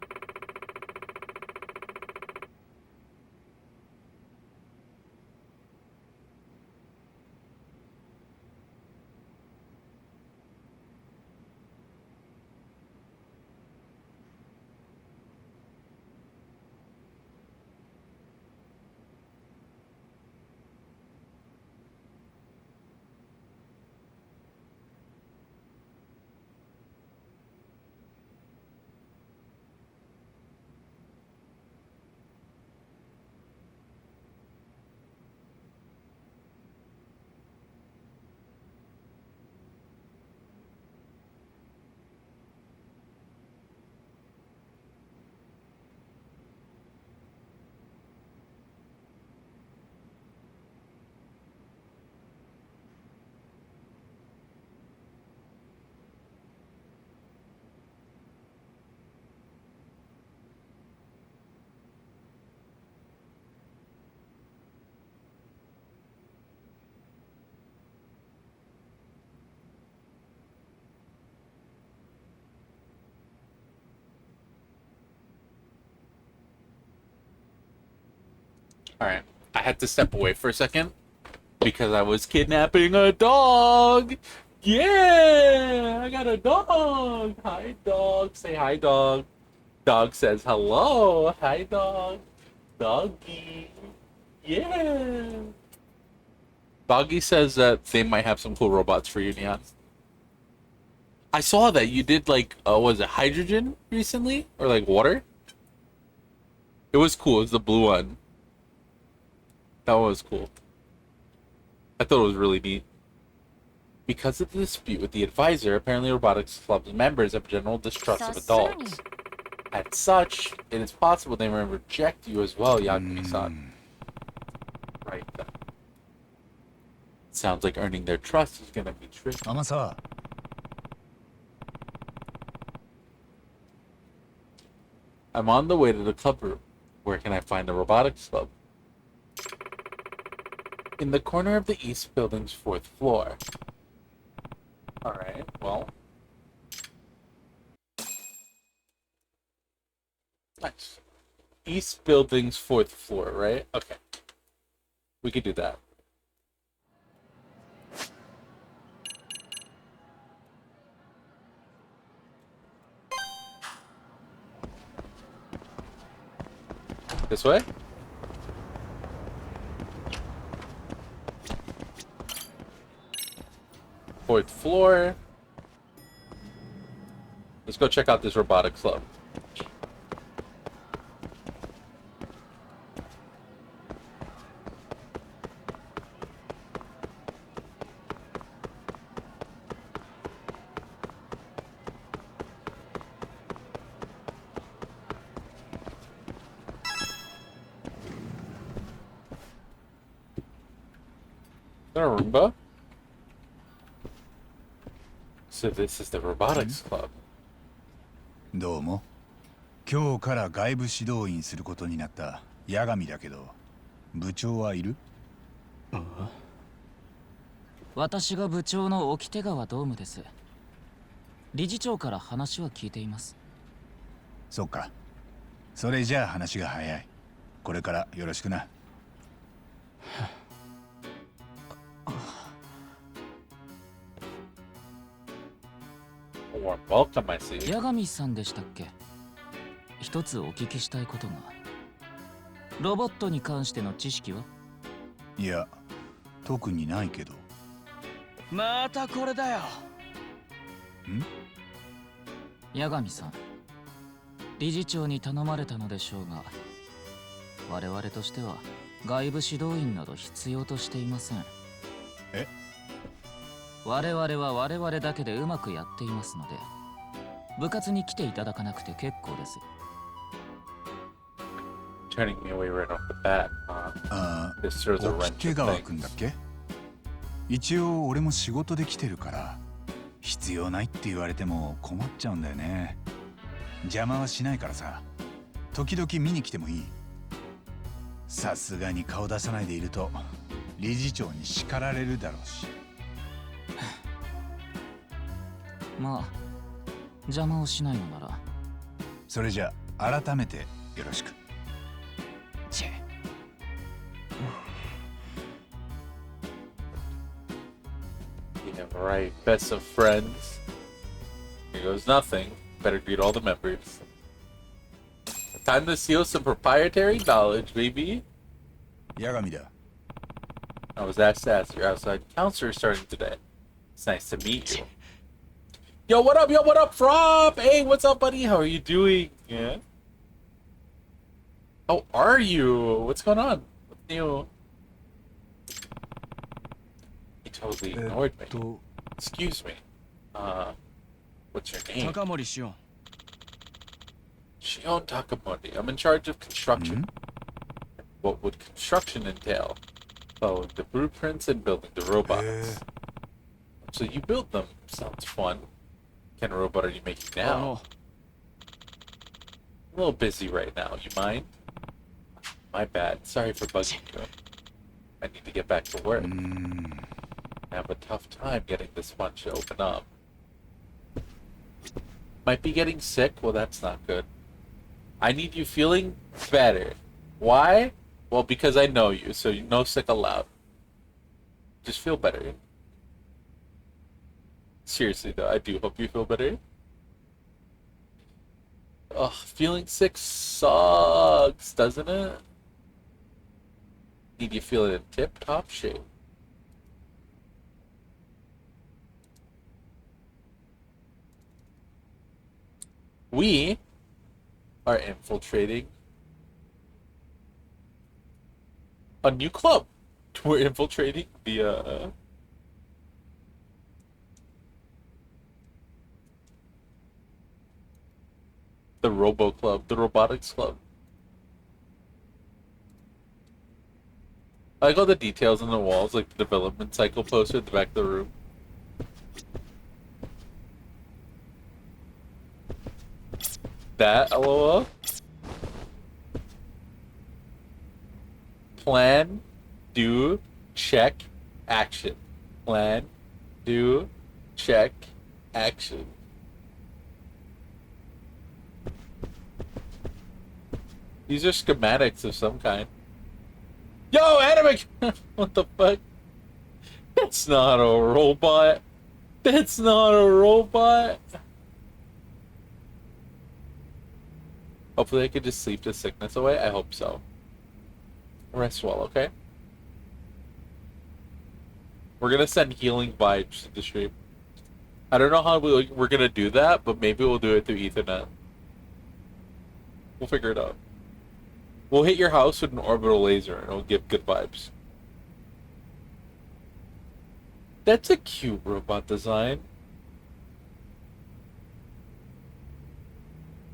S1: Alright. I had to step away for a second because I was kidnapping a dog. Yeah, I got a dog. Hi, dog. Say hi, dog. Dog says hello. Hi, dog. Doggy. Yeah. Doggy says that they might have some cool robots for you, Neon. I saw that you did like, was it hydrogen recently? Or like water? It was cool. It was the blue one. That one was cool. I thought it was really neat. Because of the dispute with the advisor, apparently Robotics Club's members have general distrust of adults. As such, it is possible they may reject you as well, Yagami-san. Right then. Sounds like earning their trust is gonna be tricky.
S2: 天沢。
S1: I'm on the way to the club room. Where can I find the Robotics Club? In the corner of the East Building's 4th floor. Alright, well. Nice. East Building's 4th floor, right? Okay. We could do that. This way? Fourth floor. Let's go check out this robotics club. Is there a Roomba? So this is the robotics club.
S2: どうも。今日から外部指導員することになった八神だけど、部長はいる？
S5: 私が部長の沖手川ドームです。理事長から話は聞いています。
S2: そっか。それじゃあ話が早い。これからよろしくな。
S1: Warm welcome, I see.
S5: 八神さんでしたっけ？一つお聞きしたいことが。ロボットに関しての知識は？
S2: いや、特にないけど。
S6: またこれだよ。
S5: 八神さん、理事長に頼まれたのでしょうが、我々としては外部指導員など必要としていません。
S2: え？
S5: 我々は我々だけでうまくやっていますので、部活に来ていただかなくて結構です。
S1: Turning me away right off the bat.
S2: あ
S1: This throws a
S2: あ、
S1: wrench
S2: 沖
S1: in
S2: 川くんだっ
S1: things.
S2: け？一応俺も仕事で来てるから、必要ないって言われても困っちゃうんだよね。邪魔はしないからさ、時々見に来てもいい？さすがに顔出さないでいると理事長に叱られるだろうし。
S5: まあ、邪魔をしないのなら。
S2: それじゃあ改めてよろしく。チェ。
S1: Yeah, right. Best of friends. Here goes nothing. Better greet all the members. Time to steal some proprietary knowledge, baby.
S2: 八神だ。
S1: I was asked to ask your outside counselor starting today. It's nice to meet you. Yo, what up? Yo, what up, Frop? Hey, what's up, buddy? How are you doing? Yeah. How are you? What's going on? What's new? He totally ignored me. Excuse me. What's your name?
S6: 高森しおん。
S1: Shion Takamori. I'm in charge of construction. What would construction entail? Following the blueprints and building the robots. So you build them. Sounds fun. What kind of robot are you making now? A little busy right now. You mind? My bad. Sorry for bugging you. I need to get back to work. I have a tough time getting this bunch to open up. Might be getting sick? Well, that's not good. I need you feeling better. Why? Well, because I know you, so no sick allowed. Just feel better. Seriously though, I do hope you feel better. Ugh, feeling sick sucks, doesn't it? Need you feeling in tip-top shape. We are infiltrating a new club. We're infiltrating the Robo Club, the Robotics Club. I like all the details on the walls, like the development cycle poster at the back of the room. That, LOL. Plan, do, check, action. Plan, do, check, action. These are schematics of some kind. Yo, anime! What the fuck? That's not a robot. That's not a robot. Hopefully I can just sleep the sickness away. I hope so. Rest well, okay? We're gonna send healing vibes to the stream. I don't know how we're gonna do that, but maybe we'll do it through Ethernet. We'll figure it out. We'll hit your house with an orbital laser and it'll give good vibes. That's a cute robot design.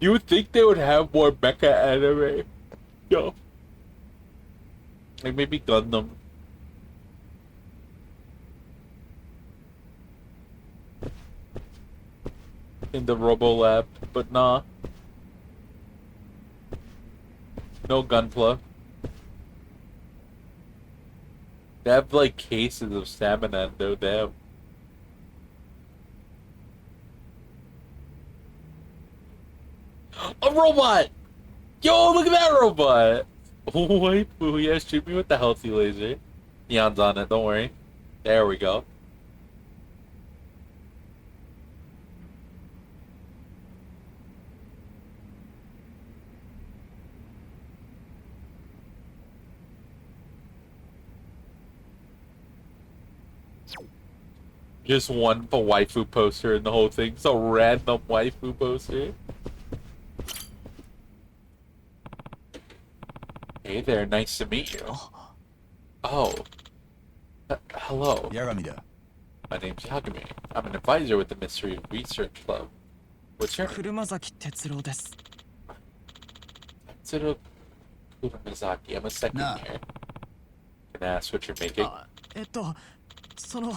S1: You would think they would have more mecha anime. Yo. Like maybe Gundam. In the Robo Lab, but nah. No Gunpla. They have like cases of stamina, no damn. A robot! Yo, look at that robot! Waifu, yeah, shoot me with the healthy laser. Neon's on it, don't worry. There we go. Just one waifu poster and the whole thing's a random waifu poster. Hey there, nice to meet you. Oh. Hello.
S2: Yagami da.
S1: My name's Yagami. I'm an advisor with the Mystery Research Club. What's your name?
S6: 車崎哲郎です
S1: Tsuru Kuramazaki. I'm a second
S2: Nah.
S1: year. Can I ask what you're making?
S6: その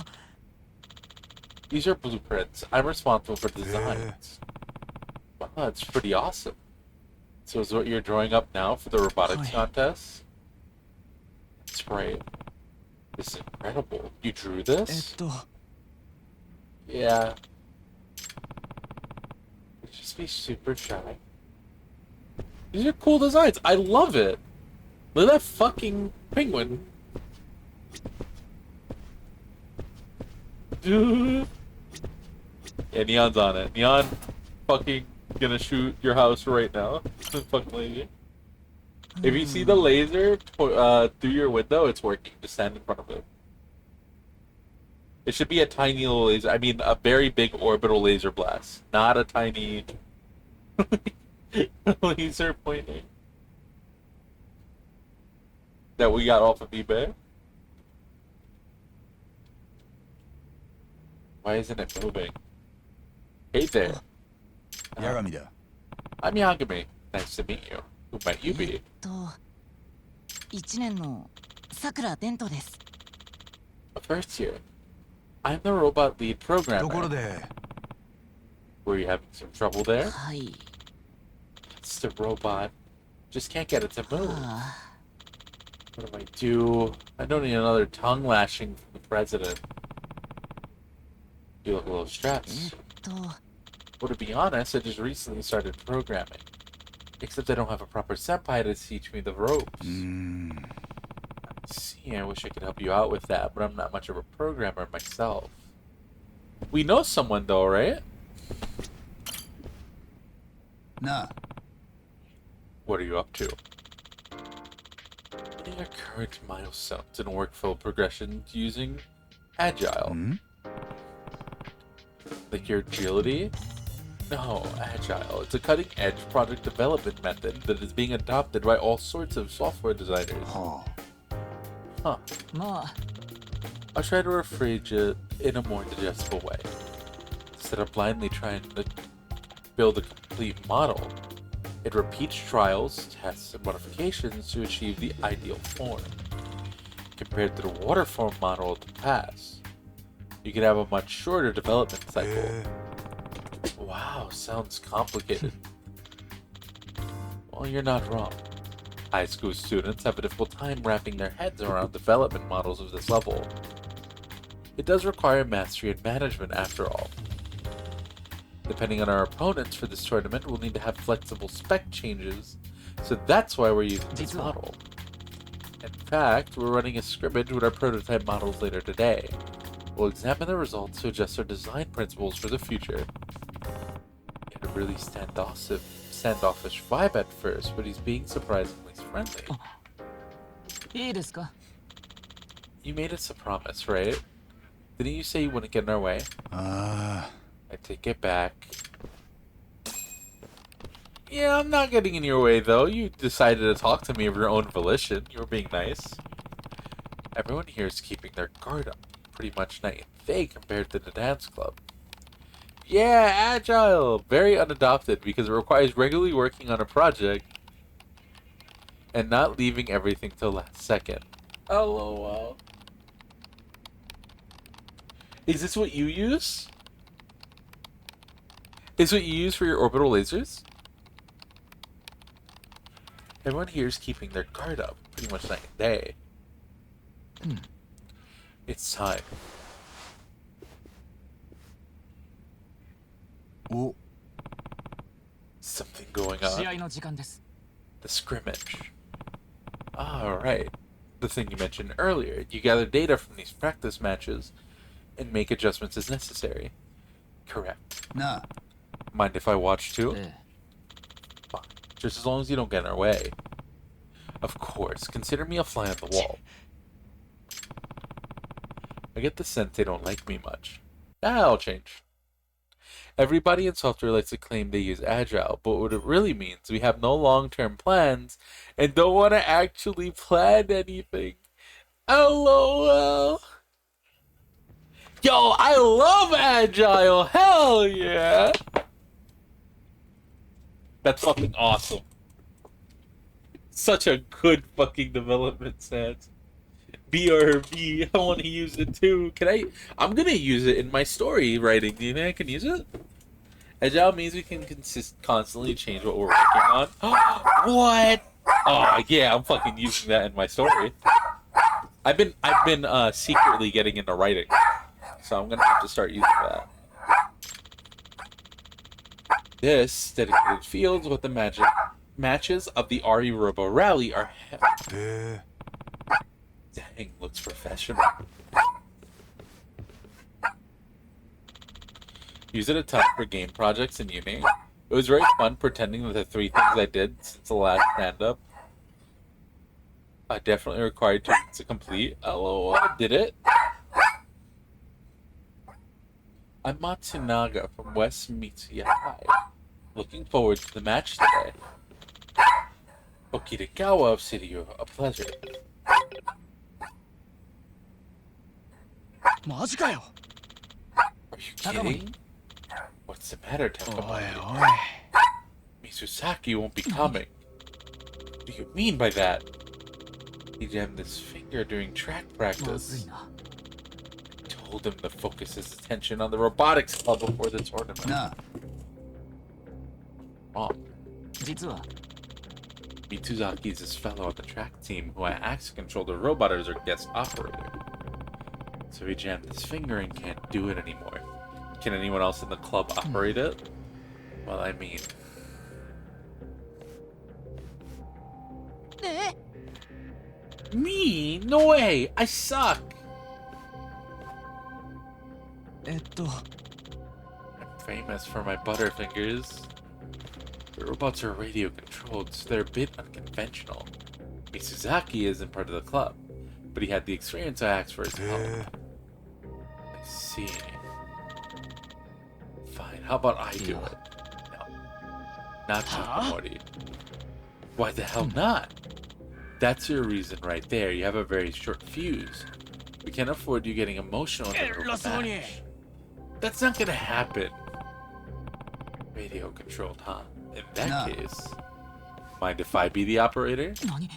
S1: These are blueprints. I'm responsible for designs. Wow, that's pretty awesome. So is what you're drawing up now for the robotics
S6: Hi.
S1: contest? That's great. This is incredible. You drew this? Yeah. Just be super shy. These are cool designs. I love it. Look at that fucking penguin. Dude. Yeah, Neon's on it. Neon fucking gonna shoot your house right now. Fucking laser. If you see the laser through your window, it's working. Just stand in front of it. It should be a tiny little laser. I mean, a very big orbital laser blast. Not a tiny laser pointing that we got off of eBay. Why isn't it moving? Hey there.
S2: Yagami da.
S1: I'm Yagami. Nice to meet you. Who might you be?
S7: 1年のさくら伝人です
S1: A first year. I'm the robot lead
S2: ところ
S1: programmer.
S2: で
S1: Were you having some trouble there?
S7: はい
S1: It's the robot. Just can't get it to move.
S7: あ
S1: What do I do? I don't need another tongue lashing from the president. You look a little stressed. Well, to be honest, I just recently started programming. Except I don't have a proper senpai to teach me the ropes. See, I wish I could help you out with that, but I'm not much of a programmer myself. We know someone though, right?
S2: なあ
S1: What are you up to? What are your current milestones and workflow progressions using Agile? Like your agility? No, Agile. It's a cutting-edge product development method that is being adopted by all sorts of software designers.
S2: は
S1: Huh.
S7: まあ
S1: I'll try to rephrase it in a more digestible way. Instead of blindly trying to build a complete model, it repeats trials, tests, and modifications to achieve the ideal form. Compared to the waterfall model of the past, you can have a much shorter development
S2: あ
S1: cycle. Wow, sounds complicated. Well, you're not wrong. High school students have a difficult time wrapping their heads around development models of this level. It does require mastery and management after all. Depending on our opponents for this tournament, we'll need to have flexible spec changes, so that's why we're using this model. In fact, we're running a scrimmage with our prototype models later today. We'll examine the results to adjust our design principles for the future. It really standoffish vibe at first, but he's being surprisingly friendly.
S5: いいですか
S1: You made us a promise, right? Didn't you say you wouldn't get in our way?
S2: あ
S1: I take it back. Yeah, I'm not getting in your way, though. You decided to talk to me of your own volition. You were being nice. Everyone here is keeping their guard up. Pretty much night and day compared to the dance club. Yeah, agile! Very unadopted because it requires regularly working on a project and not leaving everything till last second. LOL. Is this what you use? Is what you use for your orbital lasers? Everyone here is keeping their guard up pretty much night and day. It's time.
S2: お
S1: Something going
S5: 試
S1: on.
S5: 合の時間です
S1: The scrimmage. Alright. The thing you mentioned earlier. You gather data from these practice matches and make adjustments as necessary. Correct.
S2: なあ
S1: Mind if I watch too?
S5: え
S1: Fine. Just as long as you don't get in our way. Of course. Consider me a fly on the wall. I get the sense they don't like me much. That'll change. Everybody in software likes to claim they use Agile, but what it really means, we have no long-term plans and don't want to actually plan anything. LOL. Yo, I love Agile. Hell yeah. That's fucking awesome. Such a good fucking development sense. BRB, I want to use it too. I'm gonna use it in my story writing. Do you think I can use it? Agile means we can constantly change what we're working on. What? Oh yeah, I'm fucking using that in my story. I've been secretly getting into writing, so I'm gonna have to start using that. This dedicated field with the matches of the RE Robo Rally are.
S2: へえ
S1: Dang, looks professional. Use it a ton for game projects in uni. It was very fun pretending that the 3 things I did since the last stand-up I definitely required 2 weeks to complete. LOL, did it? I'm Matsunaga from West Mitsuya High. Looking forward to the match today. Okitagawa of City, a pleasure.
S6: マジかよ
S1: Are you kidding? What's the matter,
S6: おい
S1: Takamori?
S6: おい
S1: Misusaki won't be coming. What do you mean by that? He jammed his finger during track
S5: まず
S1: practice.
S5: いな
S1: Told him to focus his attention on the robotics club before the tournament.
S2: なあ
S1: Mom,
S5: 実は
S1: Mitsuzaki's his fellow on the track team who I asked to control the robot as our guest operator. So he jammed his finger and can't do it anymore. Can anyone else in the club operate it? Well, I mean... Me? No way! I suck!
S6: I'm
S1: famous for my butterfingers. The robots are radio controlled, so they're a bit unconventional. Mitsuzaki isn't part of the club, but he had the experience I asked for his
S2: へ
S1: help.
S2: え
S1: I see. Fine, how about I do
S5: Yeah.
S1: it? No. Not Takamori. Why the hell not? That's your reason right there. You have a very short fuse. We can't afford you getting emotional in the middle of the match. That's not gonna happen. Radio controlled, huh? In that
S2: No.
S1: case, mind if I be the operator?
S5: 何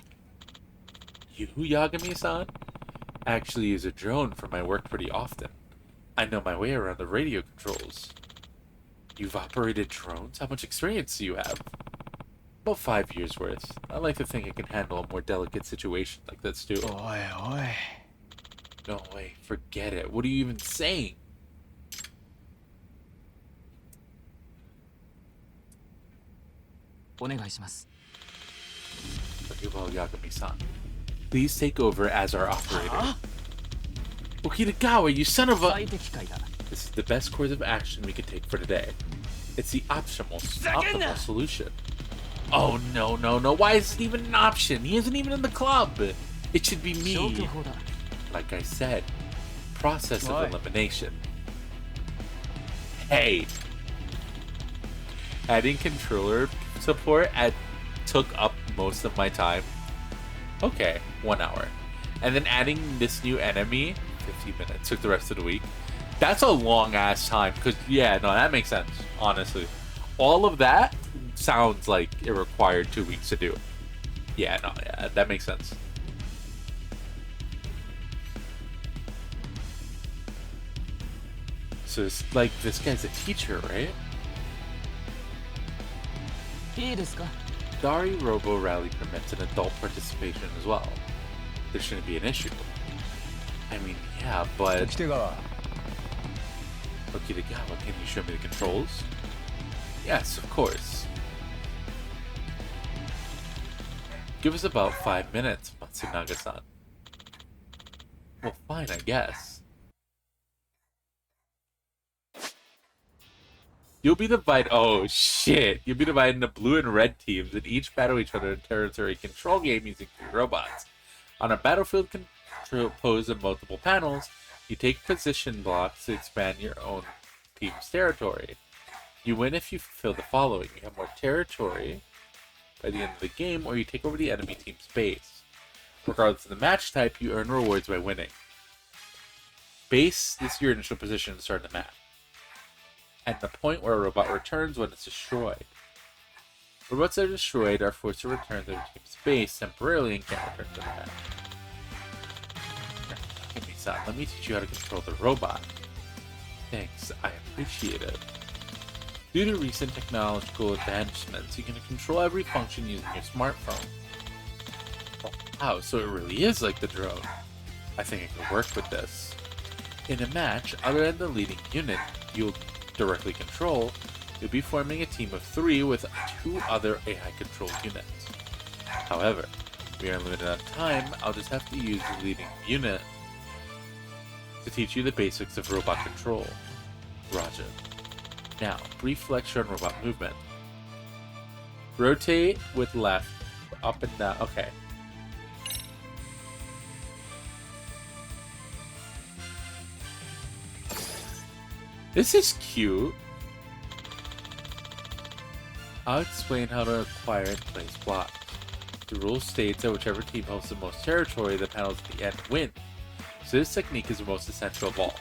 S1: You, Yagami-san? I actually use a drone for my work pretty often. I know my way around the radio controls. You've operated drones? How much experience do you have? About 5 years worth. I like to think I can handle a more delicate situation like this too.
S6: おいおい
S1: No way, forget it. What are you even saying?
S5: お願いします
S1: Very well, Yagami-san. Please take over as our operator. Okitagawa, you son of a...
S5: 最適解だ
S1: This is the best course of action we can take for today. It's the optimal solution. Oh, no, no, no. Why is it even an option? He isn't even in the club. It should be me. Like I said, process of elimination. Hey. Adding controller support took up most of my time. Okay, 1 hour. And then adding this new enemy, 15 minutes, took the rest of the week. That's a long ass time, because yeah, no, that makes sense, honestly. All of that sounds like it required 2 weeks to do. Yeah, no, yeah, that makes sense. So it's like, this guy's a teacher, right? Dari Robo Rally permits an adult participation as well. There shouldn't be an issue. I mean, yeah, but... Okinawa, can you show me the controls? Yes, of course. Give us about 5 minutes, Matsunaga-san. Well, fine, I guess. You'll be divided. Oh shit! You'll be divided into blue and red teams, and each battle each other in a territory control game using 3 robots. On a battlefield composed of multiple panels, you take position blocks to expand your own team's territory. You win if you fulfill the following: you have more territory by the end of the game, or you take over the enemy team's base. Regardless of the match type, you earn rewards by winning. Base is your initial position to start the match, at the point where a robot returns when it's destroyed. Robots that are destroyed are forced to return to their team's base temporarily and can't return to the match. Yagami-san, let me teach you how to control the robot. Thanks, I appreciate it. Due to recent technological advancements, you can control every function using your smartphone. Oh, wow, so it really is like the drone. I think I can work with this. In a match, other than the leading unit you'll directly control, you'll be forming a team of 3 with 2 other AI-controlled units. However, we are limited on time. I'll just have to use the leading unit to teach you the basics of robot control. Roger. Now, brief lecture on robot movement. Rotate with left, up and down. Okay. This is cute. I'll explain how to acquire and place blocks. The rule states that whichever team holds the most territory, the panels at the end win. So this technique is the most essential of all.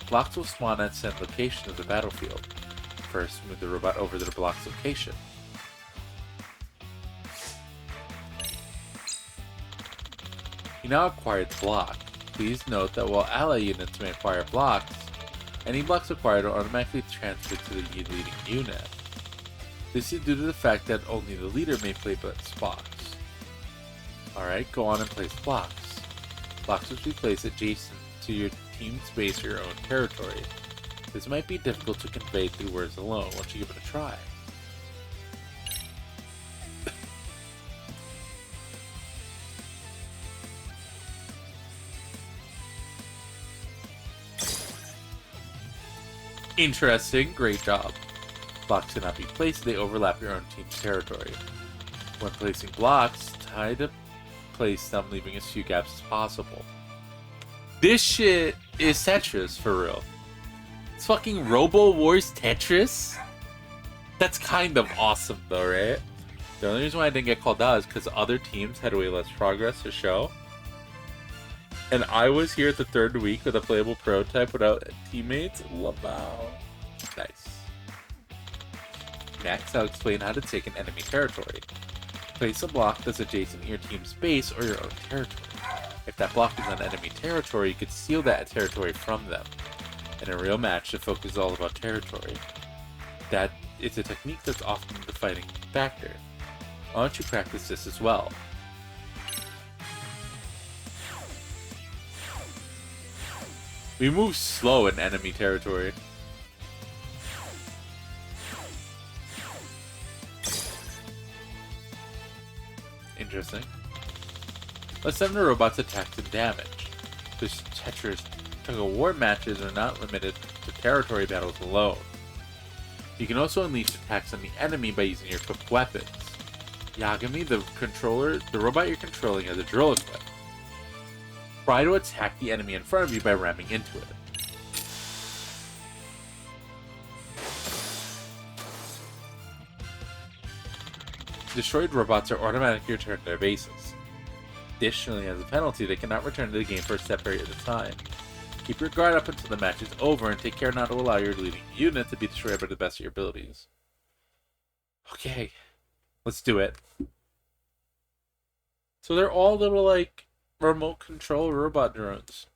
S1: Blocks will spawn at said location of the battlefield. First, move the robot over to the block's location. You now acquired the block. Please note that while ally units may acquire blocks, any blocks acquired are automatically transferred to the leading unit. This is due to the fact that only the leader may play blocks. Alright, go on and place blocks. Blocks which be placed adjacent to your team's base or your own territory. This might be difficult to convey through words alone. Why don't you give it a try? Interesting, great job. Blocks cannot be placed, they overlap your own team's territory. When placing blocks, try to place them leaving as few gaps as possible. This shit is Tetris, for real. It's fucking Robo Wars Tetris? That's kind of awesome though, right? The only reason why I didn't get called out is because other teams had way less progress to show. And I was here at the 3rd week with a playable prototype without teammates. Wow. Nice. Next, I'll explain how to take an enemy territory. Place a block that's adjacent to your team's base or your own territory. If that block is on enemy territory, you could steal that territory from them. In a real match, the focus is all about territory. That is a technique that's often the fighting factor. Why don't you practice this as well? We move slow in enemy territory. Interesting. Let's send the robots attacks and damage. This Tetris tug-of-war matches are not limited to territory battles alone. You can also unleash attacks on the enemy by using your equipped weapons. Yagami, the robot you're controlling, has a drill equipped. Try to attack the enemy in front of you by ramming into it. Destroyed robots are automatically returned to their bases. Additionally, as a penalty, they cannot return to the game for a set period of time. Keep your guard up until the match is over, and take care not to allow your leading unit to be destroyed by the best of your abilities. Okay, let's do it. So they're all little, like, remote control robot drones.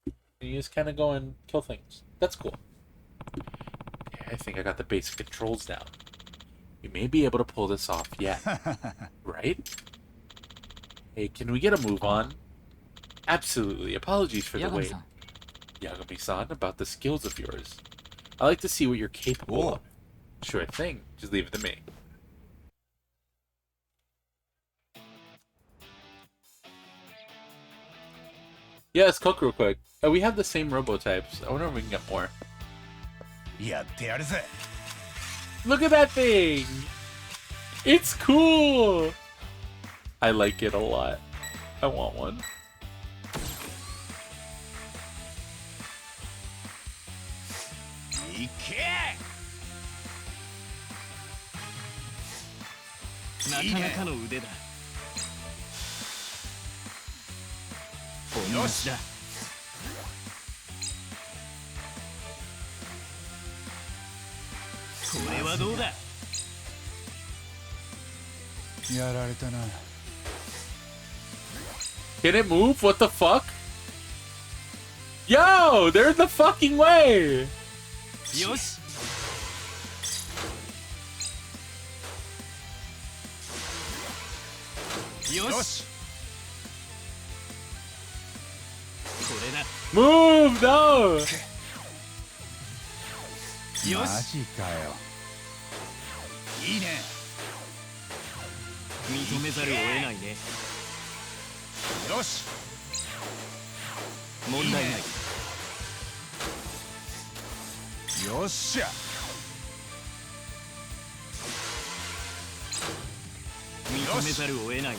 S1: And you just kind of go and kill things. That's cool. Okay, I think I got the basic controls down. You may be able to pull this off yet. Right? Hey, can we get a move on? Absolutely. Apologies for the wait. Yagami-san, about the skills of yours. I like to see what you're capable of. Sure thing. Just leave it to me. Yeah, let's cook real quick. Oh, we have the same robo-types. I wonder if we can get more. Look at that thing! It's cool! I like it a lot. I want one. Can it move? What the fuck? Yo, they're in the fucking way!
S6: Yosh.
S1: Move, no!
S2: マジかよ。いいね。
S6: 認めざるを得ないね。
S2: よし。
S6: 問題ない。
S2: よっしゃ。
S6: 認めざるを得ないね。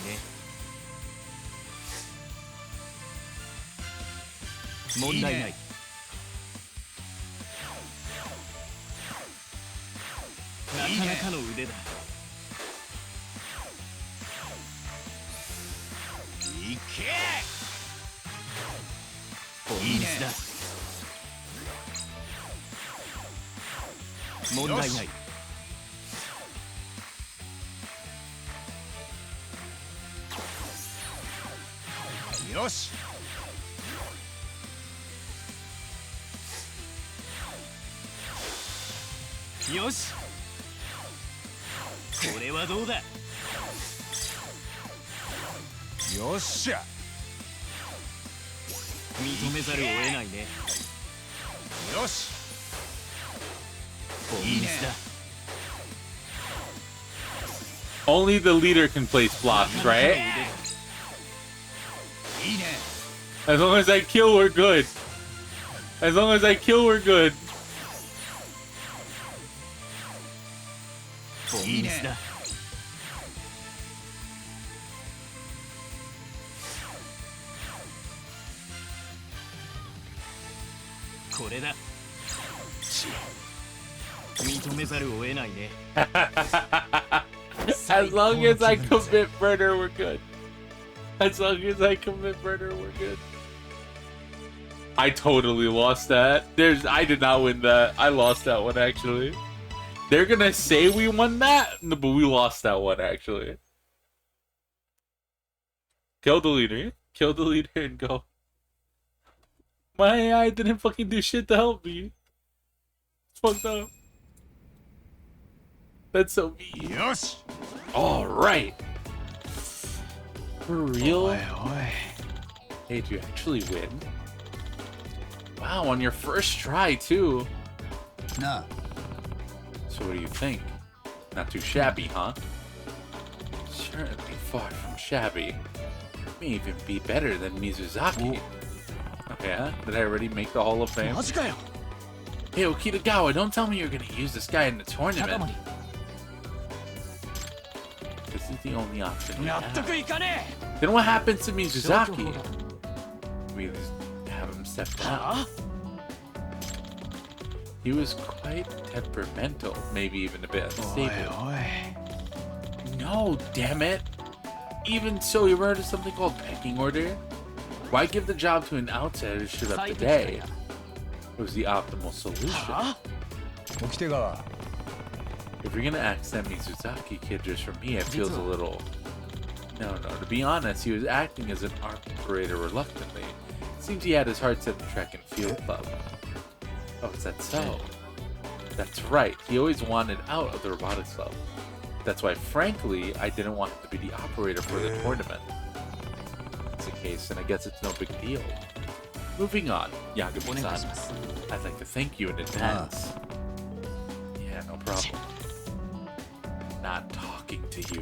S6: 問題ない。なかなかの腕だ。
S2: いけ。
S6: 本日だ。問題ない。
S2: よし。
S6: よし。これはどうだ。
S2: よっしゃ。
S6: 認めざるを得ないね。
S2: よし。
S6: 本日だ。
S1: Only the leader can place blocks, right?
S2: いいね。
S1: As long as I kill, we're good. As long as I kill, we're good.
S6: 本日だ。これだ。認めざるを得ないね。
S1: As long as I commit murder, we're good. As long as I commit murder, we're good. I totally lost that. I did not win that. I lost that one, actually. They're gonna say we won that, but we lost that one, actually. Kill the leader. Kill the leader and go. My AI didn't fucking do shit to help me. It's fucked up. That's so mean.
S2: よし。
S1: Alright. For real?
S2: おい。
S1: Hey, did you actually win? Wow, on your first try, too.
S2: なあ。
S1: So what do you think? Not too shabby, huh? Certainly far from shabby. May even be better than Mizuzaki. Oh, yeah? Did I already make the Hall of Fame?
S6: マジかよ。
S1: Hey, Okitagawa, don't tell me you're gonna use this guy in the
S5: 高
S1: tournament.
S5: 森
S1: This is the only option we
S6: 納
S1: have.
S6: 得いかね
S1: Then what happens to
S5: 消去
S1: Mizuzaki?
S5: 法だ
S1: We just have him step
S6: え
S1: down.
S6: は
S1: He was quite temperamental, maybe even a bit
S2: おい
S1: unstable.
S2: おい
S1: No, damn it! Even so, you ever heard of something called pecking order? Why give the job to an outsider to shoot up
S5: 最
S1: the
S5: 適解
S1: day?
S5: や
S1: It was the optimal solution.
S6: は
S2: 沖手川
S1: If you're gonna accent Mizuzaki kid just for me, it feels a little... No, to be honest, he was acting as an operator reluctantly. Seems he had his heart set in track and field club. Oh, is that so? That's right, he always wanted out of the robotics club. That's why, frankly, I didn't want him to be the operator for the tournament. That's the case, and I guess it's no big deal. Moving on,
S5: お願いし
S1: Yagami-san.
S5: ます
S1: I'd like to thank you in advance. Yeah, no problem. Not talking to you.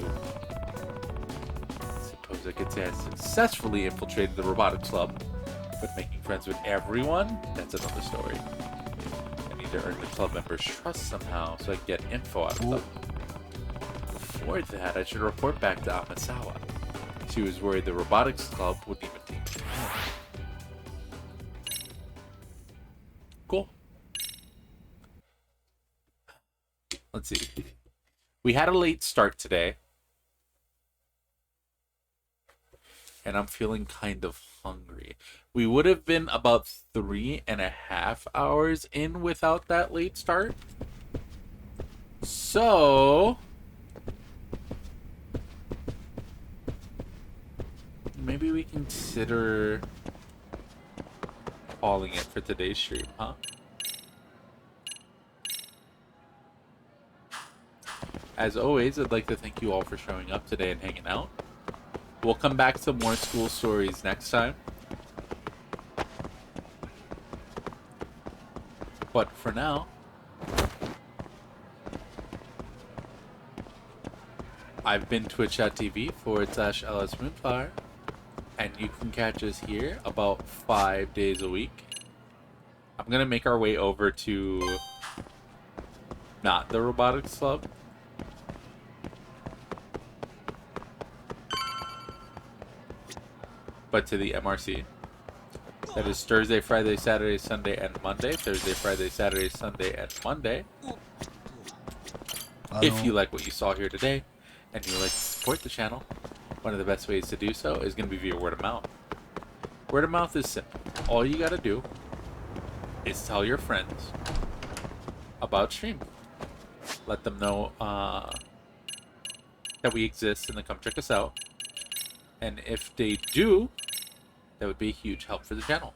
S1: Suppose I could say I successfully infiltrated the robotics club, but making friends with everyone? That's another story. I need to earn the club members' trust somehow so I can get info out of them. Before that, I should report back to Amasawa. She was worried the robotics club wouldn't even take me home. Cool. Let's see. We had a late start today. And I'm feeling kind of hungry. We would have been about 3.5 hours in without that late start. So... maybe we consider calling it for today's stream, huh? As always, I'd like to thank you all for showing up today and hanging out. We'll come back to more school stories next time. But for now, I've been twitch.tv/LSMoonfire, and you can catch us here about 5 days a week. I'm gonna make our way over to not the robotics club. But to the MRC. That is Thursday, Friday, Saturday, Sunday, and Monday. Thursday, Friday, Saturday, Sunday, and Monday. If you like what you saw here today, and you would like to support the channel, one of the best ways to do so is going to be via word of mouth. Word of mouth is simple. All you got to do is tell your friends about stream. Let them know that we exist and then come check us out. And if they do, that would be a huge help for the channel.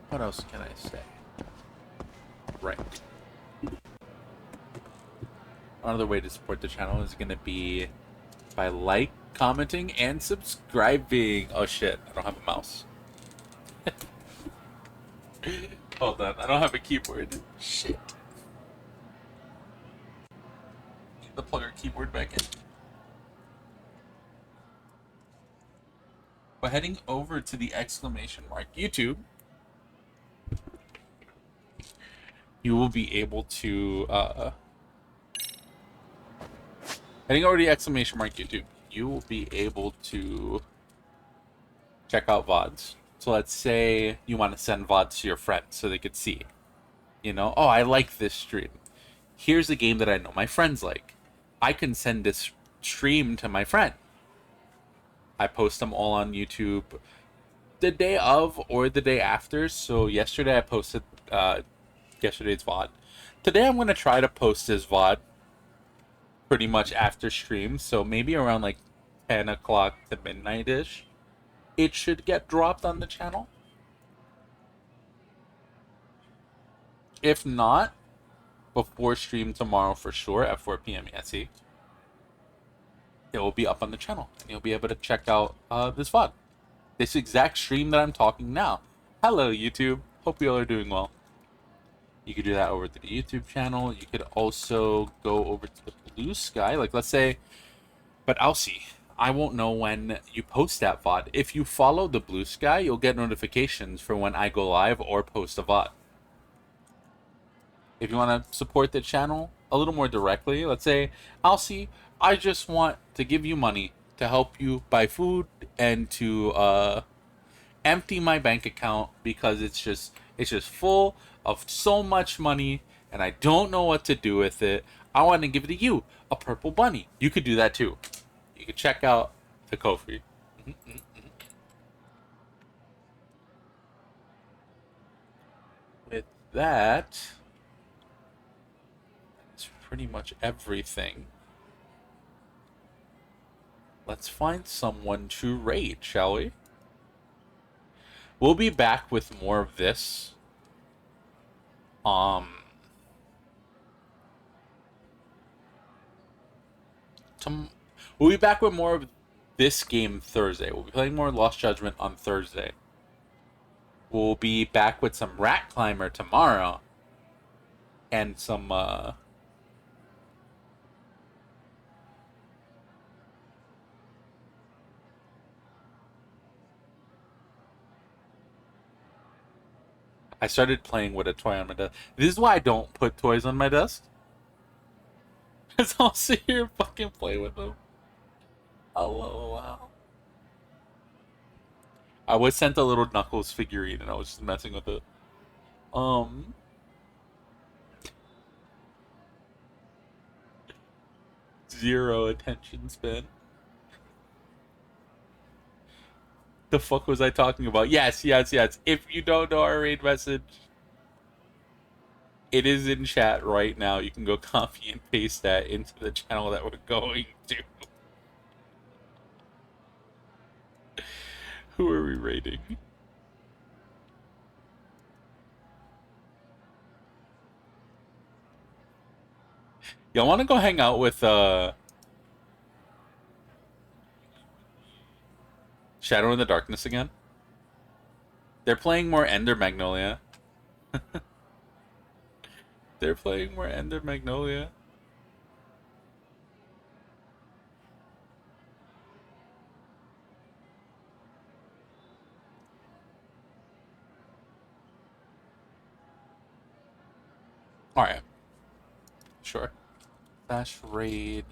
S1: What else can I say? Right. Another way to support the channel is going to be by commenting, and subscribing. Oh shit, I don't have a mouse. Hold on, I don't have a keyboard. Shit. Need to plug our keyboard back in. By heading over to the exclamation mark YouTube, you will be able to heading over to the exclamation mark YouTube, you will be able to check out VODs. So let's say you want to send VODs to your friends so they could see, you know, oh, I like this stream. Here's a game that I know my friends like. I can send this stream to my friend. I post them all on YouTube the day of or the day after. So yesterday I posted yesterday's VOD. Today I'm going to try to post this VOD pretty much after stream. So maybe around like 10 o'clock to midnight-ish. It should get dropped on the channel. If not, before stream tomorrow for sure at 4 p.m. EST, it will be up on the channel. And you'll be able to check out this VOD. This exact stream that I'm talking now. Hello, YouTube. Hope you all are doing well. You could do that over to the YouTube channel. You could also go over to the Blue Sky. Like, let's say, but I'll see. I won't know when you post that VOD. If you follow the blue sky, you'll get notifications for when I go live or post a VOD. If you want to support the channel a little more directly, let's say, Alcy, I just want to give you money to help you buy food and to empty my bank account because it's just full of so much money and I don't know what to do with it. I want to give it to you, a purple bunny. You could do that too. You could check out the Ko-fi. With that, that's pretty much everything. Let's find someone to raid, shall we? We'll be back with more of this. We'll be back with more of this game Thursday. We'll be playing more Lost Judgment on Thursday. We'll be back with some Rat Climber tomorrow. And some, I started playing with a toy on my desk. This is why I don't put toys on my desk. Because I'll sit here and fucking play with them. Oh, wow. I was sent a little Knuckles figurine and I was just messing with it. Zero attention span. The fuck was I talking about? Yes. If you don't know our raid message, it is in chat right now. You can go copy and paste that into the channel that we're going to. Who are we raiding? Y'all want to go hang out with Shadow in the Darkness again? They're playing more Ender Magnolia. They're playing more Ender Magnolia. Alright. Sure. Slash raid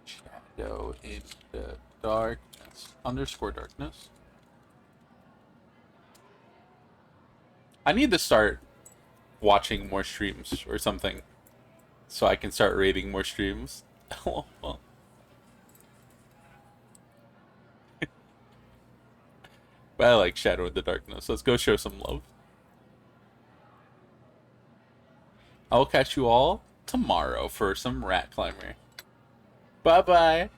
S1: Shadow in the Darkness. _ darkness. I need to start watching more streams or something so I can start raiding more streams. But I like Shadow in the Darkness. Let's go show some love. I will catch you all tomorrow for some Rat Climber. Bye-bye.